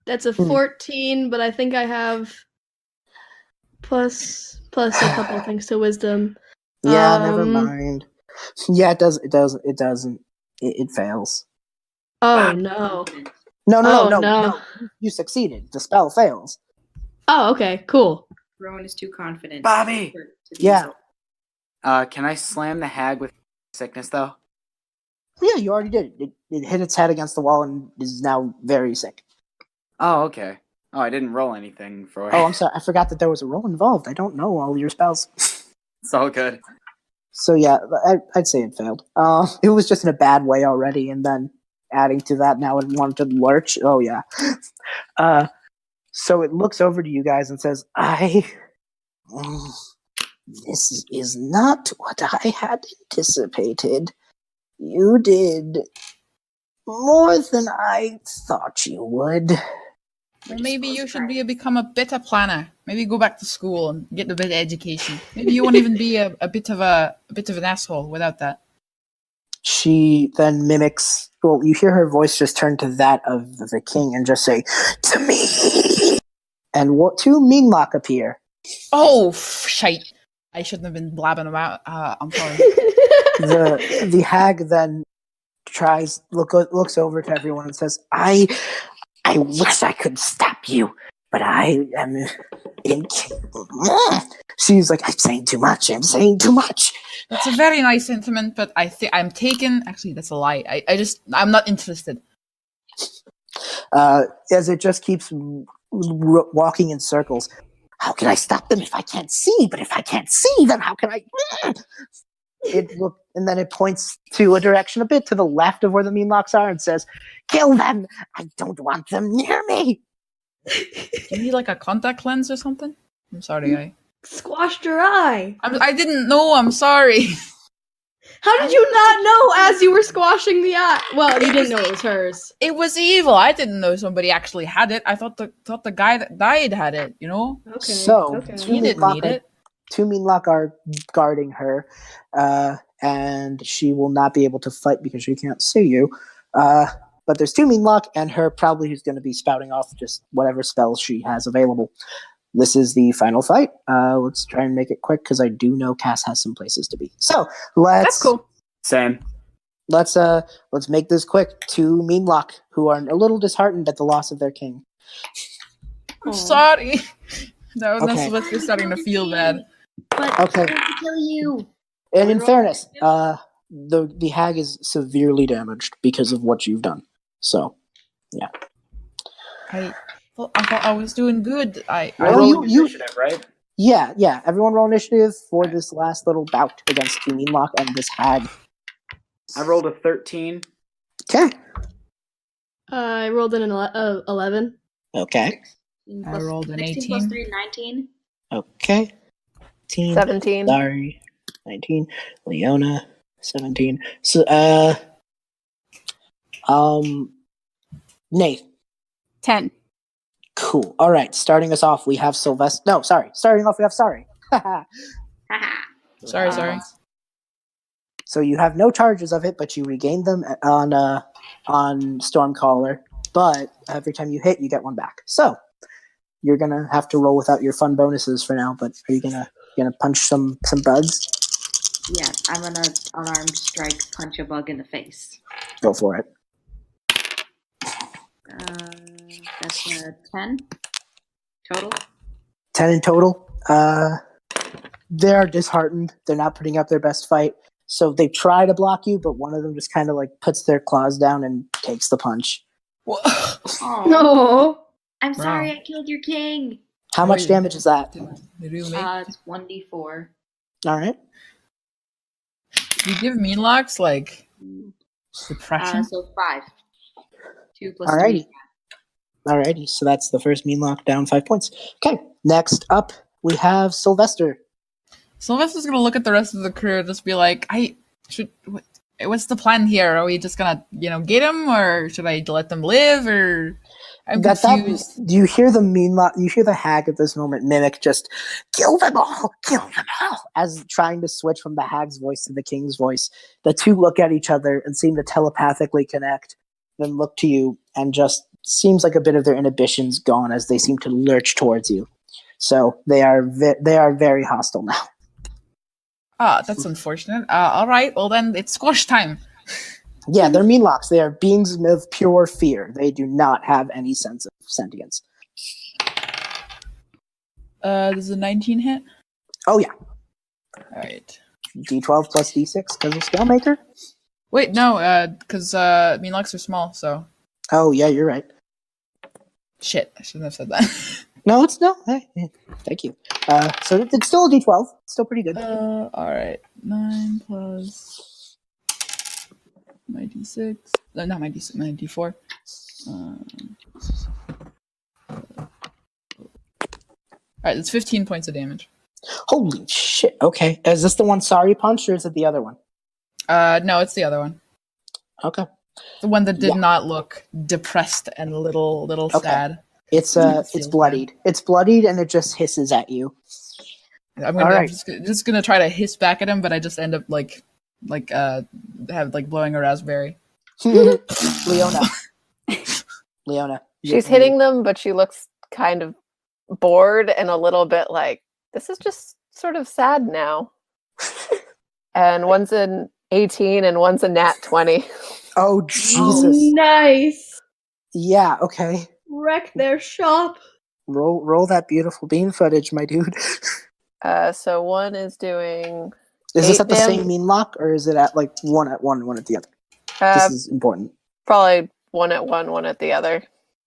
Speaker 4: That's a 14, but I think I have plus a couple things to wisdom.
Speaker 1: Yeah, never mind. Yeah, it doesn't. It fails.
Speaker 4: Oh no.
Speaker 1: No. You succeeded. The spell fails.
Speaker 4: Oh, okay, cool.
Speaker 3: Rowan is too confident.
Speaker 2: Bobby!
Speaker 3: to be
Speaker 1: Yeah.
Speaker 3: so-
Speaker 2: Can I slam the hag with sickness though?
Speaker 1: Yeah, you already did. It hit its head against the wall and is now very sick.
Speaker 2: Oh, okay. Oh, I didn't roll anything for it.
Speaker 1: Oh, I'm sorry. I forgot that there was a roll involved. I don't know all your spells.
Speaker 2: It's all good.
Speaker 1: So yeah, I'd say it failed. It was just in a bad way already, and then adding to that, now it wanted to lurch. Oh yeah. So it looks over to you guys and says, "This is not what I had anticipated. You did more than I thought you would."
Speaker 7: Well, maybe you should become a better planner. Maybe go back to school and get a bit of education. Maybe you won't even be a bit of an asshole without that.
Speaker 1: She then mimics. Well, you hear her voice just turn to that of the king and just say, "To me." And two Meenlock appear.
Speaker 7: Oh, shite. I shouldn't have been blabbing about. I'm sorry.
Speaker 1: The hag then looks over to everyone and says, I wish I could stop you, but I am She's like, I'm saying too much.
Speaker 7: That's a very nice sentiment, but I'm taken. Actually, that's a lie. I'm not interested.
Speaker 1: As it just keeps walking in circles. How can I stop them if I can't see? But if I can't see, then how can I? And then it points to a direction a bit to the left of where the Meenlocks are and says, "Kill them! I don't want them near me."
Speaker 7: Do you need like a contact lens or something? I'm sorry, I
Speaker 4: Squashed your eye.
Speaker 7: I didn't know. I'm sorry.
Speaker 4: How did you not know as you were squashing the eye? Well, you didn't know it was hers.
Speaker 7: It was evil. I didn't know somebody actually had it. I thought the guy that died had it. You know.
Speaker 4: Okay.
Speaker 1: So
Speaker 4: okay.
Speaker 7: He didn't need it.
Speaker 1: Two Meenlock are guarding her, and she will not be able to fight because she can't see you. But there's two Meenlock and her probably who's going to be spouting off just whatever spells she has available. this is the final fight. Let's try and make it quick because I do know Cas has some places to be. So let's
Speaker 8: That's cool.
Speaker 2: Same.
Speaker 1: let's make this quick. 2 Meenlock who are a little disheartened at the loss of their king.
Speaker 7: I'm sorry. No,
Speaker 1: Okay.
Speaker 7: that's what's just starting to feel bad.
Speaker 3: But
Speaker 1: Okay.
Speaker 3: I'm going to kill you.
Speaker 1: And in fairness, the hag is severely damaged because of what you've done. So, yeah.
Speaker 7: I thought I was doing good. I
Speaker 1: Well,
Speaker 2: rolled
Speaker 1: you-
Speaker 2: initiative, right?
Speaker 1: Yeah. Everyone roll initiative for this last little bout against 2 Meenlock and this hag.
Speaker 2: I rolled a 13.
Speaker 1: Okay.
Speaker 4: I rolled an 11.
Speaker 1: Okay.
Speaker 7: I rolled an
Speaker 3: 16
Speaker 7: 18.
Speaker 3: plus 3, 19.
Speaker 1: Okay.
Speaker 6: 17.
Speaker 1: Sorry. 19. Leona. 17. So, Nayth.
Speaker 8: 10.
Speaker 1: Cool. All right. Starting us off, we have Sylvestre. No, sorry. Starting off, we have Sari.
Speaker 3: Haha.
Speaker 7: Sorry.
Speaker 1: So you have no charges of it, but you regain them on Stormcaller. But every time you hit, you get 1 back. So you're gonna have to roll without your fun bonuses for now. But are you gonna punch some bugs?
Speaker 3: Yeah, I'm going to unarmed strike punch a bug in the face.
Speaker 1: Go for it.
Speaker 3: That's a 10 total.
Speaker 1: 10 in total. They're disheartened. They're not putting up their best fight. So they try to block you, but one of them just kind of like puts their claws down and takes the punch.
Speaker 3: Oh,
Speaker 4: No.
Speaker 3: I'm sorry
Speaker 7: Wow.
Speaker 3: I killed your king.
Speaker 1: How much damage is that?
Speaker 7: Did you make?
Speaker 3: It's 1d4.
Speaker 1: All right.
Speaker 7: You give Meenlocks like depression?
Speaker 3: So 5. 2 plus
Speaker 1: Alrighty.
Speaker 3: 3.
Speaker 1: Alrighty. So that's the first Meenlock down 5 points. Okay. Next up, we have Sylvestre.
Speaker 7: Sylvestre's gonna look at the rest of the crew and just be like, what's the plan here? Are we just gonna, get him, or should I let them live, or I'm confused.
Speaker 1: You hear the Meenlock, you hear the hag at this moment mimic just, kill them all, as trying to switch from the hag's voice to the king's voice. The two look at each other and seem to telepathically connect, then look to you, and just seems like a bit of their inhibitions gone as they seem to lurch towards you. So they are very hostile now.
Speaker 7: That's unfortunate. All right, well then it's squash time.
Speaker 1: Yeah, they're Meenlocks. They are beings of pure fear. They do not have any sense of sentience.
Speaker 7: Does a 19 hit?
Speaker 1: Oh yeah,
Speaker 7: All right.
Speaker 1: D12 plus D6 because of Spellmaker.
Speaker 7: Wait, no, because Meenlocks are small, so
Speaker 1: Oh yeah, you're right.
Speaker 7: shit. I shouldn't have said that.
Speaker 1: No, it's no. Hey, thank you. So it's still a D12. Still pretty good.
Speaker 7: All right. 9 plus my D6. Not my D6, my D4. Alright, it's 15 points of damage.
Speaker 1: Holy shit. Okay. Is this the one Sari punched or is it the other one?
Speaker 7: No, it's the other one.
Speaker 1: Okay.
Speaker 7: The one that did
Speaker 1: Yeah.
Speaker 7: not look depressed and a little
Speaker 1: Okay.
Speaker 7: sad.
Speaker 1: It's
Speaker 7: Feels
Speaker 1: bloodied. It's bloodied and it just hisses at you.
Speaker 7: I'm
Speaker 1: All right.
Speaker 7: just gonna try to hiss back at him, but I just end up like blowing a raspberry.
Speaker 1: Leona.
Speaker 6: She's hitting them, but she looks kind of bored and a little bit like, this is just sort of sad now. And one's an 18 and one's a nat 20.
Speaker 1: Oh Jesus.
Speaker 4: Nice.
Speaker 1: Yeah, okay.
Speaker 4: Wreck their shop.
Speaker 1: Roll that beautiful bean footage, my dude.
Speaker 6: So one is doing...
Speaker 1: Is this at the
Speaker 6: 8
Speaker 1: same Meenlock or is it at like one at the other? This is important.
Speaker 6: Probably one at one, one at the other.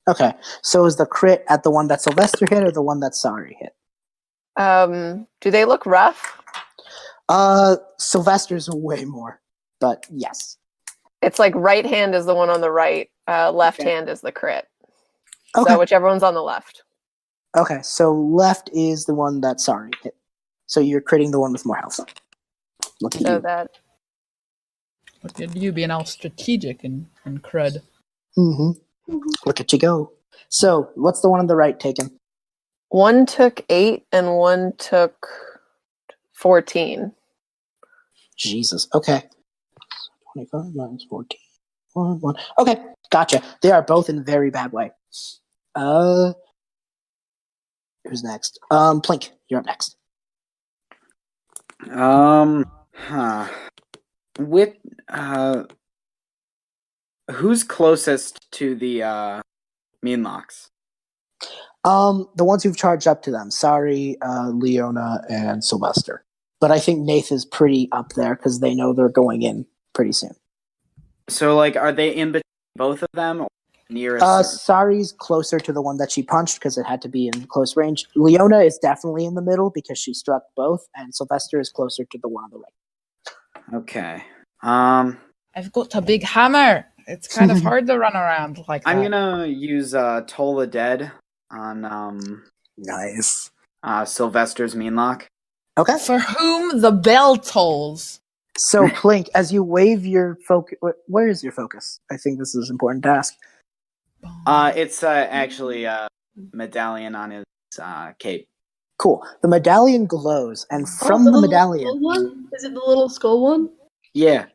Speaker 1: Okay. So is the crit at the one that Sylvestre hit or the one that Sari hit?
Speaker 6: Do they look rough?
Speaker 1: Sylvestre's way more, but yes.
Speaker 6: It's like right hand is the one on the right, left hand is the crit.
Speaker 1: Okay.
Speaker 6: So whichever one's on the left.
Speaker 1: Okay, so left is the one that Sari hit. So you're critting the one with more health. Look at
Speaker 6: So
Speaker 1: you.
Speaker 6: that
Speaker 7: Look at you being all strategic and crud.
Speaker 1: Look at you go. So what's the one on the right taken?
Speaker 6: one took 8 and one took 14.
Speaker 1: Jesus. Okay. 25 minus 14. 1. Okay, gotcha. They are both in very bad way. who's next? Plink, you're up next.
Speaker 2: With who's closest to the Meenlocks?
Speaker 1: The ones who've charged up to them. Sari, Leona, and Sylvestre. But I think Nayth is pretty up there because they know they're going in pretty soon.
Speaker 2: So, like, are they in between both of them? Or nearest?
Speaker 1: Sari's closer to the one that she punched because it had to be in close range. Leona is definitely in the middle because she struck both, and Sylvestre is closer to the one on the right.
Speaker 2: Okay.
Speaker 7: I've got a big hammer. It's kind of hard to run around like that.
Speaker 2: I'm gonna use Toll the Dead on
Speaker 1: Nice.
Speaker 2: Sylvestre's Meenlock.
Speaker 1: Okay.
Speaker 7: For whom the bell tolls.
Speaker 1: So, Plink, as you wave your focus, where is your focus? I think this is important to ask.
Speaker 2: It's actually a medallion on his cape.
Speaker 1: Cool. The medallion glows, and from the medallion,
Speaker 4: One? Is it the little skull one?
Speaker 2: Yeah.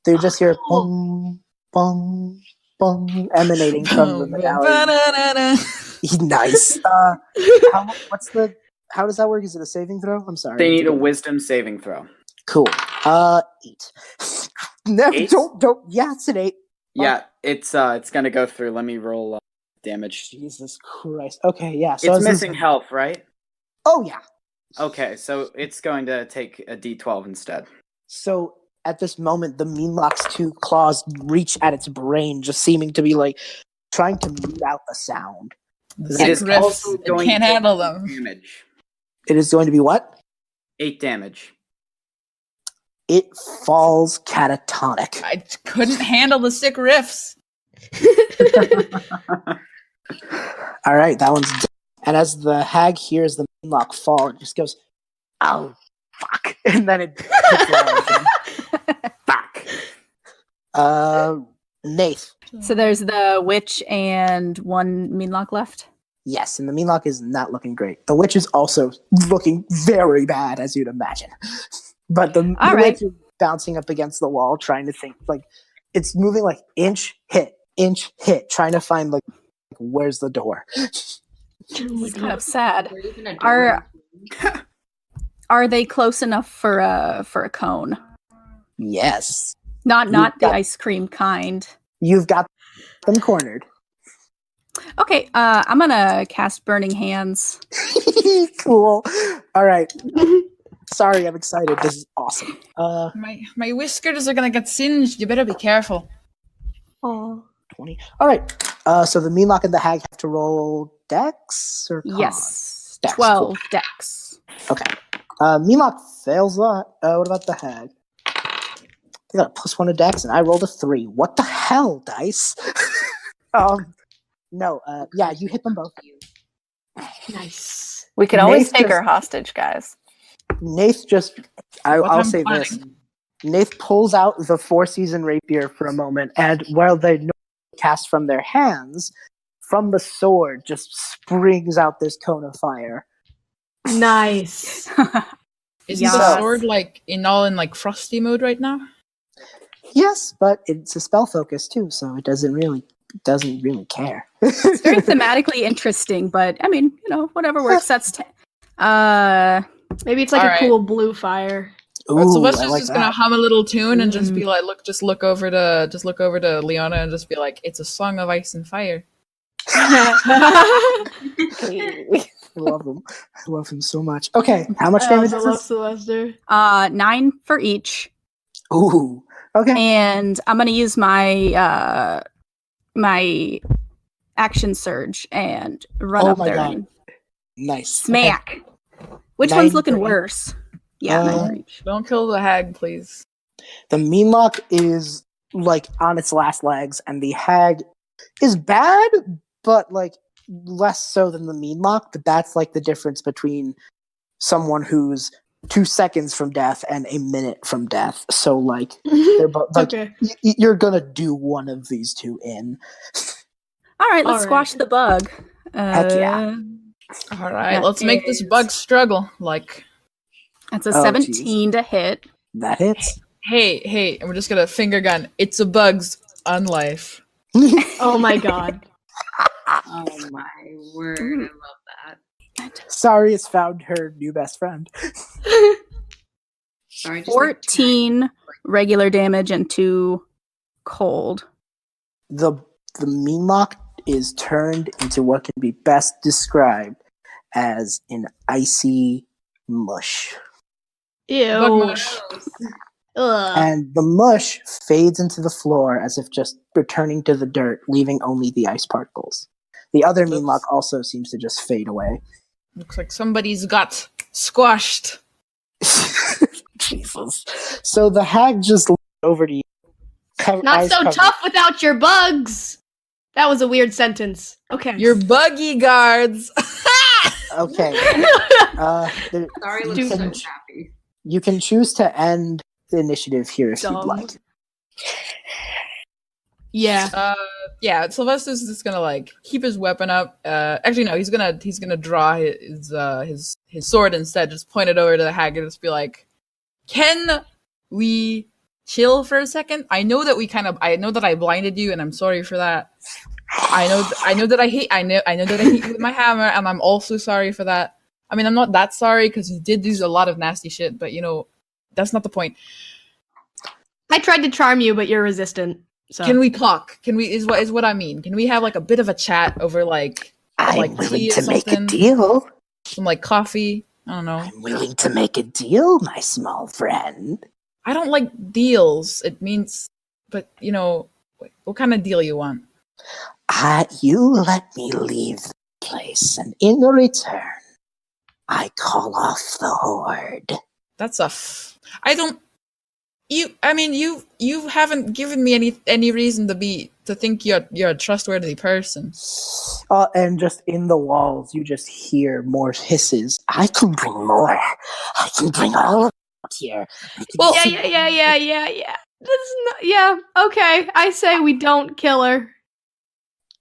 Speaker 1: they just hear bong, bong, bong emanating from the medallion. Nice. How does that work? Is it a saving throw? I'm sorry.
Speaker 2: They need a wisdom saving throw.
Speaker 1: Cool. 8. No,
Speaker 2: 8?
Speaker 1: don't. Yeah, it's an 8.
Speaker 2: Yeah, it's gonna go through. Let me roll damage.
Speaker 1: Jesus Christ. Okay, yeah. So
Speaker 2: It's missing health, right?
Speaker 1: Oh yeah.
Speaker 2: Okay, so it's going to take a D12 instead.
Speaker 1: So at this moment, the Meenlock's 2 claws reach at its brain, just seeming to be like trying to mute out the sound.
Speaker 2: It is
Speaker 7: Riffs.
Speaker 2: also
Speaker 7: It
Speaker 2: going
Speaker 7: can't
Speaker 2: to
Speaker 7: handle them.
Speaker 2: damage.
Speaker 1: It is going to be what?
Speaker 2: 8 damage.
Speaker 1: It falls catatonic.
Speaker 7: I couldn't handle the sick riffs.
Speaker 1: All right, that one's done. And as the hag hears the Meenlock fall, it just goes, "Oh, fuck!" And then it hits down again. Fuck. Nayth.
Speaker 8: So there's the witch and one Meenlock left.
Speaker 1: Yes, and the Meenlock is not looking great. The witch is also looking very bad, as you'd imagine. But the witch is bouncing up against the wall, trying to think, like, it's moving like inch, hit, trying to find, like where's the door?
Speaker 8: It's kind of sad. Are they close enough for a cone?
Speaker 1: Yes.
Speaker 8: Not the ice cream kind.
Speaker 1: You've got them cornered.
Speaker 8: Okay, I'm gonna cast Burning Hands.
Speaker 1: Cool. All right. Sorry, I'm excited. This is awesome.
Speaker 7: My whiskers are gonna get singed. You better be careful.
Speaker 1: Oh, 20. All right. So the Meenlock and the hag have to roll dex or con?
Speaker 8: Yes.
Speaker 1: Dex,
Speaker 8: 12
Speaker 1: cool.
Speaker 8: dex.
Speaker 1: Okay. Meenlock fails that. What about the hag? They got a +1 to dex, and I rolled a 3. What the hell, dice? No. Yeah, you hit them both.
Speaker 4: Nice.
Speaker 6: We can always
Speaker 1: Nayth
Speaker 6: take
Speaker 1: just-
Speaker 6: her hostage, guys.
Speaker 1: Nayth just... I'll
Speaker 7: I'm
Speaker 1: say
Speaker 7: planning.
Speaker 1: this. Nayth pulls out the 4-season rapier for a moment, and while they cast from their hands, from the sword just springs out this cone of fire.
Speaker 4: Nice.
Speaker 7: Isn't
Speaker 8: Yes.
Speaker 7: the sword like in frosty mode right now?
Speaker 1: Yes, but it's a spell focus too, so it doesn't really care.
Speaker 8: It's very thematically interesting, but I mean, whatever works. That's
Speaker 4: Maybe it's like
Speaker 7: All
Speaker 4: a
Speaker 7: right.
Speaker 4: cool blue fire.
Speaker 1: Ooh,
Speaker 7: Sylvester's
Speaker 1: I like
Speaker 7: just gonna
Speaker 1: that.
Speaker 7: hum a little tune and just be like, look over to Leona and just be like, it's a song of ice and fire.
Speaker 1: I love him. I love him so much. Okay, how much damage
Speaker 4: I
Speaker 1: is
Speaker 4: love
Speaker 1: this?
Speaker 4: Sylvester.
Speaker 8: 9 for each,
Speaker 1: Ooh. Okay.
Speaker 8: and I'm gonna use my my action surge and run
Speaker 1: Oh
Speaker 8: up
Speaker 1: my
Speaker 8: there
Speaker 1: God.
Speaker 8: and
Speaker 1: Nice.
Speaker 8: smack. Which
Speaker 1: 9
Speaker 8: one's looking
Speaker 1: for each.
Speaker 8: worse? Yeah, 9 for each.
Speaker 7: Don't kill the hag, please.
Speaker 1: The Meenlock is like on its last legs, and the hag is bad, but like less so than the Meenlock. But that's like the difference between someone who's 2 seconds from death and a minute from death. So like they're both like
Speaker 4: Okay.
Speaker 1: you're gonna do one of these two in.
Speaker 8: All right, let's
Speaker 4: All right.
Speaker 8: squash the bug.
Speaker 1: Heck yeah.
Speaker 7: All right,
Speaker 8: That
Speaker 7: let's make this
Speaker 8: is-
Speaker 7: bug struggle. Like,
Speaker 8: That's a
Speaker 1: Oh,
Speaker 8: 17 to hit.
Speaker 1: That hits.
Speaker 7: hey, and we're just gonna finger gun. It's a bug's unlife.
Speaker 4: Oh my god.
Speaker 9: Oh my word! I love that.
Speaker 1: Sari has found her new best friend.
Speaker 3: Sorry, just
Speaker 8: 14 regular damage and 2 cold.
Speaker 1: The Meenlock is turned into what can be best described as an icy mush.
Speaker 4: Ew.
Speaker 7: Bug mush.
Speaker 4: Ugh.
Speaker 1: And the mush fades into the floor as if just returning to the dirt, leaving only the ice particles. The other Meenlock also seems to just fade away.
Speaker 7: Looks like somebody's got squashed.
Speaker 1: Jesus. So the hag just looked over to you.
Speaker 4: Not
Speaker 1: eyes
Speaker 4: so
Speaker 1: covered.
Speaker 4: tough without your bugs. That was a weird sentence. Okay.
Speaker 7: Your buggy guards.
Speaker 1: Okay.
Speaker 3: Sorry,
Speaker 1: you
Speaker 3: looks so
Speaker 1: can-
Speaker 3: happy.
Speaker 1: You can choose to end the initiative here if
Speaker 4: Dumb.
Speaker 1: you'd like.
Speaker 4: Yeah.
Speaker 7: Yeah, Sylvestre's just gonna like keep his weapon up. Actually, no, he's gonna draw his sword instead. Just point it over to the hag and just be like, "Can we chill for a second? I know that I know that I blinded you, and I'm sorry for that. I know that I hate you with my hammer, and I'm also sorry for that. I mean, I'm not that sorry because you did do a lot of nasty shit, but that's not the point.
Speaker 4: I tried to charm you, but you're resistant. So.
Speaker 7: Can we talk? Is what I mean. Can we have like a bit of a chat over like
Speaker 1: I'm willing
Speaker 7: tea or
Speaker 1: to make a
Speaker 7: something?
Speaker 1: deal.
Speaker 7: Some like coffee? I don't know.
Speaker 1: I'm willing to make a deal, my small friend.
Speaker 7: I don't like deals. It means, but what kind of deal you want?
Speaker 1: You let me leave the place, and in return, I call off the Horde.
Speaker 7: That's I don't. You haven't given me any reason to think you're a trustworthy person.
Speaker 1: And just in the walls, you just hear more hisses. I can bring more. I can bring all of it here.
Speaker 7: Well,
Speaker 4: Yeah. This is not, yeah, okay. I say we don't kill her.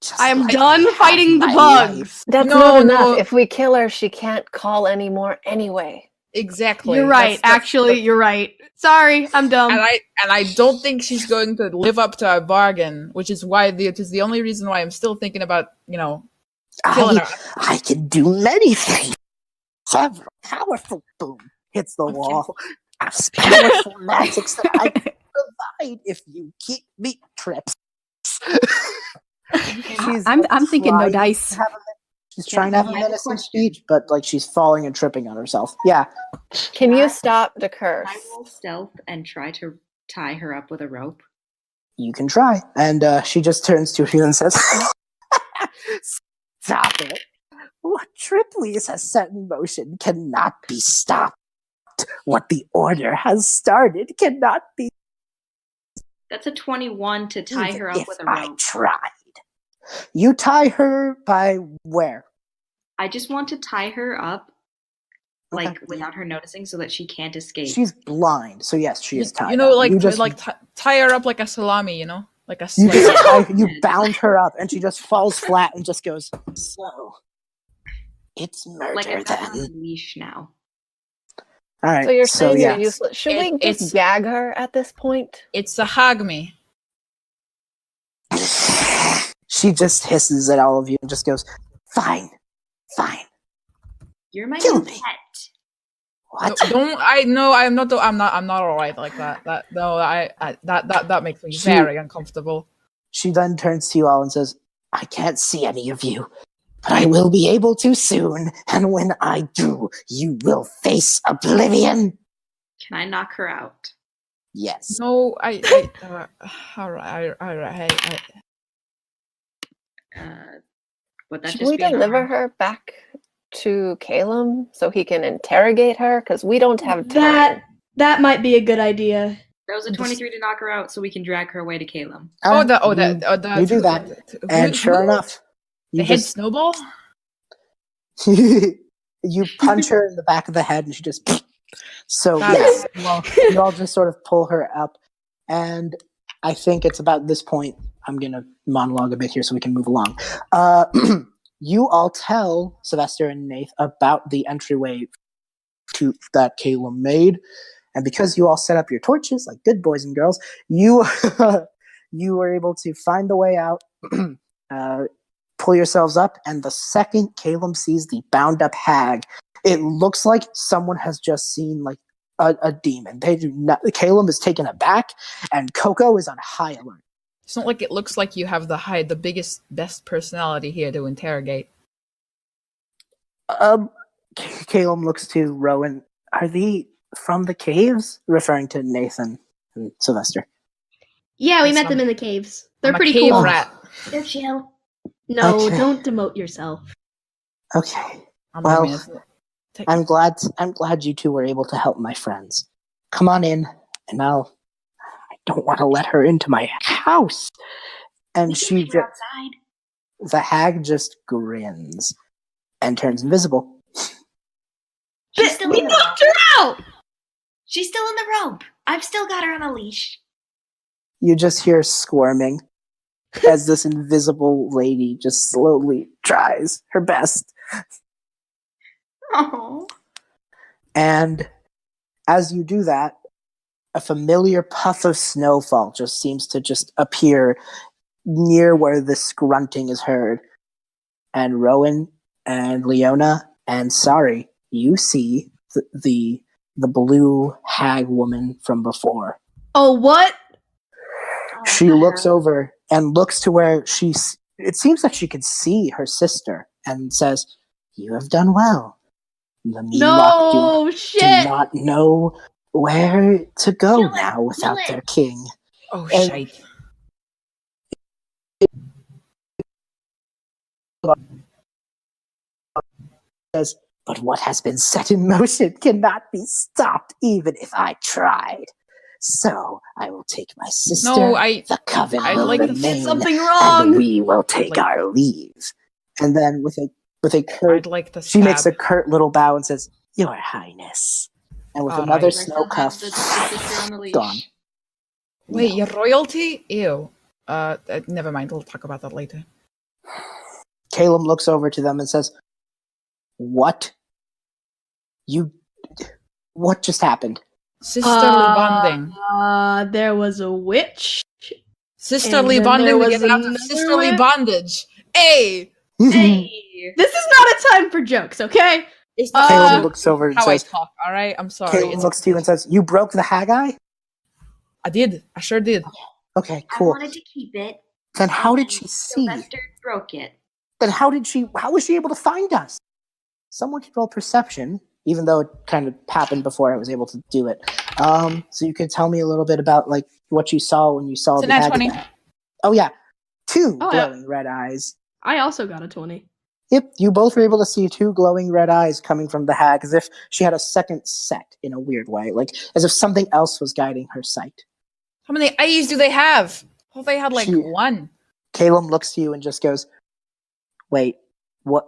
Speaker 1: Just
Speaker 4: I am
Speaker 1: let
Speaker 4: done
Speaker 1: me have
Speaker 4: fighting the
Speaker 1: my
Speaker 4: bugs.
Speaker 1: life.
Speaker 6: That's
Speaker 7: No,
Speaker 6: not enough.
Speaker 7: no.
Speaker 6: If we kill her, she can't call anymore anyway.
Speaker 7: exactly.
Speaker 4: You're right. Actually, you're right. Sorry, I'm dumb.
Speaker 7: And I don't think she's going to live up to our bargain, which is the only reason why I'm still thinking about killing her.
Speaker 1: I can do many things. Several powerful boom hits the wall. Powerful magics that I can provide if you keep me trips.
Speaker 8: I'm thinking no dice.
Speaker 1: She's trying to have a menacing speech, but like she's falling and tripping on herself. Yeah.
Speaker 6: Can you stop the curse?
Speaker 3: I roll stealth and try to tie her up with a rope.
Speaker 1: You can try. And she just turns to you and says, "Stop it. What Tripley's has set in motion cannot be stopped. What the Order has started cannot be
Speaker 3: That's a 21 to tie her up
Speaker 1: if
Speaker 3: with a
Speaker 1: I
Speaker 3: rope.
Speaker 1: tried." You tie her by where?
Speaker 3: I just want to tie her up, like
Speaker 1: Okay.
Speaker 3: without her noticing, so that she can't escape.
Speaker 1: She's blind, so yes, she is tied.
Speaker 7: Like
Speaker 1: you just,
Speaker 7: tie her up like a salami, like a
Speaker 1: you,
Speaker 7: slice.
Speaker 1: just you bound her up, and she just falls flat and just goes slow. It's murder
Speaker 3: like I've got her on
Speaker 1: then.
Speaker 3: a leash now.
Speaker 1: All right.
Speaker 6: So you're saying
Speaker 1: yeah.
Speaker 6: you're useless. Should we
Speaker 7: It's-
Speaker 6: just gag her at this point?
Speaker 7: It's a hug me.
Speaker 1: She just hisses at all of you and just goes, "Fine.
Speaker 3: You're my
Speaker 1: Kill
Speaker 3: new
Speaker 1: me."
Speaker 3: pet.
Speaker 1: What?
Speaker 7: I'm not all right like that. That makes me very uncomfortable.
Speaker 1: She then turns to you all and says, "I can't see any of you, but I will be able to soon. And when I do, you will face oblivion."
Speaker 3: Can I knock her out?
Speaker 1: Yes.
Speaker 7: No, all right.
Speaker 3: Would that
Speaker 6: Should
Speaker 3: just
Speaker 6: we
Speaker 3: be an
Speaker 6: deliver
Speaker 3: arm?
Speaker 6: her back to Calum so he can interrogate her? Because we don't have time.
Speaker 4: That might be a good idea.
Speaker 3: That was a 23 to knock her out, so we can drag her away to Calum.
Speaker 1: You do that, and sure enough,
Speaker 7: the
Speaker 1: you
Speaker 7: head
Speaker 1: just
Speaker 7: snowball.
Speaker 1: you punch her in the back of the head, and she just. So yes, well, you all just sort of pull her up, and I think it's about this point. I'm gonna monologue a bit here so we can move along. You all tell Sylvestre and Nayth about the entryway to that Calum made, and because you all set up your torches like good boys and girls, you you were able to find the way out. pull yourselves up, and the second Caleb sees the bound up hag, it looks like someone has just seen like a demon. They do not. Caleb is taken aback, and Coco is on high alert.
Speaker 7: It's not like it looks like you have the biggest, best personality here to interrogate.
Speaker 1: Caleb looks to Rowan. Are they from the caves? Referring to Nathan and Sylvestre.
Speaker 4: Yeah, we
Speaker 7: Yes,
Speaker 4: met them in the caves. They're
Speaker 7: I'm a
Speaker 4: pretty
Speaker 7: cave
Speaker 4: cool.
Speaker 7: rat.
Speaker 3: They're chill.
Speaker 4: No,
Speaker 1: Okay.
Speaker 4: don't demote yourself.
Speaker 1: Okay.
Speaker 7: I
Speaker 1: Well,
Speaker 7: mean, it's
Speaker 1: I'm glad you two were able to help my friends. Come on in, and I don't want to let her into my house. And
Speaker 3: We
Speaker 1: she
Speaker 3: can meet her
Speaker 1: just,
Speaker 3: outside.
Speaker 1: the hag just grins and turns invisible.
Speaker 3: She's still
Speaker 4: We
Speaker 3: in the
Speaker 4: knocked
Speaker 3: rope.
Speaker 4: her out!
Speaker 3: She's still in the rope. I've still got her on a leash.
Speaker 1: You just hear squirming as this invisible lady just slowly tries her best.
Speaker 3: Oh.
Speaker 1: And as you do that, a familiar puff of snowfall just seems to just appear near where this grunting is heard. And Rowan and Leona and Sari, you see the blue hag woman from before.
Speaker 4: Oh, what?
Speaker 1: She looks over and looks to where it seems that she can see her sister and says, "You have done well. The Meenlock
Speaker 4: No,
Speaker 1: do
Speaker 4: shit!
Speaker 1: not know where to go
Speaker 3: Kill it,
Speaker 1: now without
Speaker 3: kill it."
Speaker 1: their king."
Speaker 7: Oh,
Speaker 1: And-
Speaker 7: shite.
Speaker 1: Says, "But what has been set in motion cannot be stopped, even if I tried. So I will take my sister.
Speaker 7: No,
Speaker 1: the coven
Speaker 7: I'd
Speaker 1: will
Speaker 7: like to-
Speaker 4: Did
Speaker 1: remain,
Speaker 4: something
Speaker 1: and
Speaker 4: wrong!
Speaker 1: we will take
Speaker 7: Like-
Speaker 1: our leave." And then with a curt,
Speaker 7: I'd like to
Speaker 1: she makes a
Speaker 7: stab.
Speaker 1: curt little bow and says, "Your Highness." And with
Speaker 7: All
Speaker 1: another
Speaker 7: right.
Speaker 1: snow cuff,
Speaker 3: The sister on the leash.
Speaker 1: gone.
Speaker 7: Wait,
Speaker 1: No.
Speaker 7: your royalty? Ew. Never mind. We'll talk about that later.
Speaker 1: Caleb looks over to them and says, "What? What just happened?"
Speaker 7: Sisterly bonding.
Speaker 4: There was a witch.
Speaker 7: Sisterly
Speaker 4: and then
Speaker 7: bonding
Speaker 4: there
Speaker 7: to
Speaker 4: was
Speaker 7: get out of
Speaker 4: another
Speaker 7: sisterly
Speaker 4: witch.
Speaker 7: bondage. Hey!
Speaker 3: Hey.
Speaker 4: This is not a time for jokes, okay?
Speaker 7: It's
Speaker 4: Uh,
Speaker 1: Caleb
Speaker 7: joke.
Speaker 1: looks over and
Speaker 7: How I
Speaker 1: says,
Speaker 7: talk, alright? I'm sorry.
Speaker 1: Caleb
Speaker 7: It's
Speaker 1: looks to you and says, "You broke the Haggai?"
Speaker 7: I did. I sure did.
Speaker 1: Okay,
Speaker 3: I
Speaker 1: cool.
Speaker 3: wanted to keep it.
Speaker 1: Then how
Speaker 3: and
Speaker 1: did she see?
Speaker 3: Sylvester broke it.
Speaker 1: Then how was she able to find us? Someone could roll perception, even though it kind of happened before I was able to do it. So you could tell me a little bit about like what you saw when you saw
Speaker 7: It's a
Speaker 1: the
Speaker 7: nat
Speaker 1: Haggai.
Speaker 7: 20.
Speaker 1: Oh yeah, two
Speaker 4: Oh, yeah.
Speaker 1: glowing red eyes.
Speaker 4: I also got a 20.
Speaker 1: Yep, you both were able to see two glowing red eyes coming from the hag, as if she had a second set in a weird way, like as if something else was guiding her sight.
Speaker 7: How many eyes do they have? Oh, they had like
Speaker 1: She-
Speaker 7: one.
Speaker 1: Caleb looks to you and just goes, "Wait, what?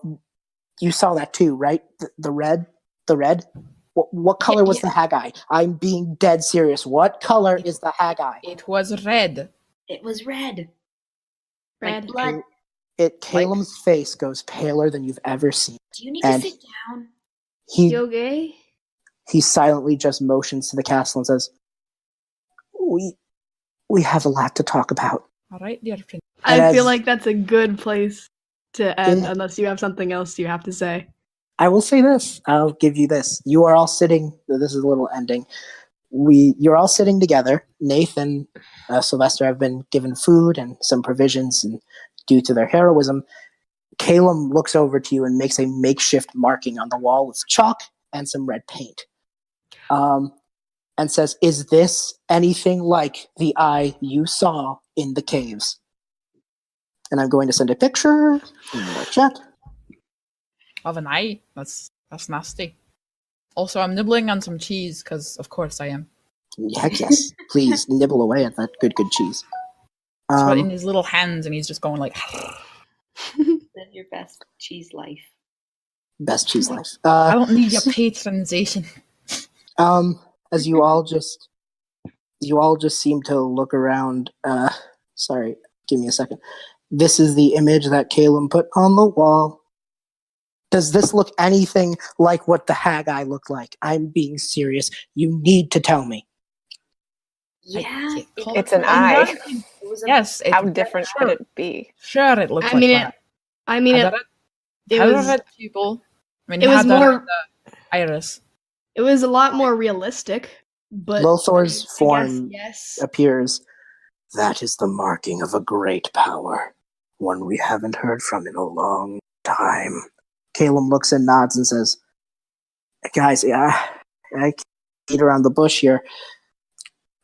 Speaker 1: You saw that too, right? The red? The red? What color was
Speaker 7: yeah.
Speaker 1: the Haggai? I'm being dead serious. What color is the Haggai?"
Speaker 7: It was red.
Speaker 3: It was red.
Speaker 4: Red.
Speaker 3: Like blood.
Speaker 1: Caleb's face goes paler than you've ever seen.
Speaker 3: Do you need
Speaker 1: And-
Speaker 3: to sit down?
Speaker 1: He
Speaker 4: You okay?
Speaker 1: he silently just motions to the castle and says, We have a lot to talk about."
Speaker 7: Alright, dear friend.
Speaker 1: And
Speaker 4: I feel
Speaker 1: as-
Speaker 4: like that's a good place to end,
Speaker 1: Yeah.
Speaker 4: unless you have something else you have to say.
Speaker 1: I will say this. I'll give you this. You are all sitting. This is a little ending. You're all sitting together. Nayth and Sylvestre have been given food and some provisions, and due to their heroism, Caleb looks over to you and makes a makeshift marking on the wall with chalk and some red paint, and says, "Is this anything like the eye you saw in the caves?" And I'm going to send a picture in the chat.
Speaker 7: Of an eye? That's nasty. Also, I'm nibbling on some cheese, because of course I am.
Speaker 1: Heck yes. Please nibble away at that good cheese.
Speaker 7: It's what in his little hands, and he's just going like...
Speaker 3: Live your best cheese life.
Speaker 1: Best cheese life.
Speaker 7: I don't need your patronization.
Speaker 1: As you all just seem to look around. Sorry, give me a second. This is the image that Caleb put on the wall. Does this look anything like what the Haggai looked like? I'm being serious. You need to tell me.
Speaker 3: Yeah.
Speaker 6: It's an eye.
Speaker 3: It was a
Speaker 7: Yes.
Speaker 6: How different could it be?
Speaker 7: Sure, it looks
Speaker 4: I
Speaker 7: like
Speaker 4: mean,
Speaker 7: that.
Speaker 4: I mean,
Speaker 7: Had
Speaker 4: it
Speaker 7: that
Speaker 4: was
Speaker 7: had people. I mean,
Speaker 4: it
Speaker 7: you
Speaker 4: was
Speaker 7: had that
Speaker 4: more-
Speaker 7: on the Iris.
Speaker 4: it was a lot more realistic. But
Speaker 1: Lothor's
Speaker 4: I guess
Speaker 1: form
Speaker 4: yes.
Speaker 1: appears. That is the marking of a great power, one we haven't heard from in a long time. Caleb looks and nods and says, guys, I can't beat around the bush here.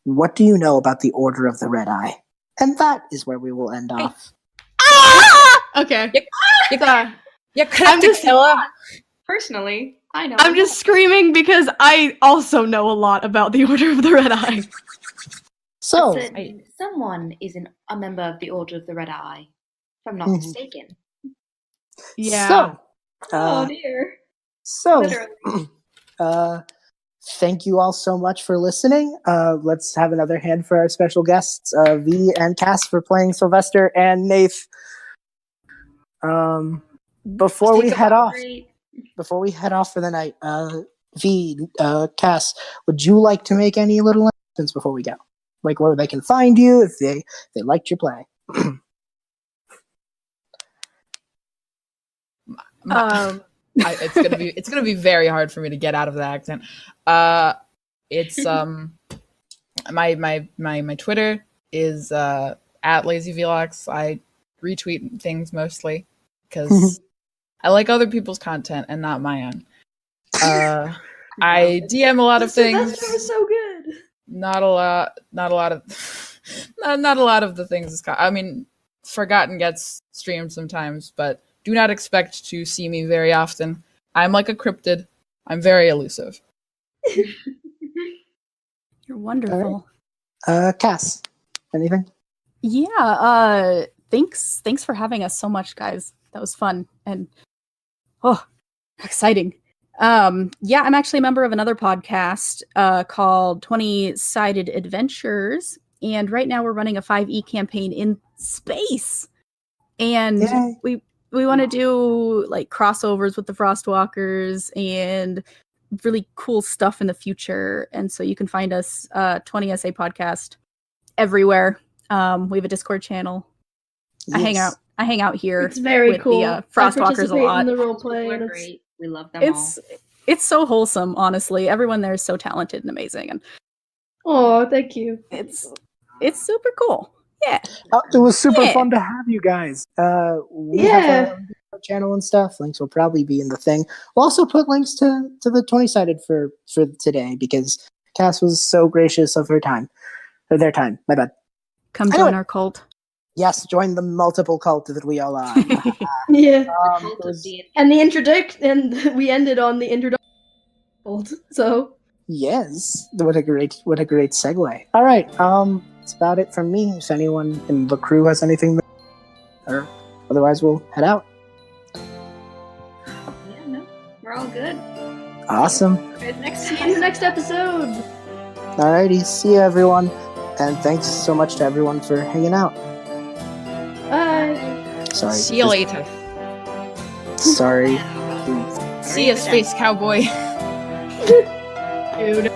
Speaker 1: What do you know about the Order of the Red Eye? And that is where we will end off.
Speaker 4: Okay.
Speaker 7: Yeah,
Speaker 4: I'm just
Speaker 3: Personally, I know.
Speaker 4: I'm just screaming because I also know a lot about the Order of the Red Eye.
Speaker 1: So,
Speaker 3: Someone is a member of the Order of the Red Eye, if I'm not
Speaker 1: Mhm.
Speaker 3: mistaken.
Speaker 4: Yeah.
Speaker 3: Oh dear.
Speaker 1: So,
Speaker 3: Literally.
Speaker 1: thank you all so much for listening. Let's have another hand for our special guests, V and Cas, for playing Sylvestre and Nayth. Before we head off for the night, V, Cas, would you like to make any little announcements before we go? Like where they can find you if they liked your play.
Speaker 7: It's gonna be very hard for me to get out of the accent. It's my Twitter is at LazyVlox. I retweet things mostly because I like other people's content and not my own. I DM a lot of things.
Speaker 4: That was so good.
Speaker 7: Not a lot of the things. I mean, Forgotten gets streamed sometimes, but do not expect to see me very often. I'm like a cryptid. I'm very elusive.
Speaker 8: You're wonderful.
Speaker 1: Cas, anything?
Speaker 8: Yeah, thanks for having us so much, guys. That was fun and exciting. Yeah, I'm actually a member of another podcast called 20-Sided Adventures, and right now we're running a 5e campaign in space. And
Speaker 1: Yay.
Speaker 8: we want to do like crossovers with the Frostwalkers and really cool stuff in the future. And so you can find us 20SA podcast everywhere. We have a Discord channel.
Speaker 1: Yes.
Speaker 8: I hang out here.
Speaker 4: It's very
Speaker 8: with
Speaker 4: cool.
Speaker 8: the Frostwalkers a lot.
Speaker 4: In the role play.
Speaker 3: We're great. We love them all.
Speaker 8: It's so wholesome, honestly. Everyone there is so talented and amazing, and
Speaker 4: oh, thank you.
Speaker 8: It's super cool. Yeah.
Speaker 1: It was super fun to have you guys. We have our channel and stuff. Links will probably be in the thing. We'll also put links to the 20-sided for today because Cas was so gracious of their time. My bad.
Speaker 8: Come join our cult.
Speaker 1: Yes, join the multiple cult that we all are.
Speaker 4: Yeah.
Speaker 3: And
Speaker 1: we
Speaker 4: ended on the introduction. So
Speaker 1: yes, what a great segue. All right, that's about it from me. If anyone in the crew has anything, or otherwise we'll head out.
Speaker 3: Yeah, no, we're all good.
Speaker 1: Awesome.
Speaker 4: See you in the next episode.
Speaker 1: Alrighty, see you everyone, and thanks so much to everyone for hanging out.
Speaker 4: Bye.
Speaker 1: Sorry.
Speaker 7: See you later.
Speaker 1: Sorry.
Speaker 7: See you, Space Cowboy.
Speaker 4: Dude.